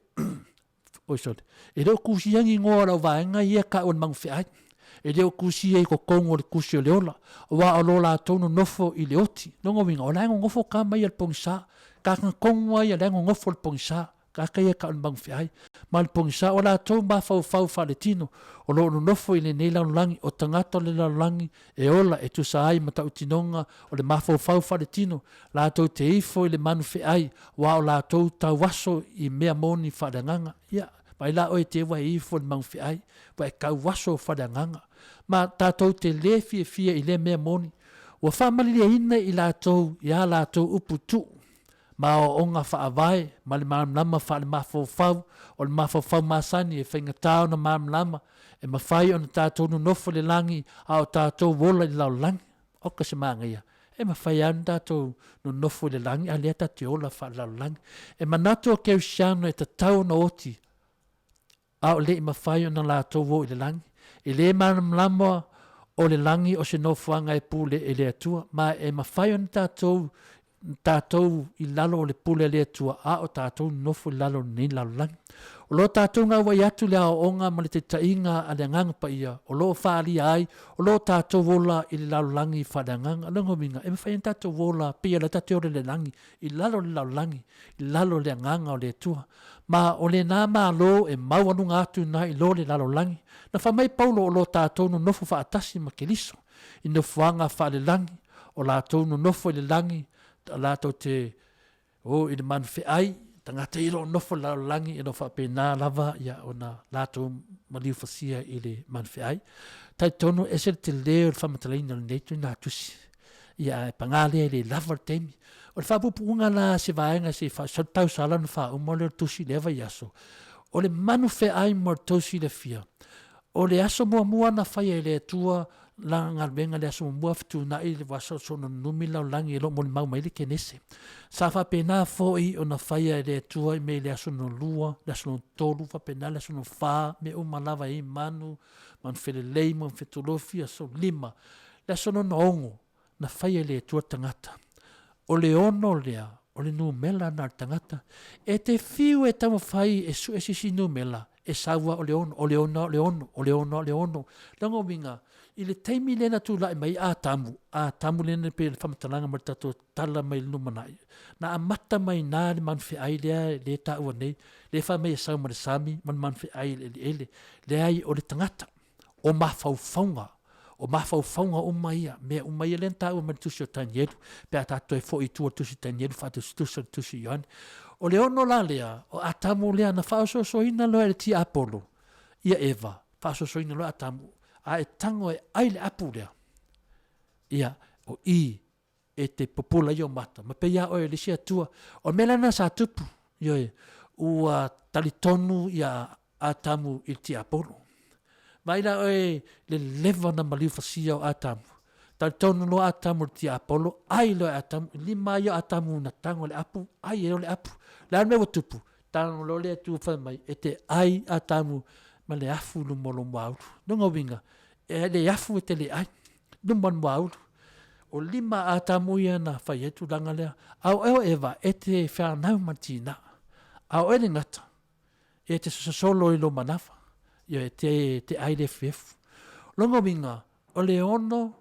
[SPEAKER 3] Oisole. E le o kusiangi ingo ala o vaenga ia ka on mangu fe ai. E le o kusia i kokongo le kusi o le ola. O wa o lola tonu nofo i le oti. Nongo winga o lango ngofo ka mai al pongsa. Ka kongo ai a lango ngofo le pongsa. Ka ia ka on mangu fe ai. Ma le pongsa o la tau ma fau le tino. O lo no nofo i le nei langi o tangata le langi e ola e tu sa ai mata utinonga o le mafau le tino la tau te ifo i le manu fe ai wa o la tau tau waso i mea moni whadanganga ia mai la oe te wa ifo le manu fe ai wa e kau waso whadanganga ma tātou te le fia i le mea moni wa whamali ina i la tau ia la tau uputu ma o onga whaavai ma le mamlama wha le mafau o le mafau masani e whainga tau na mamlama e mawhai o na tātou no nofo le langi a o tātou wola i lau langi o ka se maanga ia e mawhai anu tātou no nofo le langi a lea tātou ola wha lau langi e manatu o keu siano e tātou na oti a o le i mawhai o na lātou wo i le langi e le manamlama o le langi o se nofuanga e pule e le atua ma e mawhai o na tātou i lalo o le pule le atua a o tātou nofo i lalo ni lau langi o lo tātou ngā wai atu lea o onga ma le te tainga a le nganga pa ia o lo whaali ai o lo tātou wola i le lalo langi whadanganga lango minga e mawhai tātou wola pia le tātou le langi i lalo le lalo langi i lalo le nganga o le atua ma o le nā mā lo e mau anu ngā atu na i lo le lalo langi na whamai paulo o lo tātou no nofo whaatasi ma ke liso i nofuanga wha le langi o lātou no nofo i le langi lātou te i le manu fe ai tangata ilo nofo la langi e no fa pena lava ia ona lato maliu fasia i le manu fe ai tai tonu ese te leo fa matalaina le netu na tusi ia pangale le lava temi o fa pupunga na se vaenga se fa tau sala no fa o mole tusi leva yaso o le manu fe ai mortosi le fia o le aso mua na fa le tua la ngalbenga le aso mua fitu na i le waso so no numila langi lo mo mau mai le kenese sa fa pena fo i ona faia le tua i me le aso no lua le aso no tolu fa pena le aso no fa me o malava i manu man fele lei man fetolofi aso lima le aso no ongo na faia le tua tangata o le ono lea o le numela na tangata e te fiu e tamo fai e su e sisi numela e sawa o le ono lango minga i le taimi lena tu lai mai a tamu lena pe whamatalanga mai tato tala mai lumanai. Na amata mai nā le manwhi ai le ta ua nei, le wha mai e sau mare sami, manwhi ai le ai o le tangata, o mawhauwhaunga o mai mea o mai lena ta ua mare tusi o tanyeru, pe a tato e fo i tua tusi tanyeru, whatu tusi yohane. O le ono la lea, o a tamu lea na whaososoina loa le ti Apollo, ia Eva, whaososoina loa a tamu, a e tango e aile apu lea. Ia, o i e te popula i o mata. Ma pe ia o e lisia tua. O melana sa tupu, io e, ua talitonu ia a tamu il ti Apollo. Ma ila o e le leva na maliu fasia o a tamu. Talitonu lo a tamu il ti Apollo, ai lo a tamu, lima ia a tamu na tango le apu, ai e o le apu. Le ane mewa tupu, tang lo le tu fa mai e te ai a tamu ma le afu lu mo lo mau no winga e le afu e te le ai no mon mau o lima a tamu ia na fa yetu langa le au eva e te fa na matina au e ngata e te solo i lo manafa ia te ai le fef longa winga o le ono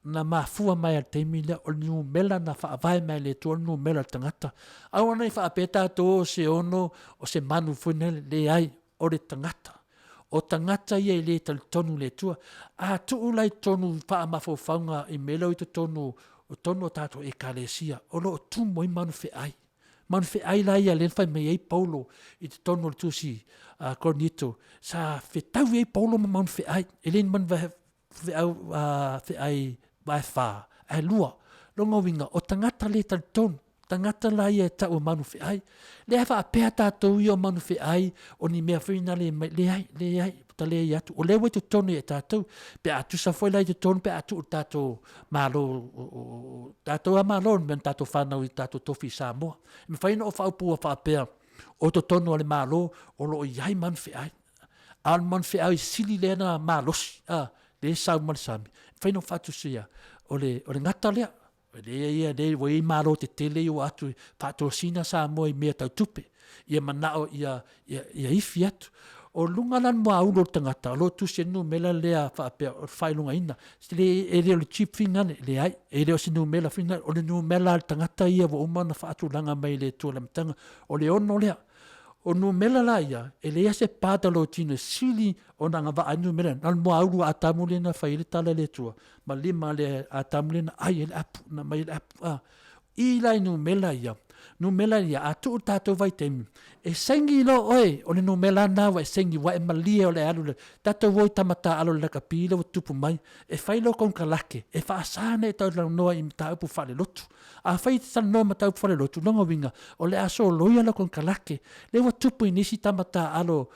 [SPEAKER 3] na mafua mai al taimi le o nu mela na fa vai mai le to nu mela tangata au nei fa peta to se ono o se manu funel le ai o le tangata o tangata ia le tal tonu le tua a tu lai tonu fa mafo fanga i melo i tonu o tonu tato e kalesia o lo tu moi manu fe ai la ia le fa me ai paulo i tonu tu si cornito sa fe tau ai paulo manu fe ai ele man va fe ai vai fa ai lua longa winga o tangata le tal tonu tangata la ia ta o manu fe ai le fa pe ta to io manu fe ai o ni me fina le ai ta le ia tu o le we tu tonu e ta tu pe atu sa foi la tu tonu pe atu ta to malo ta to malo men ta to fa na i ta to tofi Samoa me fa no fa pu fa pe o to tonu le malo o lo ia man fe ai al man fe ai sili le na malos le sa man sami fa no fa tu sia o le ngata le le wei malo te tele o atu patrocina Samoa i mea tau tupe ia manao ia ifi atu o lunga lan mo aulo tangata lo tu se nu mela lea fa lunga ina le le chip finga le ai le se nu mela finga o le nu mela tangata ia wo umana fa atu langa mai le tu lamtanga o le ono lea o nu mela la ia le se pata lo tino sili o nanga va anu mela nal mo aulo atamulena fa ile tala le tu ma lima le atamulena ai le apu na mai le apu i lai nu mela ia atu tato vai temi e sengi lo oi o le nu mela na wa sengi wa e malia o le alu le tato voi tamata alo le kapila o tupu mai e fai lo kon kalake e fa asane tau la noa i mta upu fale lotu a fai ta no mata upu fale lotu longa winga o le aso loia lo kon kalake le wa tupu inisi tamata alo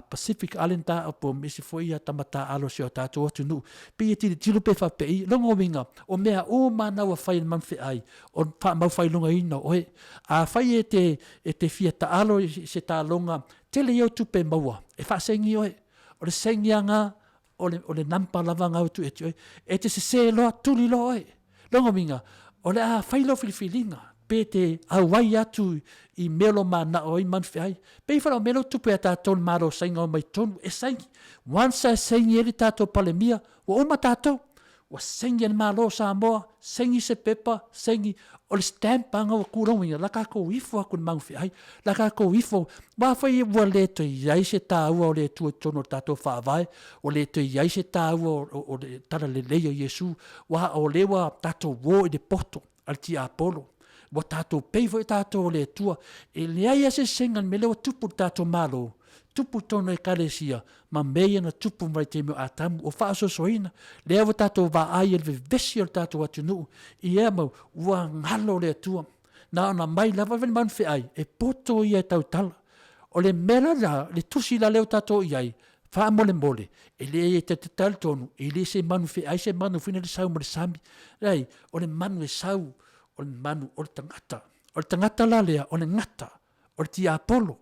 [SPEAKER 3] Pacific Island po misi foi tamata alo se o tato ATUNU'U pe ti tilo pe fa pe longa winga o mea o mana wa fai man fe ai o fa mau fai longa ina oe a fai e te fia ta alo se ta longa tele yo tupe maua e fa sengi oe o le sengianga o le nampa lavanga o tu e te se lo tuli lo oe longa minga o le a fai lo filifilinga pe te awai atu i melo mana o i man fai pe fa melo tupe ata ton maro senga o mai ton e sengi once a sengi e tato palemia o ma tato wa sengi malo Samoa sengi se pepa sengi o le stamp anga o kuronga la ka ko ifo kun mang fi ai la ka ko ifo ba fa i wa le to ia se ta o le tu tono tato fa vai o le to ia se ta o le tala le le Yesu wa o le wa tato wo de porto al ti apolo wa tato pe fo tato le tua e le ai se sengan me le tupu tato malo tupu tono e kalesia ma meia na tupu mai te meu atamu o fa so soina le ava tato va ai el vesi o tato ATUNU'U i e mau ua ngalo le tua na mai lava ven man fe ai e poto ia tau tala o le mera la le tusi la leo tato iai fa mole e le te tal tonu e le se manu fe ai se manu fina le sau mo le sami rai o le manu e sau o le manu o le tangata la lea o le ngata o le tia Apolo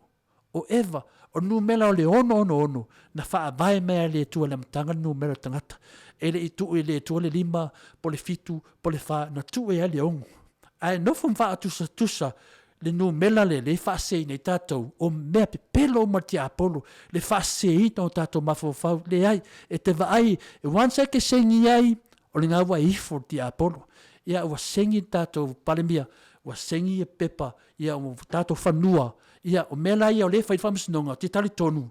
[SPEAKER 3] o Eva o nu mela o le ono na fa vai me le tu le mtanga nu mela tangata ele itu ele tu le lima po le fitu po le fa na tu e le ongo ai no fum fa tusa le nu mela le fa se nei tato o me pe pelo marti Apolo le fa se ito tato mafo le ai e te va ai e once que sengi ai o le ngawa i for ti Apolo ia wa sengi tato palemia wa sengi e pepa ia o tato fanua ia o mela ia o le fai famsnonga te tali tonu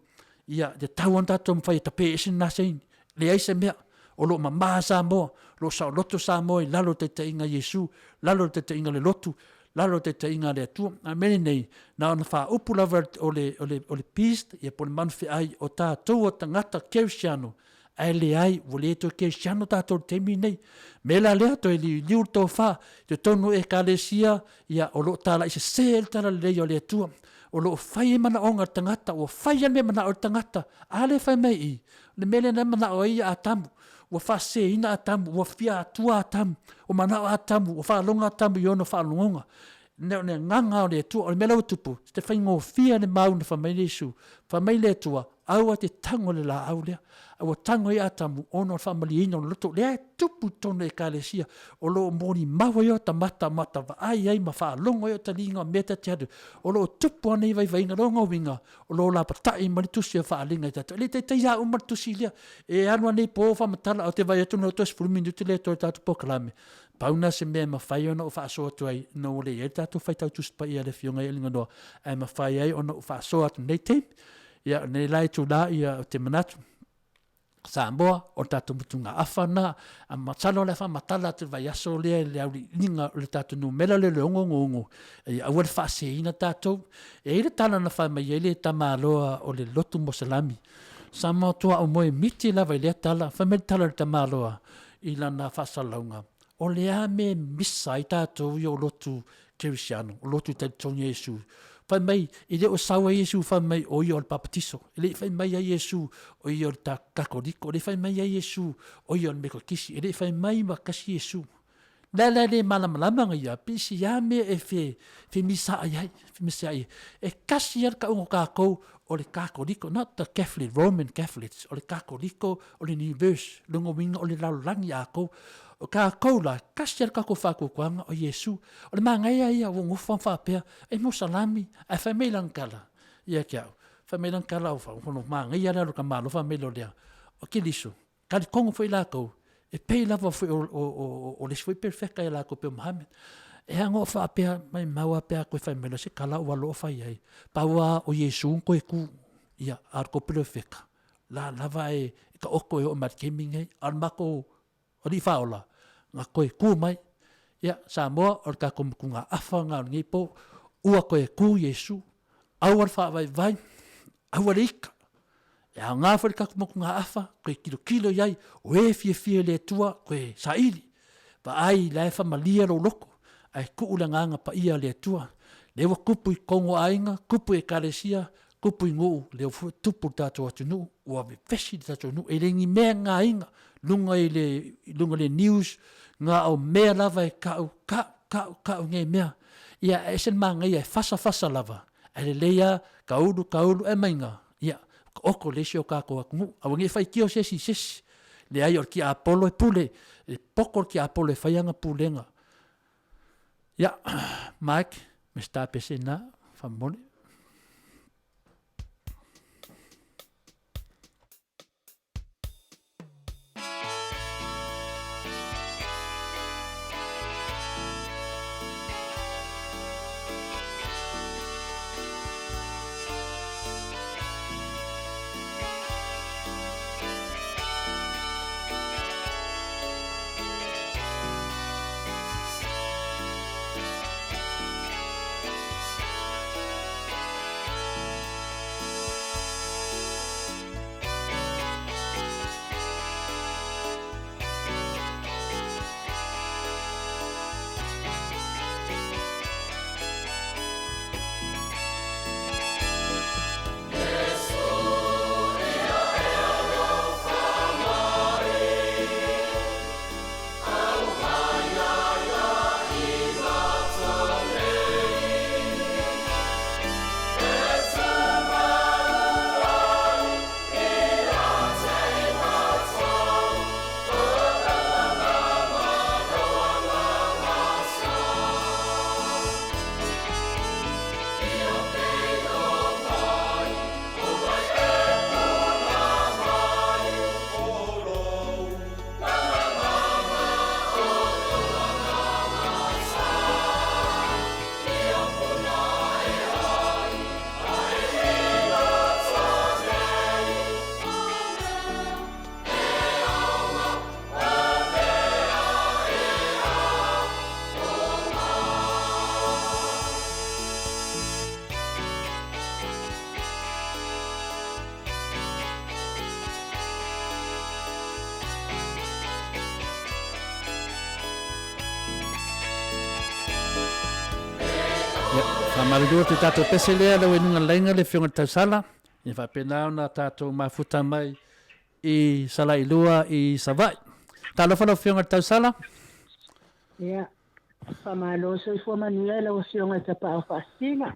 [SPEAKER 3] ia te tauan tato mfai tape esen nasein le ai se mea o lo mama Samoa lo sa loto Samoa lalo te inga Yesu lalo te inga le lotu lalo te inga le Atua a LENEI na ona fa upula o le pist ia po le manfe ai o tatou o tangata kersiano ai le ai vole to kersiano tatou temi nei mela le to liu to fa te tonu e kalesia ia o lo tala se sel tala le o le Atua o lo fai mana onga tangata o fai me mana o tangata ale fai mai le mele na mana o ia atamu o fa se ina atamu o fia tua atamu o mana o atamu o fa longa atamu yo no fa longa ne nganga o le tu o mela tupu te fai ngo fia le mau na family su family tua au te tango le la au le au tango ia tamu ono family ino loto le tupu tonu e kalesia o lo moni mawa yo ta mata va ai ma fa longo yo ta linga meta te o lo tupu nei vai vai ngaro winga o lo la patai mali tu se fa linga ta le te ya o mali tu silia e anu nei po fa matala o te vai tu no to 10 minuti le to tatu pokalame pauna se me ma fai ona o fa so tu ai no le e tatu fai tau tu spa ia le fionga e linga no ai ma fai ai ona fa so atu nei te ia nei lai tu la ia te manatu Samoa o tatu mutunga afana a matalo le fa matala te vai aso le linga le tatu no mela le ongo e a wal fa se ina tatu e le tala na fa mai le tamaloa o le lotu mosalami Samoa tua o moe miti la vai le tala fa me tala le tamaloa i lana fa salonga o le ame misa i tatu i o lotu kerisiano o lotu te tonga Yesu fa mai i le o sawa Yesu fa mai o i o papatiso le fa mai a Yesu o i o ta kakoliko le fa mai a Yesu o i o mekokisi le fa mai ma kasi Yesu la le malama ia pisi ya me e fe misa ai e kasi ar ka o ka ko o le kakoliko not the Catholic Roman Catholics o le kakoliko o le universe lungo winga o le laulangi a ko o ka koula kasi ar ka ko fa ko kwanga o Yesu o le mangai ia o ngofa fa pe e mo salami a fa me lankala ia kia fa me lankala o fa no mangai ia lo ka malo fa me lo dia o kiliso ka kongo foi la ko e pei lava foi o les foi perfecta ela ko pe Mohammed e hango fa pe mai maua pe ko fa melo se kala o lo fa ai pa wa o Yesu ko ku ia ar ko perfecta la lava e ka o ko o mat gaming ai ar mako o di fa ola nga ko ku mai ia Samoa o ka ko nga afa nga ngi po ua ko ku Yesu au fa vai au rik ya nga fa ka ko nga afa ko kilo yai o e fie le tua ko saili pa ai la fa malia lo loko ai ku ulanga pa ia le tua le wa kupu kongo ainga kupu e kalesia kupu ngo le tupu tato atunu o ave feshi tato nu e lengi me nga inga lunga le news nga o me lava e ka nge me ia esen manga ia fasa lava ale leia kaulu e mainga ia oko le sio ka ko aku awangi fai kio sesi le ai or ki Apollo e pule e poko ki Apollo e fai anga pulenga ya Mike me sta pesena famone Maridua te tatou pese lea lau enunga lainga le whionga tausala. I whapena na tatou mafuta mai I sala I lua I savai. Talo whanau whionga tausala?
[SPEAKER 8] Ia. Famalo so fo manuia la osionga ta pa fasina.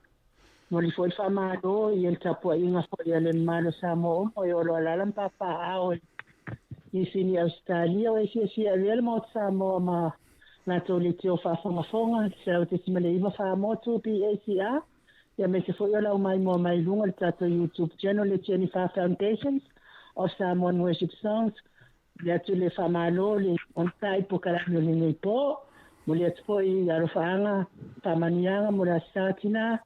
[SPEAKER 8] Mo li foi famalo I el tapo inga fo le malo Samoa o yo lo la lampa pa ao. I fini Australia o si real mo Samoa ma na to le tio fa fonga se o te simale iba fa mo tu PACA. Ya me se foi yo la MAIMOA mai lunga tato YouTube channel le Jenny Foundations of Samoan Worship Songs. Ya tu le famalo le on tai po kala le nei po. Mulia foi arofanga tamanianga mula satina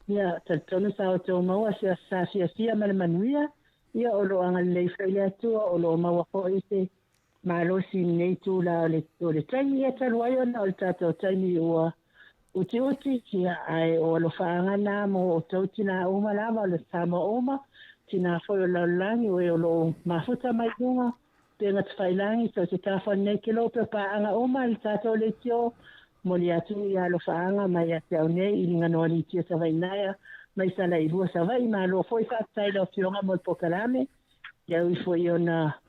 [SPEAKER 8] ya tatonu sa to maua se FIAFIA manuia ia olo anga le feile tu olo maua ko ite malo si nei tu la le taimi ya taluayo na o tato taimi ua uti kia ai olo fanga na mo tautina uma lava le sama uma tina foi la langi o olo mafuta mai dunga tenga tfailangi so te tafa nei kilo pe pa anga uma il tato le tio moli atu ia lo faanga mai ate au nei I ngano ali tia sa vainaya mai sala I rua sa vai ma lo foi fa tai lo fionga mo pokalame ia ui foi ona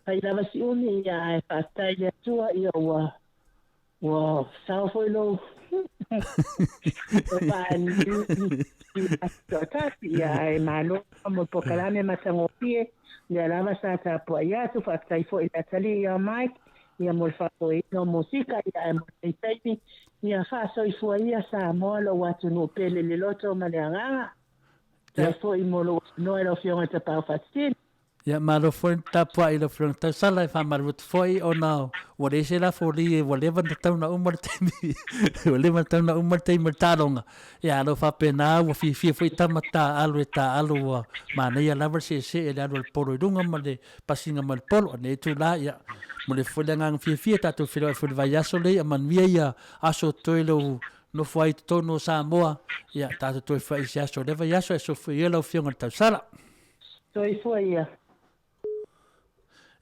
[SPEAKER 8] ai lava si uni ia ai fa tai le tua ia wa sa foi lo pa ni ia ai ma lo mo pokalame ma sango pie le lava sa ta po ia tu fa tai foi la tali ia mai ia mo fa foi no música ia mo TAIMI ia fa so I foi ia Samoa lo ATUNU'U PELE le loto maleanga ia foi mo lo no era fiona te pa fastin
[SPEAKER 3] ia malo foi tapua I lo front ta sala fa marut foi ona o le se la foli o le van ta na umar TAIMI o le van ta na umar TAIMI talonga ia lo fa pena o fi foi tamata alu alu ma ne ia lava se ele alu polo dunga ma le pasinga ma polo ne tu la ia mo le foi ngang fi tatu fi vai aso le manuia ia aso toilo no foi tono Samoa ia tatu toi foi aso le vai aso so foi ele o fiona ta sala
[SPEAKER 8] toi foi ia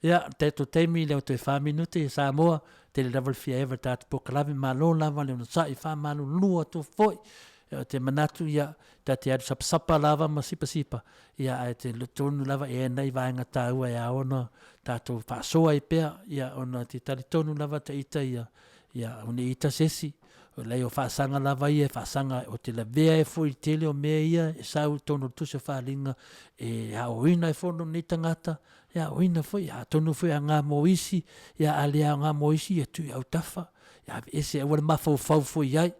[SPEAKER 3] ia te to TAIMI le te fa minuti Samoa te le level fia ever tatu pokalame malo lava le no sai fa malo lua to foi te manatu ia te adu sapa lava ma sipa ia te tonu lava nei vaenga taua ia ona tatu fasoa I pea ia ona te tonu lava te ita ia oni ita sesi o lei o faasanga lava ia faasanga o te lavea foi tele o mea ia sau tonu tuse faalinga haoina fono ni tangata ia oina foi tonu foi anga moisi ia alea anga moisi ia tu au tafa ia ese wala mafau foi ai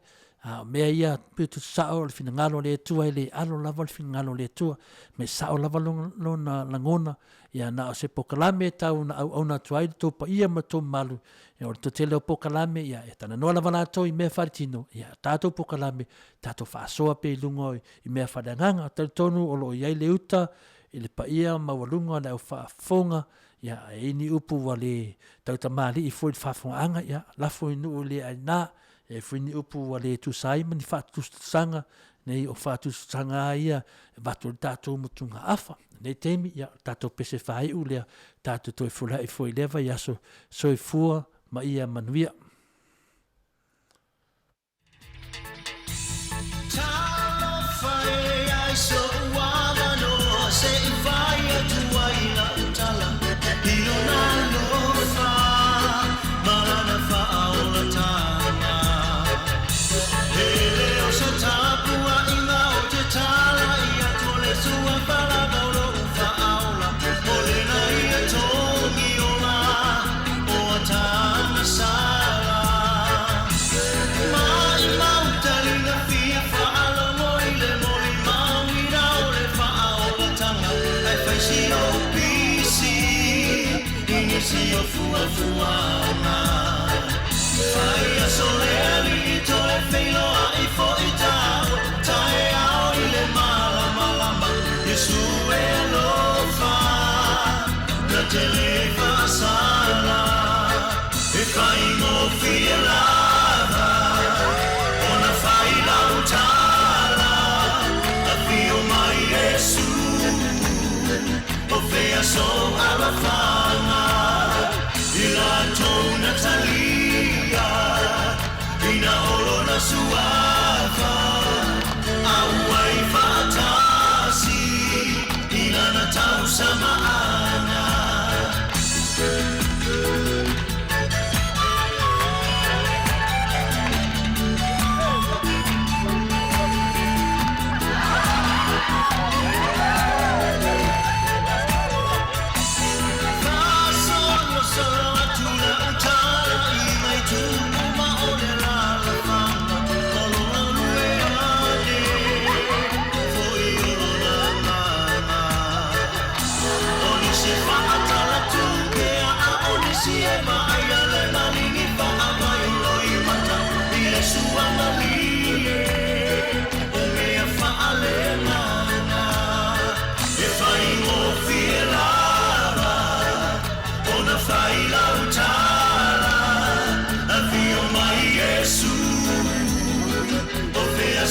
[SPEAKER 3] mea ia pitu sao le fina ngalo le tua ele alo lava le fina ngalo le tua me sao lava lo na langona ia na se pokalame tau na au na tuai to pa ia ma to malu ia o to tele pokalame ia e tana no lava na to I me fartino ia tato pokalame tato fasoa pe lungo I me fadanganga tonu o lo ia le uta ile pa ia ma walunga na fa fonga ia ini upu wale tau tamali I foi fa fonga ia la foi no le na e fini upu wale tu sai mani fatu sanga nei o fatu sanga ia vatu tatu mutunga afa nei TAIMI ia tatu pese fai ulea tatu toi fula I foi leva ia so fua ma ia manuia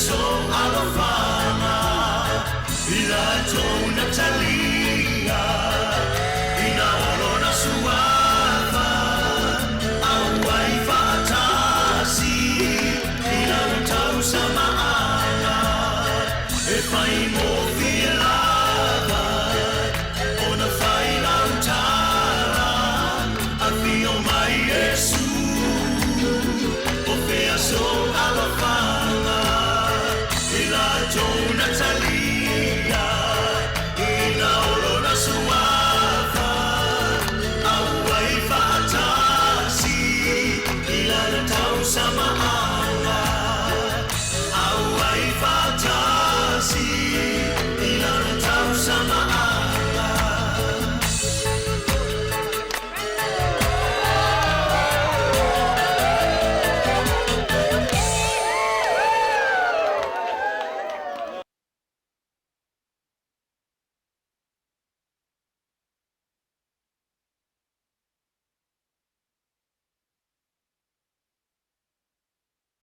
[SPEAKER 9] so alofana ila tona talia ina olona suava au ai fatasi ila utau sama ana e fai mo